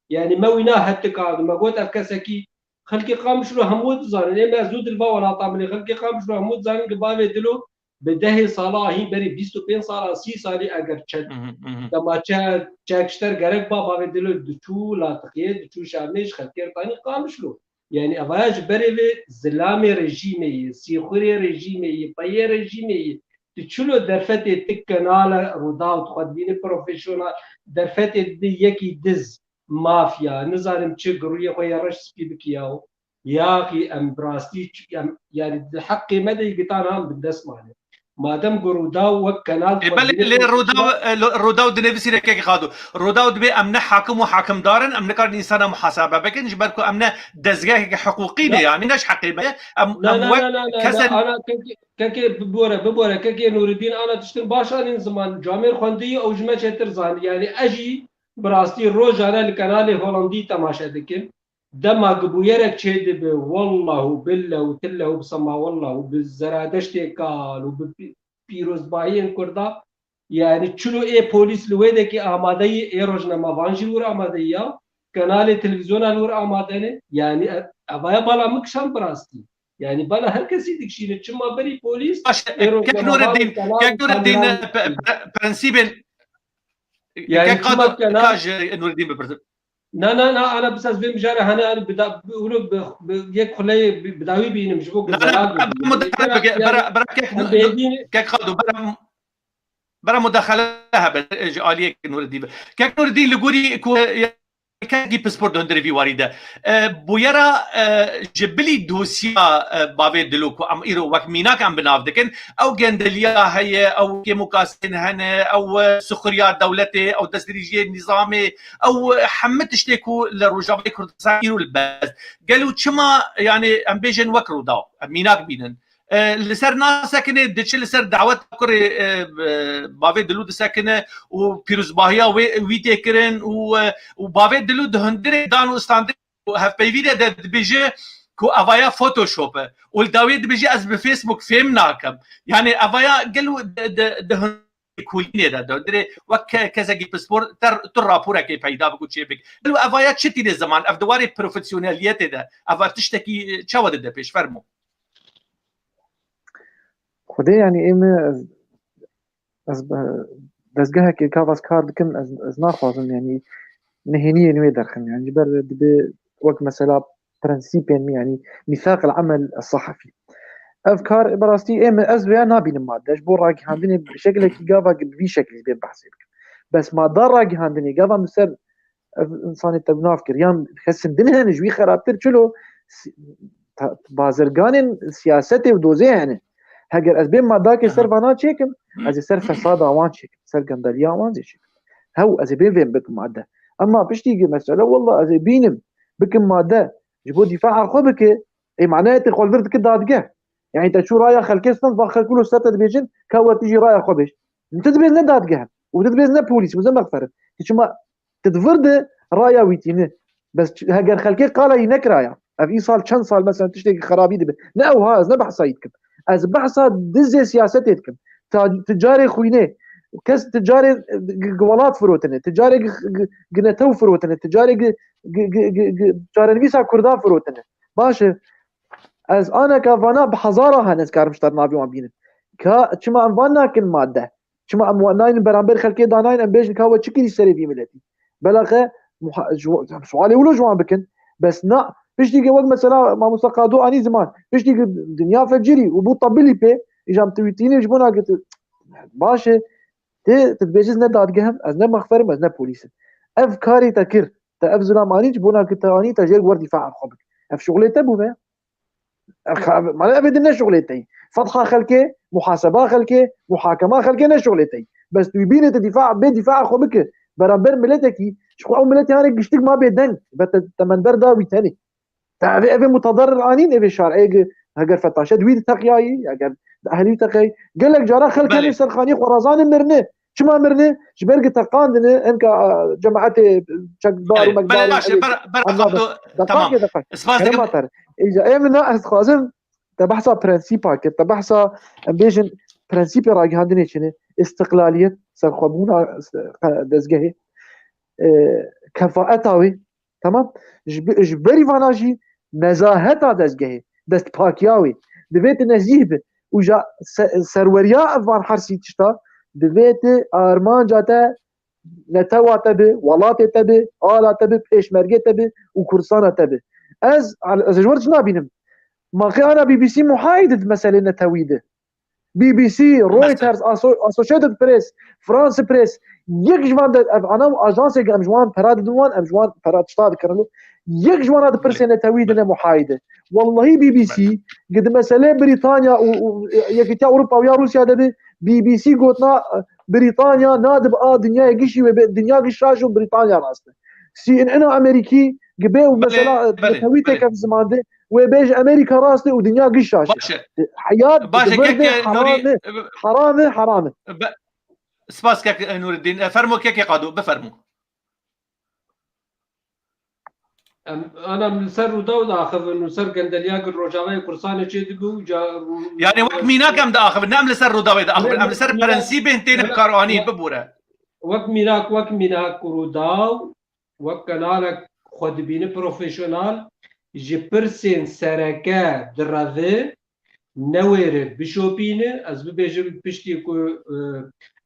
يعني موينا حتى كان ما قلت افكسكي خلقي قامش له همود زان اما زود البا ولا طامني خلقي قامش له همود زان قبابه دلو بده صلاة هي بري 25 سال 30 سال اگر چد دما چاكشتر غرق بابا دلو دچو لا تقيد دچو شامش خلقي طاني قامش له يعني اواج بري زلام رژیمی سیخوری رژیمی پای رژیمی تشلو درفت تکنال روداوت خود بین پروفیشنال درفت یکی دز مافيا نزارم چه گروی خوی رش سپی بکیاو یا اخي ام براستي يعني حقي مدى قطعنا بالدس مالي مادام قروداو وكنال بل الروداو دنفسي لك خادو الروداو دبي امنا حاكم وحاكم دارن امنا كان انسان محاسبه بكن جبركو امنا دزغه حقوقيه يعني ناش حقيقه لا انا كاكي ببوره كاكي نور الدين انا تشتن باشا زمان جامير خوندي او جمع ترزان يعني اجي براستي روجانا القناه الهولندي تماشا دكن دما قبويرك تشد والله بالله وتله بسما والله وبالزرادشت قال وبيروز باين كردا يعني تشلو اي بوليس لويدك امادي اي روجنما وانجي ور اماديا قناه تلفزيون ور امادنه يعني ابايا بالا مكشان براستي يعني بالا هر كسي دكشينه چما بري بوليس كيف نور الدين برنسيبن يعني كاج نور الدين ببرد لا انا بس اسبي مجاري انا بدا بيقولوا يك خلي بداوي بينم شبوك برا كيك خادو برا مداخلها بالاليه نور الدين كيك نور الدين لغوري كاجي باسبور هندري في وارده بويرا جبلي دوسيا بافي دلوكو ام ايرو وك ميناك ام بنافدكن او جندليا هي او كيموكاسين هنا او سخريا دولتي او تسريجيه نظامي او حمت شتيكو لروجافي كردستان ايرو الباز قالوا تشما يعني ام بيجن وكرو داو ميناك بينن لسر ناس ساكنه دتش لسر دعوت كوري بافي دلود ساكنه وبيروز باهيا وي تكرن وبافي دلود هندري دانو استاندر هاف بيفيدا د بيجي كو افايا فوتوشوب والداويد بيجي از بفيسبوك فهمناكم يعني افايا قالوا د كوينه ده دري وك كذا جي باسبور تر رابورا كي پیدا بگو چه بك قالوا افايا تشتي زمان افدواري بروفيسيوناليته ده افا تشتكي تشاود ده پیش فرمو خدي يعني إيمه از دزگه که کاواس کار دکم از ناخوازم يعني نهنية نوي درخن يعني جبر وقت مثلا برنسيبين يعني ميثاق العمل الصحفي افكار براستي ايما ازويا نابين الماده جبو راكي هاندني بشكل كي قافا بشكل بين بحثي بس ما دار راكي هاندني قافا مسر انسان تبنافكر يام خسن دنها نجوي خرابتر چلو بازرگان سياستي ودوزي يعني هاجر از بين ما داك سر فانا تشيكم از سر فساد اوان تشيكم سر قندليا اوان تشيكم هو از بين فين بكم ماده اما بشتيجي مساله والله از بينم بكم ماده جبو دفاع خو بك اي معناته خو الفرد كده دقه يعني انت شو رايك خلكستن فخر كله ستة بيجن كوا تيجي رايك خو بيش انت تبيز لا دقه وتتبيز لا بوليس وزما مغفر تشما تتفرد رايا ويتينه بس هاجر خلكي قال ينك رايا في صار كم صار مثلا تشتكي خرابي دب لا وها بحث صيدكم از بحث دز سياستكم تجاري خوينه كاس تجاري قولات فروتنه تجاري قنتو فروتنه تجاري تجاري نفيسا كردا فروتنه باشه از انا كافانا بحزاره هنس كارمشتر نابي وان بينن كا چما انوانا كن ماده چما امواناين برامبر خلكي داناين ام بيج كاو تشكي سري في ملتي بلغه سؤالي ولو جوان بكن بس نا فيش تيجي وقت مثلا ما مستقادو اني زمان فيش تيجي الدنيا فجري وبو طبلي بي اجام تويتيني جبونا قلت باشه تتبيجز نداد جهم از نه مخفرم از نه بوليس افكاري تكر تاف زلاماني جبونا كتاني تجير ور دفاع خبك اف شغلته بو ما ابدا شغلتي فضحه خلكي محاسبه خلكي محاكمه خلكي نه شغلتي بس تبين الدفاع بدفاع خبك برابر ملتكي شو او ملتي انا قشتك ما بيدن تمندر داوي تاني تعرف ابي متضرر انين ابي شرعي هاجر فتاشه دويد تقياي هاجر اهلي تقي قال لك جرا خلكني سرخاني خرازان مرنه شما مرنه جبرق تقاندنه انك جماعتي شق دار ومقدار تمام اسفاس اجا ايمنا استخازم تبحث برنسيبا كنت بحث امبيشن برنسيبي راجي هاندني شنو استقلاليه سرخبونا دزگه كفاءتاوي تمام جبري فاناجي نزاهتا دزگه دست پاکیاوی دویت نزیه به وجا سروریا افان حرسی تشتا دویت آرمان جاتا نتواتا به ولاتا به آلاتا به پیشمرگتا به و کرسانا به از جورج نابینم ما انا بي بي سي محايدة مسألة نتويده بي بي سي رويترز اسوشيتد بريس فرانس بريس يك جوان انا اجانس ام جوان براد دوان ام جوان براد شتاد كرلو يك جوان هذا برسنه تويدنا محايده والله بي بي سي قد مسألة بريطانيا ويك تا اوروبا ويا روسيا دبي بي بي سي قلتنا بريطانيا نادب دنيا يقشي دنيا قشاش بريطانيا راسنا سي ان انا امريكي قبل مثلا تويته كان زمان ده وبيج امريكا راسي ودنيا قشاش حياه حرامه سباس كيك نور الدين فرمو كيك قادو بفرمو انا من سر دوله اخذ انه سر قندلياق الروجاوي كرسانه تشدقو يعني وقت مينا كم دا اخذ نعم لسر روداوي دا اخذ نعم لسر برنسيبه انتين بقرانين ببوره وقت مينا كروداو وقت كنالك خود بين بروفيشنال جبرسين سركه دراذي نوير بشوبينه از ببيجم بشتي كو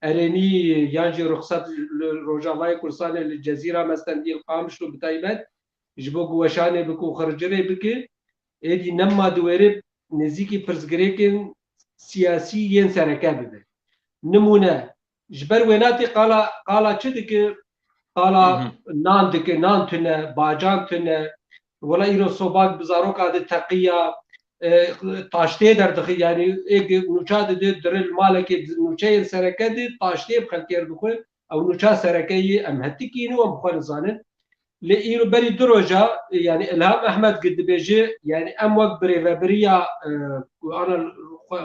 ارني يانجي رخصت روجاوي كرسانه للجزيره مستندي القامش بتايبت جبوك وشانه بكو خرجري بك ادي نما دوير نزيكي برزغريكن سياسيين سركه بده نمونه جبر ويناتي قال تشدك قال نان دك نان تنا باجان تنا ولا إيرو صوباك بزاروك هذا تقية طاشتي دردخي يعني إيه نوشاد در المالك نوشين سركة طاشتي بخلكير دخول أو نوشا سركة أم هتكينو أم خالصانن لإيرو بري دروجة يعني إلهام أحمد قد بيجي يعني أم وقت بريفابريا وأنا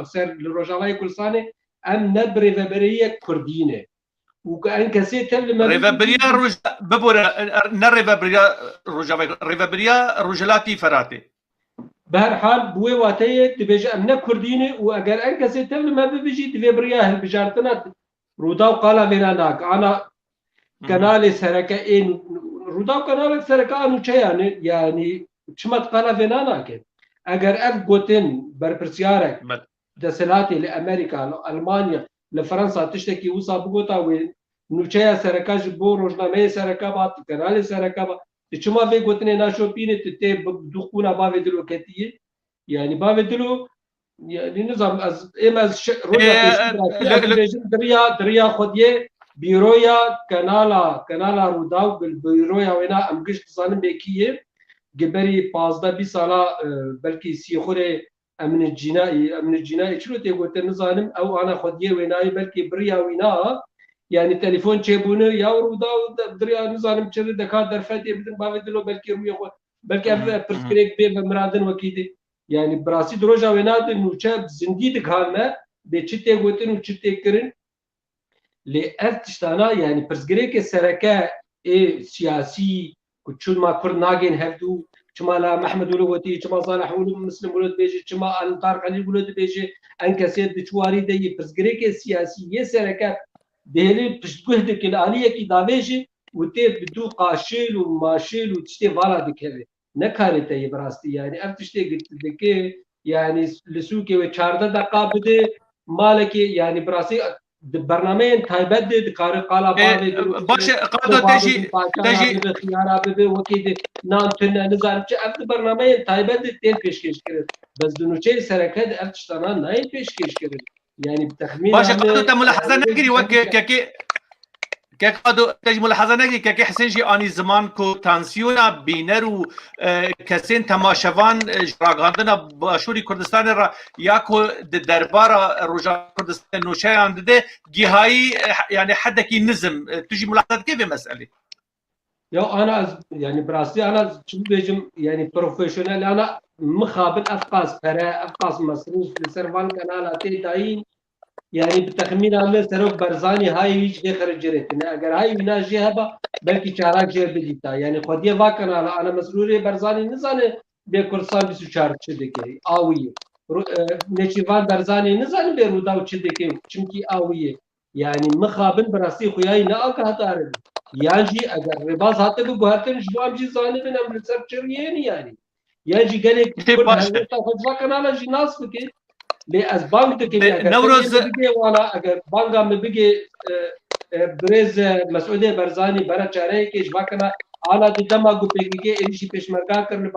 سير للرجالة كل سنة أم نبريفابريا كردينة وكأن كسيت لما ريفابريا ببورا نريفابريا ريفابريا رجلاتي فراتي بهر حال بوي واتي تبيجي أم نكردينة وأجر أن كسيت لما بيجي تفابريا بجارتنا رودا وقال فيناناك أنا كنال سركة إن رودا وكنال سركة أنو شيء يعني شمت قال فيناناك أجر أف قوتين بربرسيارك دسلاتي لأمريكا لألمانيا لفرنسا تشتكي وصا بقوتا وين نوچه سرکا جبو روزنامه سرکا با کانال سرکا با چما في قوتني ناشو بينه تتي دخونا با دلو كتيه يعني با دلو يعني نظام از ام از دريا خديه بيرويا كانالا روداو بالبيرويا وينا ام قشت صانم بكيه جبري 15 سالا بلكي سيخوري امن الجنائي شنو تيقول نظام او انا خديه ويناي بلكي بريا وينا يعني تليفون تشيبونه يا رودا دريا نظام تشري دكات درفتي بدن باودلو بلكي روي بلكي برسكريك بي مرادن وكيدي يعني براسي دروجا ويناد نوچه زندگی دکانه به چته گوتن و چته کرن لأفتشتانا يعني برسكريك سركه سياسي كتشون ما كر ناجين هفدو كما لا محمد ولوتي كما صالح مسلم ولد بيجي كما الطارق علي ولد بيجي انك سيد بتشواري دي برسكريك سياسي سركه دهلي بشتوهدك الآلية كي داويجي وتي بدو قاشل وماشل وتشتي فالا دكهوي نكاري تاي براستي يعني افتشتي قلت دكي يعني لسوكي وچارده دقا بده مالكي يعني براسي برنامج تايبت دكار قالا باوي باش قادو تجي خيارا بده وكيد نام تن نزار افت برنامج تايبت تين پیشکش کرد بس دنوچه سرکت افتشتانا ناي پیشکش کرد يعني بتخمين باش قادو تا ملاحظه نگری وك كي قادو تجي ملاحظه نگری كي حسين جي اني زمان كو تانسيونا بينرو كسين تماشوان جراغاندنا باشوري كردستان را ياكو دربارا روجا كردستان نوشيان ده جهاي يعني حدكي نزم تجي ملاحظه كيف مساله يا انا يعني براستي انا شو بيجم يعني بروفيشنال انا مخابل افقاس فرا افقاس مصروف لسرفان كانالاتي داين يعني بتخمين عامل سرق برزاني هاي هيج دي خرج جريتنا اگر هاي بنا جهبه بلكي شارك جير بديتا يعني خديه واكن انا مسؤولي برزاني نزانه بكرسان 24 چدكي اوي نشيفان برزاني نزانه بيرودا چدكي چمكي اوي يعني مخابن براسي خوياي ناك هتار ياجي اگر رباز هاته بغاتن جوام جي زانه بنم ريسيرشرين يعني ياجي قال لك خدوا كان على جناس بكي لأز بانك تكلم نوروز وانا اگر بانگا में بيجي بريز مسعودي برزاني برا چاره के جواکنا आला دما گو پیگی ایشی پیشمرگا کرن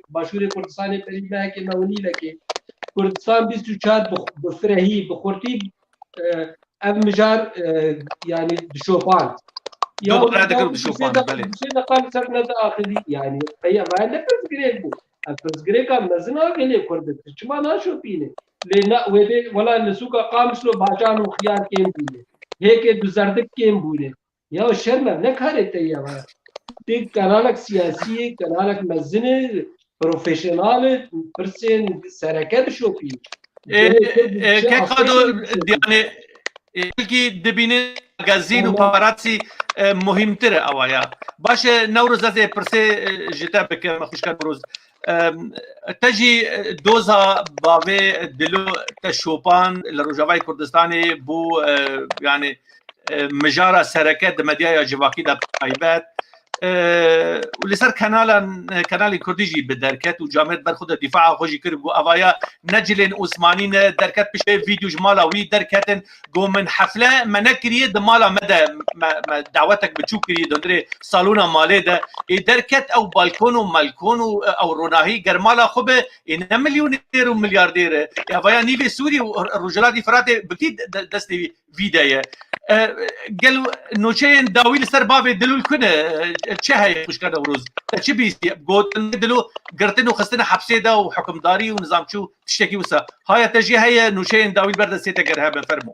باشور کردستان پریما ہے کہ مونی لکه کردستان 24 بفرهی بخورتی اب مجار يعني بشوفان يا هذا بشوفان بله نقال سرنا داخلي يعني هي ما نفس جريبو الفرز جريكا مزنا قال كرد ما ناشو بينه لنا وده ولا نسوق قامش له باجان وخيار كيم بينه هيك بزردك كيم بوله يا شرم نكارت يا دي كانالك سياسي كانالك مزنه بروفيشنال برسن سركات شو بي كيف قادو يعني الكي دبينه غازين وباراتسي مهمتره اوايا باش نوروز زي برسي جتابك مخوش نوروز تجي دوزا باوي دلو تشوبان لروجاواي كردستاني بو يعني مجارة سركات مديايا جواكي دا بايبات ولسر كانالي كرديجي بدركات وجامعة برخود الدفاع خوشي كربو أوايا نجلين عثمانين دركات بشي فيديو جمالاوي دركات قو من حفلة منكرية دمالا مدى دعوتك بتشو كريه دندري صالونا مالي دا دركات أو بالكونو مالكونو أو روناهي جرمالا خوبه إنه مليونير وملياردير أوايا نيفي سوري ورجلاتي فراتي بكيد دستي فيدايا قالوا نوشين داوي لسر بافي دلول كنا تشهي مش كان وروز تشي بيسي قلت دلو قرتنو خستنا حبسيدا وحكم داري ونظام شو تشتكي وسا هاي تجي هي نوشين داوي البرد سيتا قرها بنفرمو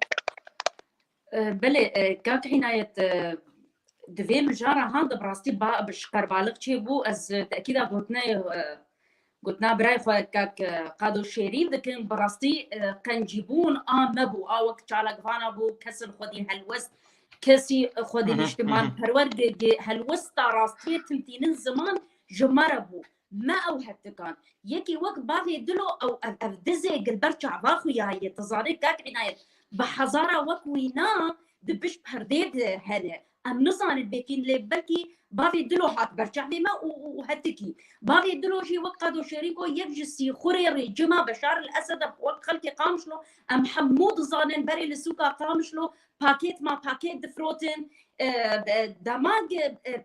بله كانت عناية دوی مجارا هاند براستی با بشکار بالغ چی بو از تأکید گوتنا برای خود که قادو شریف دکن براستی قنجیبون مبو آوک چالقوانا بو کسر خودی هلوست کسی خودی اجتماع پرورد هلوست راستی تمتین زمان جمره بو ما او هتکان یکی وقت باقی دلو او افدزه قلبرچ عباخو یا تزاری کاک عنایت بحزارا وقت وینا دبش پردید هنه ام نزانت بكين لي بلكي بافي دلو هات برجع بما وهتكي بافي دلو شي وقادو شريكو يجسي خوري رجما بشار الاسد وقت خلقي قامشلو ام حمود زانن بري لسوكا قامشلو باكيت ما باكيت دفروتن دماغ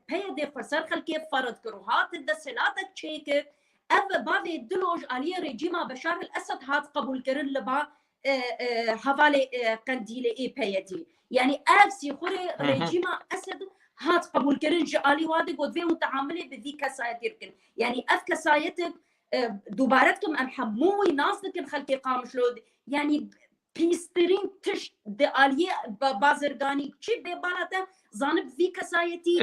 بيدي فسر خلقي فرد كروهات الدسلاتك تشيك اف بافي دلوج عليه رجما بشار الاسد هات قبول كرن لبا حوالي قنديلي اي بيدي يعني أفسي خوري رجيما أسد هات قبول كرن جالي وادي قد في متعاملة بذي كسايت يركن يعني أف كسايتك دوبارتكم أم حموي ناسدكن خلقي قامشلو يعني بيسترين تش دالية بازرگاني چي ببالتا زانب في كسايتي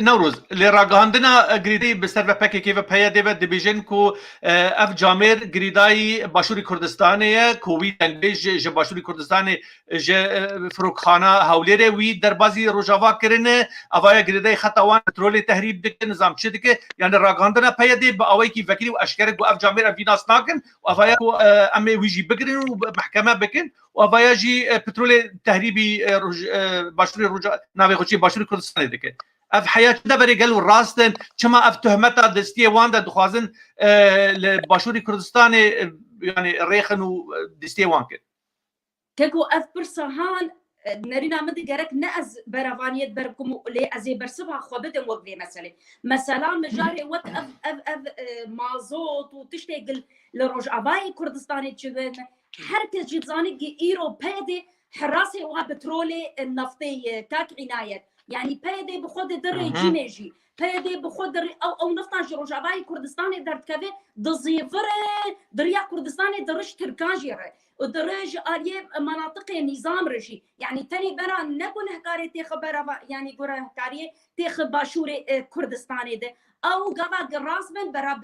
نوروز لراغاندنا غريدي بسرفه پاكي كيف پايا ديو ديبيجن كو اف جامير غريداي باشوري كردستانيه كوي تنبيج ج باشوري كردستاني ج فروخانه هاوليره وي دربازي روجاوا كرنه اوايا غريداي خطوان بترول تهريب دك نظام شدك يعني راغاندنا پايا دي باوي كي فكري واشكر كو اف جامير فيناس ناكن واوايا كو امي ويجي بقرن ومحكمه بكن واوايا جي بترول تهريبي باشوری روجا ناوی خوشی باشوری کردستان دیگه اف حیات دبری گلو راستن چما اف تهمتا دستی واندا دخوازن لباشوری کردستان يعني ريخن ودستی وان كده كيكو اف برسهان نرينا مدي جارك نأز برافانيت بركم لي ازي برسبها خوبدن وقفي مثلا مجاري وقت اف مازوت وتشتغل لروجاباي كردستاني تشغل حركه جيتزاني ايرو بيدي حراسي وبترولي النفطي كاك عناية يعني بيدي بخود دري جيميجي بيدي بخود او نفطاج روجاباي كردستاني درت كافي دزيفره دريا كردستاني درش تركاجيره ودرج آلية مناطق نظام رجي يعني تاني برا نقول هكاري تخبر يعني قرا هكاري تخباشوري كردستاني ده او قبا قراسمن برا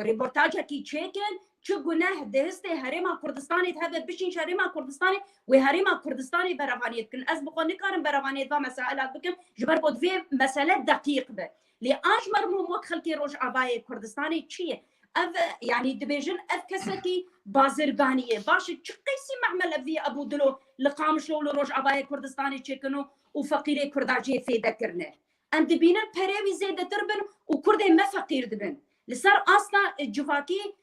ريبورتاجا كي تشيكن شو جناه دهستي هريما كردستاني هذا بشين شريما كردستاني وهريما كردستاني برافانيت كن أسبقوا نكارن برافانيت مسائل بكم جبر بود في مسألة دقيق به لأجمر مو مدخل كي روج عباية كردستاني شيء أف يعني دبيجن أف كسكي بازرگانية باش تشقيسي معمل في أبو دلو لقامش لو روج عباية كردستاني تشكنو وفقيري كرداجي في ذكرنا أم دبينا بريوي زيادة تربن وكردي ما فقير دبن لصار أصلا الجفاكي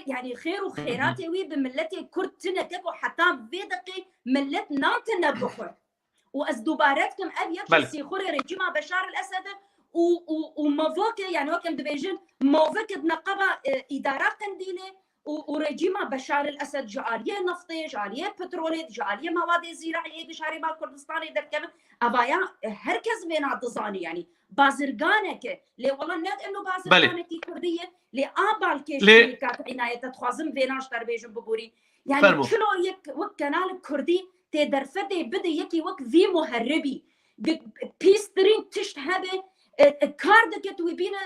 يعني خير وخيرات يوي بملتي كرد تنككو حتى بيدقي ملت نانتنا بخور وأزدوباراتكم أبيض سيخوري رجيما بشار الأسد وموفوك يعني وكم دبيجن موفوك نقبة إدارة قنديلة ورجيما بشار الأسد جعالية نفطي جعالية بترولي جعالية مواد زراعية بشاري ما كردستاني دكتم أبايا هركز بين عضزاني يعني بازرگانك لي والله ناد انه بازرگانك كرديه لي ابال كيش كات عنايه تخوازم فيناش تربيجن ببوري يعني شنو يك وكنال كردي تدرفدي بدا يكي وك في مهربي بيسترين تشت هذا كاردك تويبينا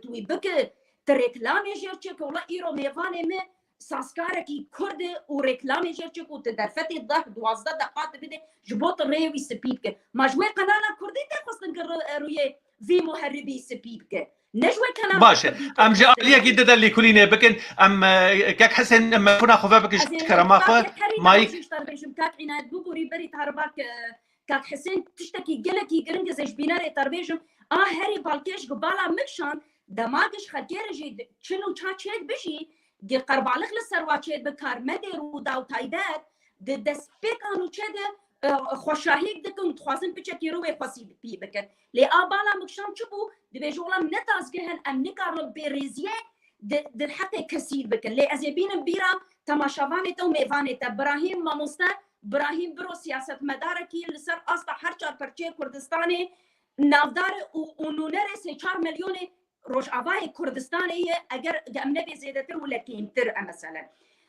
تويبك تريكلامي جيرتك والله ايرو ميفاني مي ساسكاركي كرد وريكلامي جيرتك وتدرفتي الضغط 12 دقائق بده جبوت الريوي سبيبك مجموعه قناه كردي تخصن رويه في مهربي سبيبك نجوى كلام باشا ام جاليه جدا اللي كلينا بكن ام كاك حسن اما كنا خفافك كرماخه مايك كاك عناد بوبوري بري تهرباك كاك حسين تشتكي قلكي جرنج زي بيناري تربيجم هاري بالكيش قبالا مكشان دماغش خديرجي شنو تشات بشي دي قربالخ للسرواتشيت بكار مدير ودا وتايدات دسبيكانو تشده خوشاهيك دكم تخوازن بچكي روي خاصي بي بكن لي ابالا مكشان چبو دبي جولا منتازگهن ام نكارو بريزيه د حتى كثير بكن لي ازيبين بيرا تماشاواني تو ميفاني ابراهيم ماموستا براهیم برو سیاست مدارکی لسر استا هر چار پرچه کردستانی نافدار و نونر 3-4 میلیون روجاوای کردستانی اگر امنه به زیادتر ولا کمتر مثلا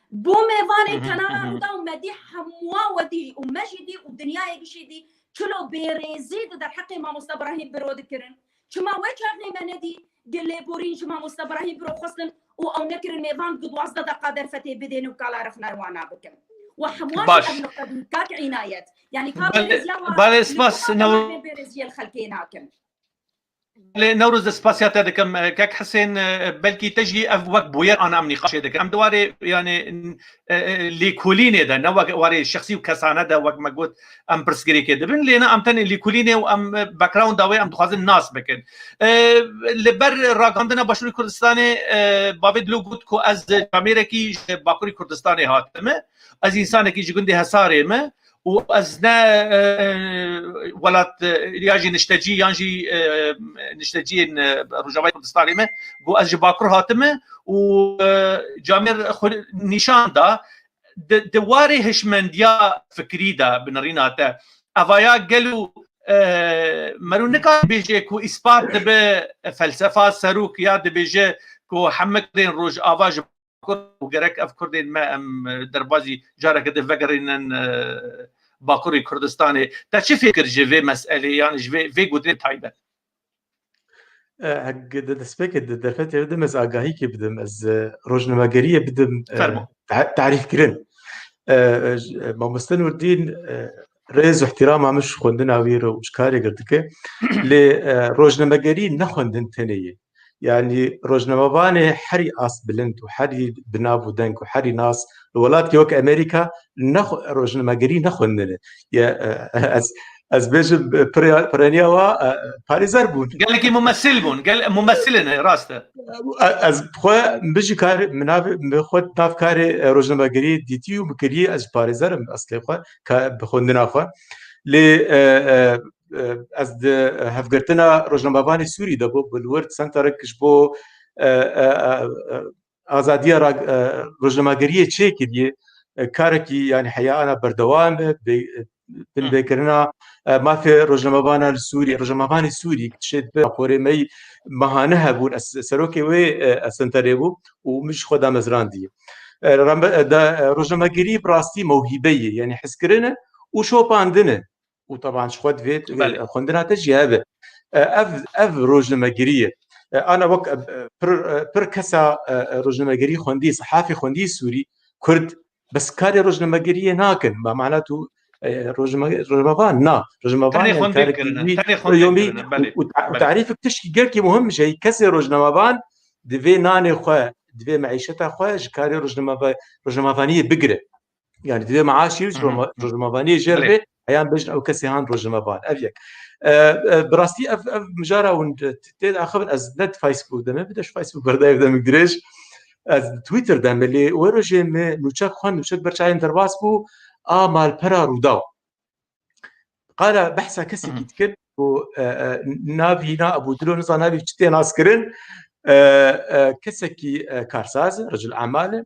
بو میوان کنار ودا و مدی حموا ودی و مجدی و دنیای گشیدی چلو بیرزید در حق ما مستبراهیم برو دکرن چما وچار نمندی گله بورین چما مستبراهیم برو خصن و او نکر میوان قد واسطه قادر فتي بدين وكالا رفنا روانا بكم وحمواش ابن قبل كاك عنايات يعني بل سباس برزيل خلقيناكم نوروز سباسيات دكم كاك حسين بلكي تجي وقت بويا انا ام نقاش دك ام دواري يعني ليكوليني ده نو واري شخصي وكسانه ده وقت ما قلت ام برسكري كده بن لينا ام تاني ليكوليني وام باك جراوند داوي ام دخازن الناس بكن لبر راغاندنا باشوري كردستاني بابد لو قلت كو از امريكي باكوري كردستاني هاتمه از انسان كي جندي هساري ما وازنا ولات ياجي نشتجي يانجي نشتجي رجاوي كردستاني ما بو از باكر هاتمه وجامير نشان دا دواري هشمنديا فكري دا بنريناتا افايا قالوا مرونكا بيجي كو اثبات بفلسفه سروك يا بيجي كو حمكدين روج افاج وقرك افكردين ما ام دربازي جارك دفكرين باكوري كردستاني تا چه فكر جوي مساله يعني جوي في قدرت تايبه هك دسبك درفت بدم از آگاهی که بدم از روزنامه‌گری بدم تعریف کردن ما مستنور دین رئیس احترام همش خوندن آویر و شکاری کرد که ل روزنامه‌گری نخوندن تنیه يعني روزنامه‌بان حري أص بلند وحري بناب ودنك وحري ناس الولايات كيوك أمريكا روزنامه‌گری نخوندن يا از بيجم برانيوا باريزر بون قال لك ممثل بون قال ممثلنا راسته از خو بيجي كار مناب خود ناف كار روزنامه‌گری ديتي ومكري از باريزر اصلي خو بخوندنا خو ل از هفگرتنا روزنامه‌بان سوری ده بو بالورد سنترکش بو آزادی روزنامه‌گری چه کدیه کارکی يعني حياة أنا بردوام بالبكرنا ما في روزنامه‌بان السوري روزنامه‌بان السوري تشد بقوري مي مهانها بون سروكي وي سنتريبو ومش خدا مزران دي روزنامه‌گری براستي موهبه يعني حسكرنا وشو باندنا وطبعا شخوت فيت خوندنا تجيابه اف روزنامه‌گری انا وقت بر كسا روزنامه‌گری خوندي صحافي خوندي سوري كرد بس كاري روزنامه‌گری ناكن ما معناته روزنامه‌بان نا روزنامه‌بان كاري يومي وتعريفك تشكي قالكي مهم شيء كسي روزنامه‌بان دفي ناني خو دفي معيشتها خو كاري روزنامه‌بانيه بقره يعني دفي معاشي روزنامه‌بانيه جربه ايام بجن او كسي هان روزنامه‌بان افيك براستي اف مجاره وند تيد اخذ از نت فيسبوك دم بدش فيسبوك بردايف دم قدريش از تويتر دم اللي وروجي نوچك خون نوچك برچاين درباس بو مال برا روداو قال بحثا كسي كتكب و نافينا ابو دلو نزا نافي چتي ناسكرن كسكي كارساز رجل اعمال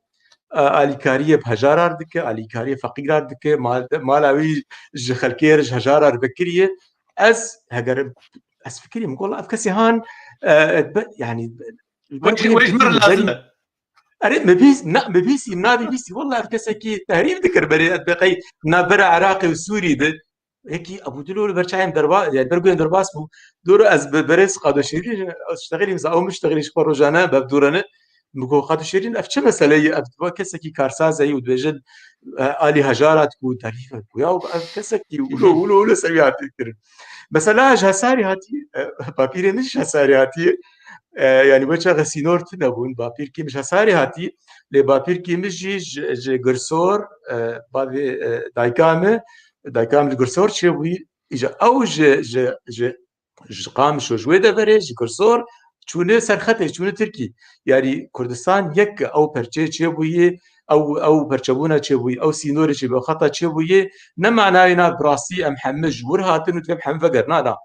اليكاريه بهجار دك اليكاريه فقير دك مالاوي خلكير هجار بكريه از هجر از فكري نقول افكسي هان يعني وش مر لازم اريد مبيس مبيسي منابي بيسي والله افكسكي تهريب ذكر بري اتبقي نابرا عراقي وسوري ده هيك ابو دلول برشايم دربا يعني برجو درباس بو دور از بريس قادو شيرين اشتغلي مسا او مشتغلي شبر روجانا بابدورنا مكو قادو شيرين اف مساله ابتوا كسكي كارساز اي ودوجد الي هجارات كو تعريف ويا كسكي ولو سريعات كثير مثلا جساري هاتي بابير مش جساري هاتي يعني بچا غسينور تنبون بابير كي مش جساري هاتي لبابير كي مش جي غرسور بعد دايكام الغرسور شوي اجا او ج قام شو جويده بري غرسور چونه سرخته چونه تركي يعني كردستان يك او برچه چوي او برچبونه چوي او سينور چوي خطا چوي نمعناينا براسي ام حمج ورهاتن وتم حم فقرنا لا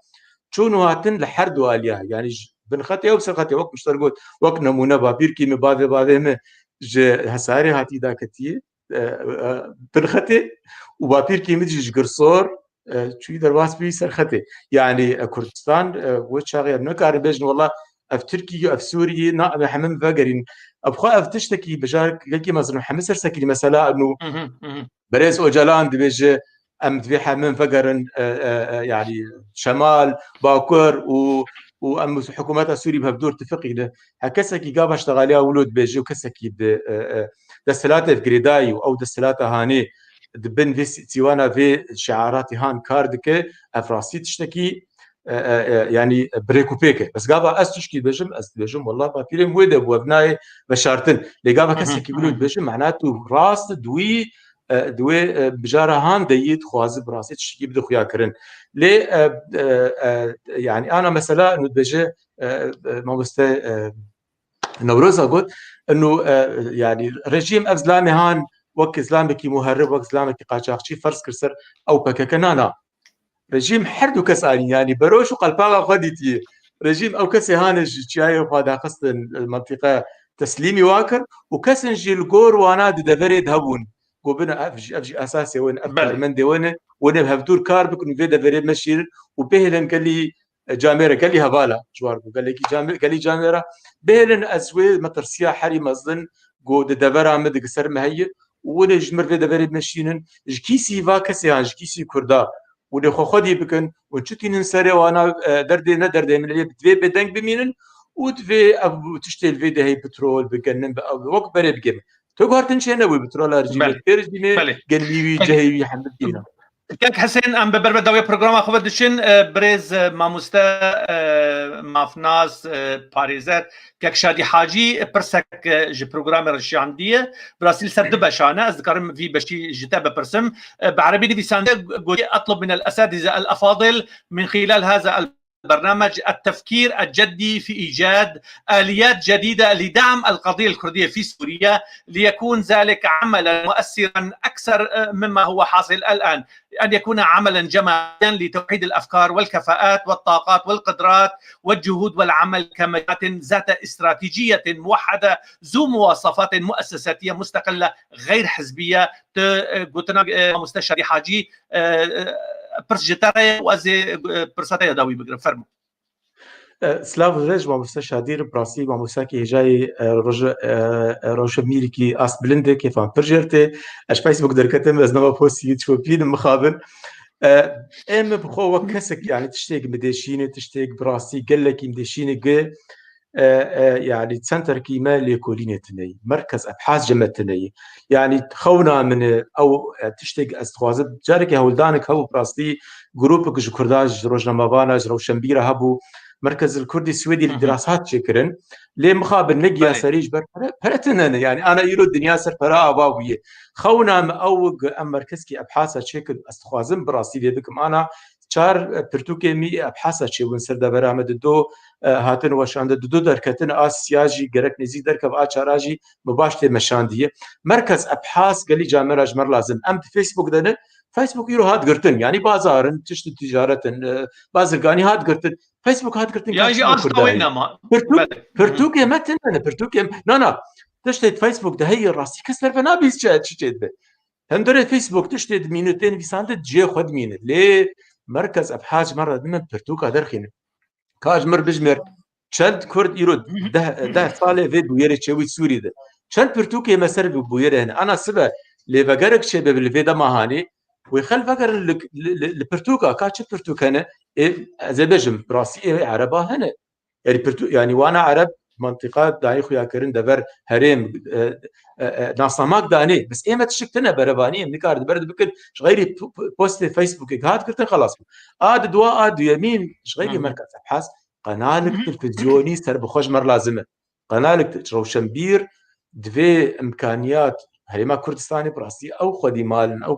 چونو هاتن لحرد واليا يعني بنخطي او سرخته وقت مشترقوت وقت نمونه بابير كي مباده باده ج هساري هاتي داكتي برخته وبابير كيمدج قرصور شوي درواس بي سرخته يعني كردستان وشاغير نكار بيجن والله اف تركي اف سوري نا حمم فقرين ابخا اف تشتكي بجارك لكي مثلا حمسر سكي مثلا انه بريز اوجلان دبيج ام في حمم فقرن يعني شمال باكر وام حكومات سوري بهبدور اتفقي له هكسكي قاب اشتغاليا ولود بيجي وكسكي دستلاته في جريداي او دستلاته هاني دبن في سيوانا في شعاراتي هان كاردك افراسي تشتكي يعني بريكو بيكه بس قابا استشكي بجم والله ما في مويده وابناي بشارتن اللي قابا كسكي ولود بجم معناته راس دوي بجاره هان ديت خوازي براسي تشكي بدو خويا كرن لي يعني انا مثلا بجي ما بست نوروزا قلت انه يعني رجيم افزلامي هان وك اسلامك مهرب وك اسلامك قاچاقچی فرض كرسر او بككنانا رجيم حردو كساني يعني بروش وقلباغا خديتي رجيم او كسي هانج جاي وهذا قصد المنطقه تسليمي واكر وكسن جيل وانا دفريد هبون وبنا افجي اساسي وين افكار من دي وين بهفتور كاربك انه في دفريد مشير وبهلن قال لي جاميرا قال لي هبالا جوار قال لي جاميرا بهلن اسوي مترسيا حري مزن جو دفرا مد قصر مهي ولا جمر في دفريد مشينن جكيسي فاكسي عن جكيسي كردا وده خودي بكن وشتي ننسري وانا دردي من اللي بتفي بدنك بمينن وتفي تشتي في ده هي بترول بجنن وقت بري بجيم تقهر تنشينا وبترول ارجيمه ترجمه قلبي جهي يحمد دينا كاك حسين ام ببربداوي برنامج خود دشين بريز ماموستا مافناس باريزات كاك شادي حاجي برسك جي برنامج رشي عنديه براسيل سرد بشانه اذكر في بشي جتابه برسم بعربي دي ساند اطلب من الاساتذه الافاضل من خلال هذا البرنامج التفكير الجدي في إيجاد آليات جديدة لدعم القضية الكردية في سوريا ليكون ذلك عملا مؤثرا أكثر مما هو حاصل الآن، أن يكون عملا جماعيا لتوحيد الأفكار والكفاءات والطاقات والقدرات والجهود والعمل كمجموعة ذات استراتيجية موحدة ذو مواصفات مؤسساتية مستقلة غير حزبية. مستشار حاجي برسجتاري وازي برساتي داوي بقرب فرمو سلاف رج ما مستشهدير براسي ما مساكي جاي روج ميريكي اس بلنده كيف عم برجرتي اش فيسبوك دركتم از نما بوستي تشوف بين مخابن ام بخو وكسك يعني تشتيق مديشيني تشتيق براسي قال لك مديشيني يعني سنتر كيما ليكولينتني مركز ابحاث جمتني يعني خونا من او تشتيق استخوازب جارك هولدانك هو براستي جروبك جكرداج روجنامافانا روشنبيره هبو مركز الكردي السويدي للدراسات شكرا ليه مخابن نجيا سريج برتنن يعني انا يرو الدنيا سر فرا اباويه خونا مأوق ام مركزكي ابحاث شكل استخوازم براسي بكم انا چار پرتوکه می ابحاث چه ون سر د برآمد دو هاتن وشاند دو درکتن آسیاجی گرک نزیک درک با چاراجی مباشته مشاندیه مرکز ابحاث قال لي جامعه اجمر لازم ام فيسبوك دنه فيسبوك يرو هات قرتن يعني بازارن تشت تجارتن بازرگاني هات قرتن فيسبوك هات قرتن يعني اصطوينا ما پرتوکه متن پرتوکه نا تشت فيسبوك ده هي راسي كسر فنا بيس چت به هم دره فيسبوك تشت مينوتين بيساند جي خد مين ليه مركز ابحاث مره دمن برتوكا درخين كاج مر بجمر چند كرد يرد ده ساله في بويره چوي سوري ده چند برتوكي مسر بويره هنا انا سبه لفقرك شبه بالفيدا ماهاني ويخل فقر البرتوكا كاش برتوكا هنا زي بجم براسي عربه هنا يعني يعني وانا عرب منطقات داعي خويا كرن دبر هرم ناصماك داني بس ايمت شكتنا برباني نكار برد بكل غيري بوست فيسبوك هاد كرتن خلاص اد دواء اد يمين غيري مركز ابحاث قنالك تلفزيوني سر بخوش مر لازمه قنالك روشنبير دفي امكانيات هريما كردستاني براسي او خدي مال او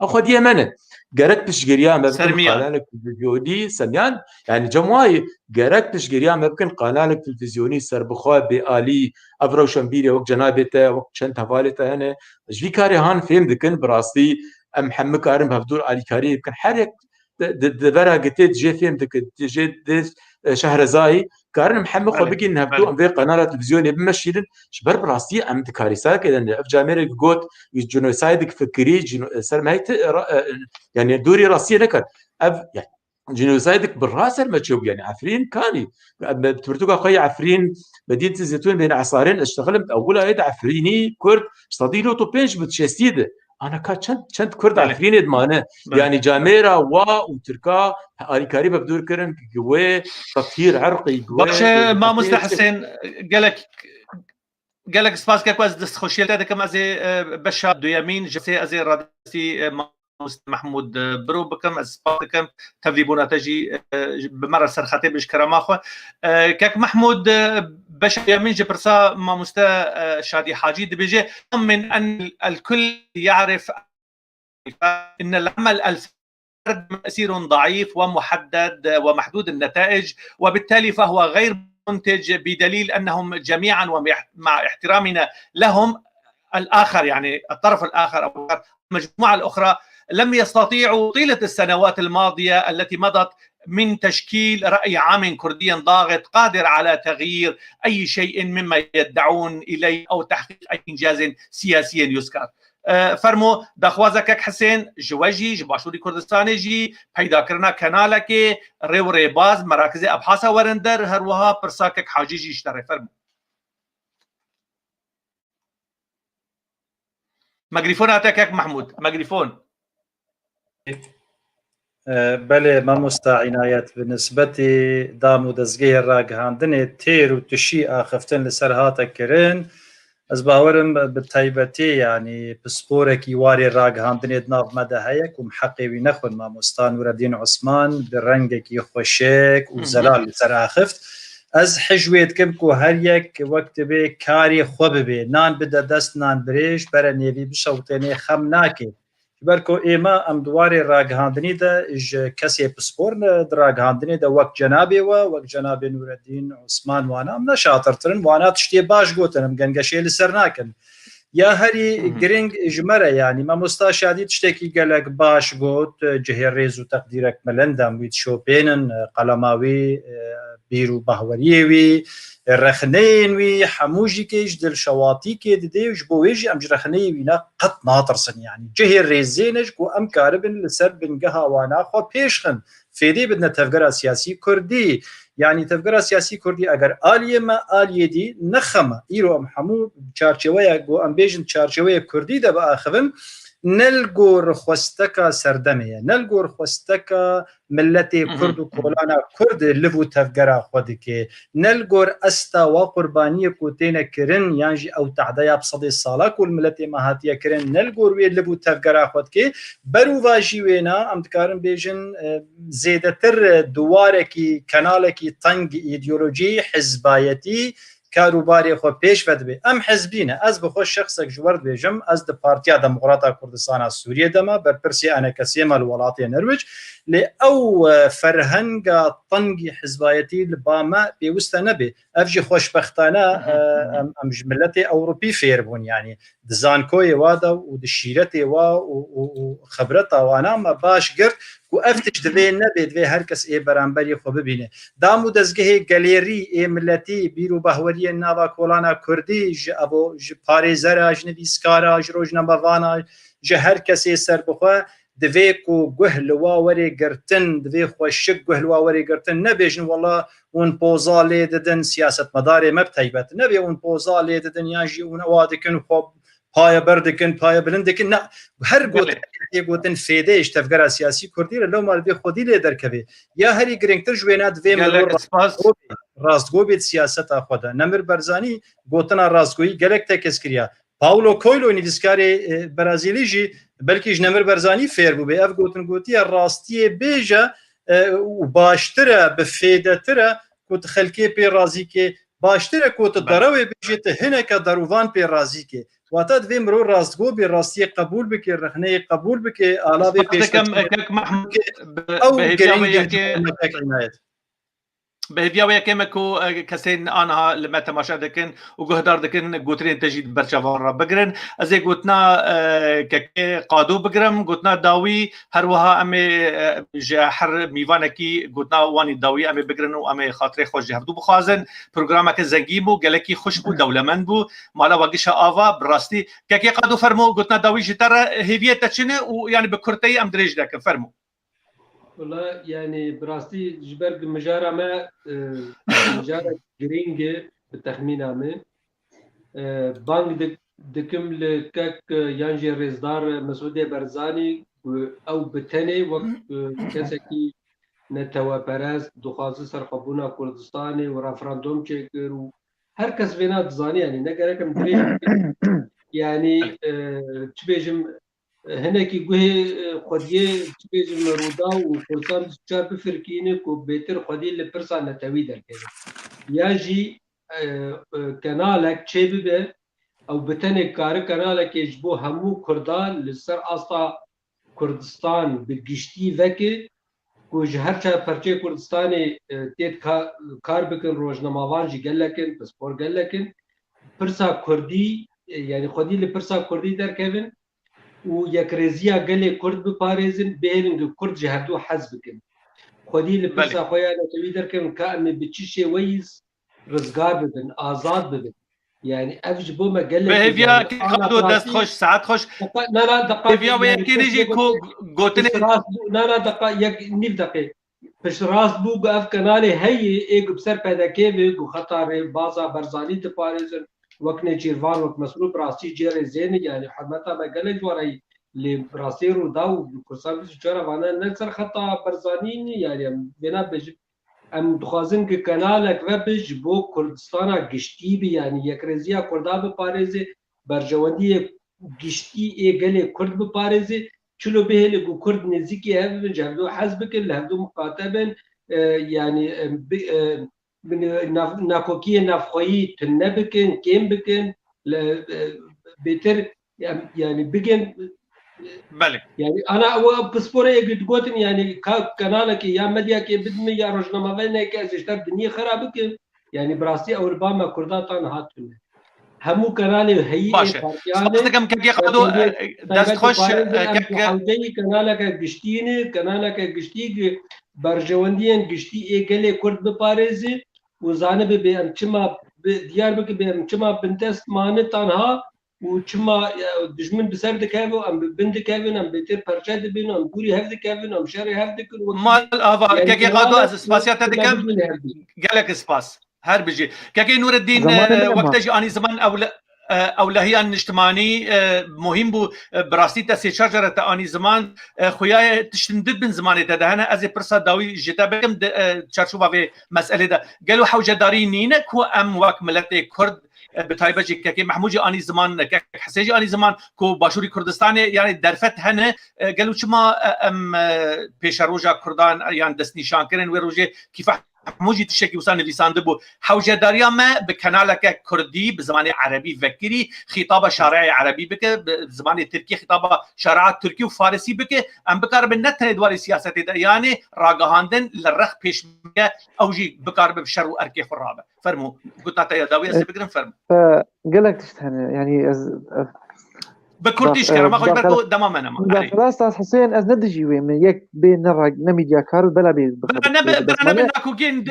خدي يمن قرك بشجريا ما بكن قنالك تلفزيوني سميان يعني جمواي قرك بشجريا ما بكن قنالك تلفزيوني سر بخوا بآلي افروشنبير وقت جنابته وقت شنت هفالته هنا جوي كاري هان فهم دكن براسي ام حمك كارم بفدور آلي كاري بكن حرك دبرها قتيت جي فهم دك جي شهرزای کارن محمد خو بله. بگین هفتو ام به قناه تلویزیونی بمشیدن شبر براستی ام تکاریسا کدن اف جامره گوت جنوسايد فکری سر مایت يعني دوري راسيه نكر اف يعني جنوسايدك بالراسر ما تشوف يعني عفرين كاني بتبرتوقا خويا عفرين مدينه الزيتون بين عصارين اشتغلت اولها يد عفريني كرد صديلو تو بينش بتشستيده انا كانت كرد عفريني دمانه يعني جاميرا وتركا اريكاري ببدور كرن قوي تطهير عرقي قوي باش ما مستحسن قالك سباس كواز دست خوشيل هذا كما زي بشا دو يمين جسي ازي رادسي محمود برو بكم اسباتكم تبليبونا تجي بمره سرخاتي بشكرا ماخو كاك محمود بشا يمين جبرسا ما مستا شادي حاجي دبيجي من ان الكل يعرف ان العمل الفرد مسير ضعيف ومحدد ومحدود النتائج، وبالتالي فهو غير منتج، بدليل انهم جميعا ومع احترامنا لهم الاخر يعني الطرف الاخر او المجموعه الاخرى لم يستطيعوا طيله السنوات الماضيه التي مضت من تشكيل راي عام كردي ضاغط قادر على تغيير اي شيء مما يدعون اليه او تحقيق اي انجاز سياسي يذكر. فرمو دخوازه كك حسين جوجي جباشوري كردستاني جي پیدا کرنا کانالا کې ریو ریباز مراکز ابحاث ورندر هر وها پرساکک حاجی جی اشتره. فرمو ميكروفون اتاك محمود ميكروفون. بله ما مستعنایت بالنسبه دام و دزگه راگهاندن تیر و تشی آخفتن لسر هاتا کرن از باورم بالتایبتی يعني بسپورك واري راگهاندن ناف مده هيك ومحقي ونخون ما مستان نوردين عثمان بالرنگك يخوشك وزلال لسر آخفت از حجويت كمكو هر يك وقت بي كاري خوب بي نان بدا دست نان بريش برا نيوي بشوتيني خمناكي بركو إيما أم دواري راگهاندني دا إج كسي بسپور راگهاندني دا وقت جنابي وقت جنابي نور الدين عثمان وانا أم نشاطرترن وانا تشتي باش قوتن أم گنگشي لسرناكن يا هري جرينج إجمرة يعني ما مستشادي تشتكي قالك باش قوت جهير ريزو تقديرك ملندم ويت شوبينن قلماوي بيرو بهوريوي رخنين وي حموجي كيش دل شواطي كي ديوج بويجي ام رخني وينا قط ناطرسن يعني جهي ريزينج كو ام كاربن لسر بنقها وانا خو بيشخن فيدي بدنا تفكر سياسي كردي يعني تفكر سياسي كردي اگر آليه ما آليه دي نخمه ايرو ام حمو چارچويا كو ام بيجن چارچويا كردي ده باخفن نلقور خوستكا سردمية نلقور خوستكا ملتي كرد وكولانا كرد لفو تفقرا خودكي نلقور استا وقربانية كوتين كرن يانجي او تعدايا بصدي الصالة والملتي مهاتية كرن نلقور وي لفو تفقرا خودكي برو واجي وينا امتكارن بيجن زيدتر دواركي كانالكي طنق ايديولوجي حزبايتي کاروباری خو پیش ودبه ام حزبینه از بخو شخصك جورد بيجم از د پارتیا دموکراتا کردستان سوریه دما بر پرسی انا کسیما الولات نرویج ل او فرهنگ طنقي حزبایتی لباما بيوست نبي افجي خوشبختانه ام جملتي اوروبي فيربون يعني دزانكوي وادا ودشيرتي وخبرتها وانا ما باش قرت وافتش دبي نبي دبي هركس اي برانبري خو ببينه دامو دزگه گاليري اي ملتي بيرو بهوري ناوا کولانا كردي ج ابو ج پاريزر اجنبي سكارا ج روجنامه وانا ج هركس سر بخو دبي كو گهلوا وري گرتن دبي خوشك گهلوا وري گرتن نبيجن والله ون بوزالي ددن سياسه مداري مبتيبت نبي ون بوزالي ددن ياجي ون وادكن خو پایا بردکن پایا بلندکن نه هر گوتن فیدهش تفکر سیاسی کردی لو مال خودی له درکوي یا هری گرینگتر جوینات ویم راستگو بیت سیاست خود نمر برزانی گوتنا راستگویی گلک تکس کریا پاولو کویلو نویسکاری برازیلی جی بلکه نمر برزانی فیر بو به اف گوتن گوتی راستی بیجا و باشتره به فیدهتره کوت خلکی پی رازی که باشتره کوت دروی بیجت هنک دروان پی رازی که واتد ویم رو راستگو بی راستی قبول بکی رخنه قبول بکی علاوه پیش كم محمود او گرینگ عنایت بهدیا و کم کو کسین آنها لما تماشا دکن و گهدار دکن گوترین تجید برچوان را بگرن از گوتنا که قادو بگرم گوتنا داوی هر وها ام جهر میوانه کی گوتنا وانی داوی ام بگرن و ام خاطر خوش جهردو بخوازن پروگرام که زنگی بو گلکی خوش بو دولمند بو مالا واگش آوا براستی که قادو فرمو گوتنا داوی جتر هویت چنه و یعنی به کرتی ام درج دکن فرمو والله يعني براستي جبرق مجارة ما مجارة جرينج بتخمينها ما بانك دكم لكك يانجي رزدار مسعودية برزاني أو بتني وقت كسكي نتوا براز دخازي سرقبونا كردستاني ورافراندوم تشكر هر كس بينا تزاني يعني نقرأكم دريش يعني تبيجم هناكي جوه خديه تبيجم رودا وكردستان تشار بفركينه كو بيتر خديه اللي برسا نتوي در كده ياجي كنالك تشيبه او بتني كار كنالك يجبو همو كردان لسر اصلا كردستان بگشتي وكي كو جهرچا پرچه كردستاني تيت كار بكن روجناماوان جي گلكن پسپور گلكن برسا كردي يعني خديه اللي برسا كردي در كيفن و يكرزيا قال كرد بباريزن بيرنج كرد جهدو حزب كن خدي لبسا خويا نتوي دركن كأن بتشي ويز رزقار بدن آزاد بدن يعني افج بوما قال بهفيا كي خدو دست خوش ساعات خوش لا دقائق بهفيا ويا كي نجي كو قوتني لا دقائق نيف دقيقة پش راست بو گاف کنالی هی ایک بسر پیدا کیوی گو خطر بازا برزانی تپارزن وقت چیروان وقت مسروب راستی جیر زین یعنی حرمتا ما گله جواری لی راستی رو داو کرسان بیش جورا وانا نکسر خطا برزانی یعنی بنا بج ام دخوازن که کنالک و بج بو کردستان گشتی بی یعنی یک رزیا کردا بپارزه برجواندی گشتی ای گله کرد بپارزه چلو به لگو کرد نزیکی هفته جهدو حزب کن لهدو مقاطبن يعني ناكوكية نافخوي تنبكن كيم بكن بيتر يعني بكن بله يعني انا بسبوري قد قلت يعني كنالك يا مديا كي بدمي يا رجنا بينا كازشتر دنيا خرابك يعني براسي او ربما كرداتان هاتن همو كنالي هي باشا كم كي قادو دست خوش حوجي كنالك قشتيني كنالك قشتي برجواندين قشتي اي قال كرد بباريزي وزانب بهم چما ديار بك بهم چما بنتست مانتانها وچما دجمن بسر دكايفو ام بند كايفن ام بيتر پرچا دبين ام بوري هفد كايفن ام شاري هفد كل مال افا كي قادو اسباسيات دكم قالك اسباس هر بيجي كي نور الدين وقتاش اني زمان اولهیان اجتماعی مهم بو براستی تسی شجره آنی زمان خویای تشتندد بن زمانی تدهنه از پرسا داوی جدا بگم چارچوبا به مسئله ده گلو حوجداری نینه کو ام وک ملت کرد بتایبه که محمود آنی زمان که حسیج آنی زمان کو باشوری کردستان یعنی درفت هنه گلو چما ام پیش روجا کردان یعنی دست نشان کردن و روجه کیف موجی تشکی وسان نویسنده بو حوجداریا ما به کانالک کردی به زمان عربی وکری خطاب شارع عربی بکه به زمان ترکی خطاب شارع ترکی و فارسی بکه ام بکار به نتن دوار سیاست ده یعنی راگهاندن لرخ پیش میگه اوجی بکار به شر و ارکی خرابه فرمو قلت تا داوی از بگرم فرمو قالك تشتهن يعني بكرديش كلام ما خوش بركو تماما انا خلاص حسين از ندجي وين من يك بين نرى نميديا كارل بلا بي انا بناكو جين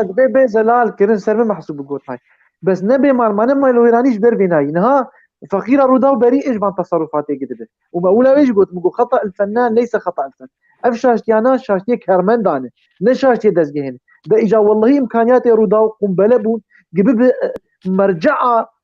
نبي بي زلال كرن سر محسوب بقول هاي بس نبي مال ما نما لو يرانيش بربينا انها فقيره رودا وبريء ايش بان تصرفاتي كده وما ايش قلت مقول خطا الفنان ليس خطا الفنان افشاشتي انا شاشتي كرمن دانه نشاشتي دزجهن ده اجا والله امكانيات رودا وقنبله بون جبب مرجعه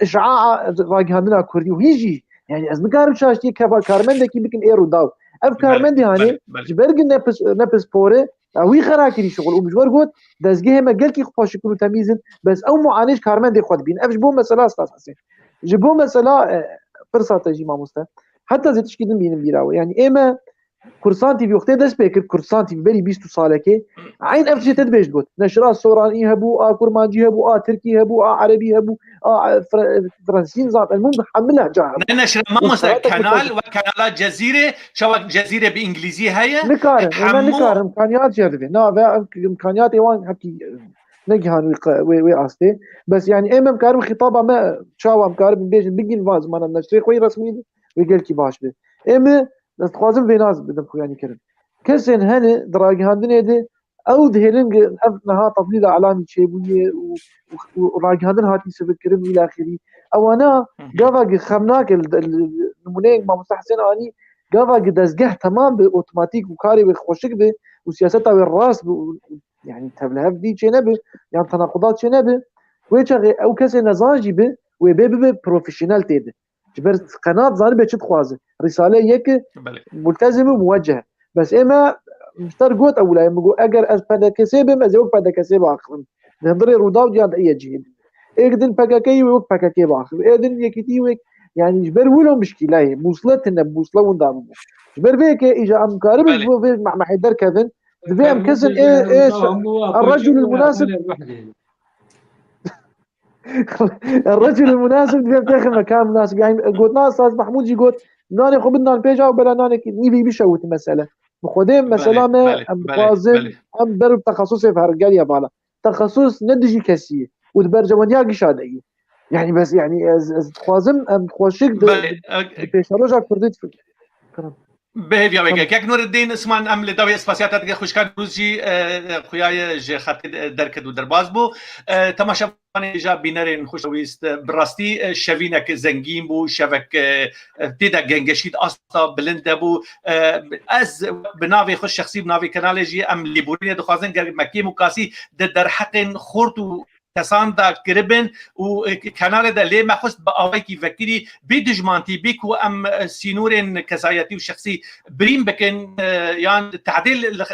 اشعاع راجهاندنا كردي وهيجي يعني از نقارب شاشتي كارمندكي بكن ايرو داو اف كارمندي هاني جبرق نفس بوره اوي خراكري شغل ومجور قلت دزجه ما قالكي خوش يكونوا تمييزن بس او معانيش كارمندي خد بين اف جبو مساله استاذ حسين جبو مساله فرصه تجي ما مستا حتى زي تشكيدن بين بيراوي يعني اما كورسانتي في وقتها دست بيكر كورسانتي في بالي 20 سالكي عين افشي تدبيش قلت نشرات سوراني هبو كرمانجي هبو تركي هبو عربي هبو فرنسيين زاد المهم حملها جاها نشر ما كانال وكانالات جزيره شو جزيره بانجليزي هي نكارم امكانيات جذبه امكانيات ايوان حكي نجهان وي عاستي بس يعني اما مكارم خطابه ما شاوا مكارم بيج بيجين فاز ما نشري خوي رسمي ويقول كي باش به اما خوازم في ناس بدهم يعني كرم كسن هنا دراج هاندن دي او دهلن نها تضليل اعلامي شيبويه وراج هاندن هاتي سبب كرم الى اخره او انا قفا خمناك النمونين ما مستحسن اني قفا دزقه تمام باوتوماتيك وكاري بخوشك به وسياستها بالراس يعني تبلهف دي شنبه يعني تناقضات شنبه ويشغي او كسي نزاجي به وبيبي بروفيشنال تيده جبرت قناه ظالمه تخوازه رساله يك ملتزمه وموجهه بس اما مشتر قوت اولا يمقو اجر از بدا كسيبه ما زوق بدا كسيبه اخر نهضري روداو ديال اي جهد اقدن بكاكي وك بكاكي باخر اقدن يكتي وك يعني جبر ولو مشكله موصلتنا بوصله وندام جبر بيك اجى ام قارب مع حيدر كيفن دبي ام كسن ايش الرجل المناسب الرجل المناسب دبي تاخذ مكان مناسب يعني قلت ناس استاذ محمود جي قلت ناني خو بدنا نبيجا وبلا ناني نيبي بيشوت المساله بخدم مساله ما بوازن ام بر تخصصي في هرجاليا بالا تخصص ندجي كسيه ودبرجوانيا قشاديه يعني بس يعني از خوازم ام خوشك بيشروجا كرديت بهيفيا ويك نور الدين اسمان ام لداوي اسباسيات خوشكان روزي خويا ج خط دركد ودرباز بو تماشا جا بينرين خوشويست براستي شوينك زنگين بو شبك تيدا گنگشيد استا بلند بو از بناوي خوش شخصي بناوي كانال جي ام ليبورين دخوازن مكي مقاسي در حق خورتو کسان دا کربن و کانال دا لی مخصوص با آوای کی وکیلی بدجمانتی بیکو ام سینورن کسایتی و شخصی بریم بکن یان تعدیل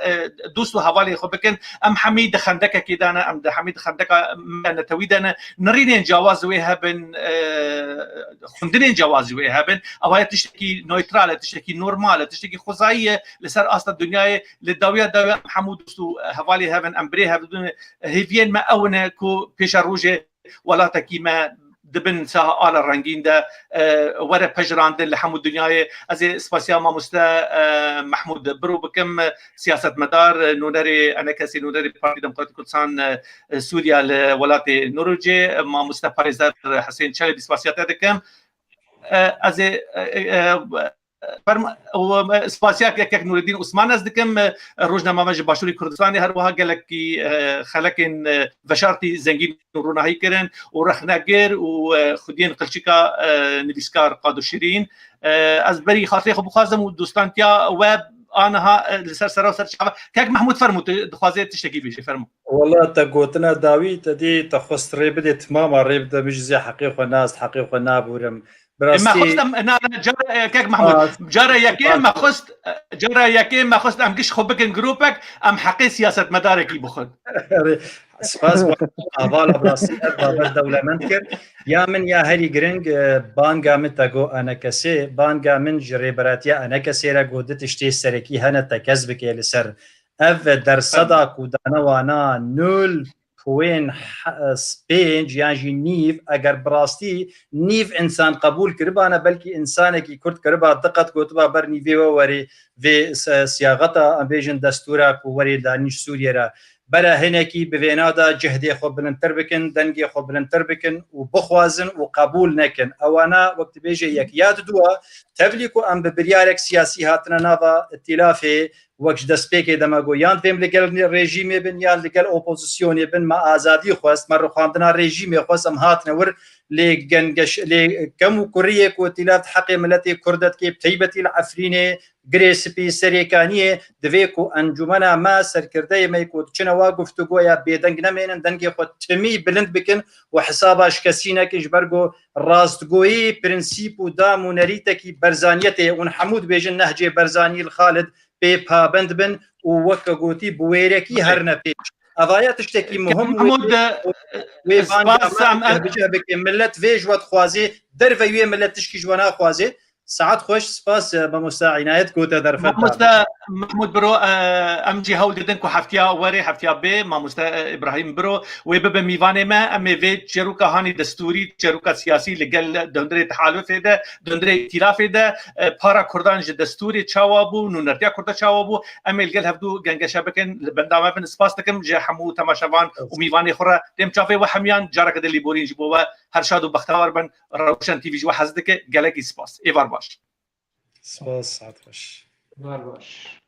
دوست و حوالی خو بکن ام حمید خندکه کیدانه ام ده حمید خندکه نتویدانه نرینن جواز و هبن خوندن جواز و هبن اوای تشتکی نوترال تشتکی نورمال تشتکی خزایه لسر اصل دنیای لداویا داویا محمود دوست و حوالی هبن ام بری هبن هیوین ما اونه کو پیش روزه ولا تکیما دبن ساعة آل الرنگین ده ورا پجراندن لحمود دنیای از اسپاسیا ما محمود برو بکم سیاست مدار نونری انا کسی نونری پارتی دموکراتیک کردستان سوریا لولات نروژ ما مستپارزر حسین چلی اسپاسیات دکم از و اسپاسیا که نور الدین عثمان از دکم روزنامه باشوری کردستانی هر وها گلکی خلکن وشارتی زنگین رونایی کردن و رخنگر و خودین قلچیکا نویسکار قادو شیرین از بری خاطر خو بخوازم و دوستانتیا و آنها لسر سر شعب كاك محمود فرمو دخوازي تشتكي بيشي فرمو والله تقوتنا داوي تدي تخص ريبدي تماما ريبدا بجزي حقيقة الناس حقيقة نابورم ما خصت انا جرى كاك محمود جرى ياكين ما خصت جرى ياكين ما خصت ام كش خبك جروبك ام حقي سياسه مدارك يبخد سپاس اول براسي بابر دوله منكر يا من يا هري جرينج بانغا من تاغو انا كسي بانغا من جريبراتيا انا كسيرا غودت اشتي سركي هنا تكسبك لسر اف در صداق ودانوانا نول وين سبينج يعني نيف اگر براستی نيف انسان قبول کربانه بلکه انسانه کی کرد کربا دقت کوتبا برني في وري في صياغه امبيجن دستورا وري دانش سوريا را بلا هناكي بفينادا جهدي خو بلنتر بكن دنگي خو بلنتر بكن وبخوازن وقبول نكن او انا وقت بيجي يك ياد دوا تبليكو ام ببريارك سياسي هاتنا نافا ائتلافي وقت دسبيكي دماغو يان فيم لقل ريجيمي بن يان لقل اوبوزيسيوني بن ما ازادي خواست مر خواندنا ريجيمي خواست ام هاتنا ور لجنگش لكم كوريه كو ائتلاف حق ملتي كردت كي بتيبتي العفريني گريسبي سريكانيه دفيكو انجمنا ما سركردي ميكو تشنوا گفتگويا بيدنگ نمينن دنگي خو تمي بلند بكن وحساباش كسينا كجبرگو راستگوي برنسيبو دامو نريتكي برزانيته ون حمود بيجن نهجي برزاني الخالد بابند بن ووك گوتي بويركي هرنا بيج اوايا تشتكي مهم محمود ويفان بجابك ملت فيج وات خوازي درفي ملت تشكي جوانا خوازي ساعات خوش سپاس مامۆستا عنایەت گوتە دەرفەت مامۆستا محمود برۆ ئەمجی هەوڵ دەدەن و هەفتیا وەرێ هەفتیا بێ مامۆستا ئیبراهیم برۆ وێ ببە میوانێمە ئەمێ vê çêroka hanî destûrî çêroka siyasî li gel döndrê tehalûfê de döndrê îtilafê de para Kurdan ji destûrê çawa bû nûnertiya Kurda çawa bû em ê li gel hevdû gengeşe bikin li benda me bin spas dikim ji hemû temaşevan û mîvanê xwe re dêm çavê we hemiyan careke de lîborîn ji bo we her şad û bextewar bin Rewşen TV ji we hez dike gelekî spas êvar baş سپاس ساعت خوش var baş.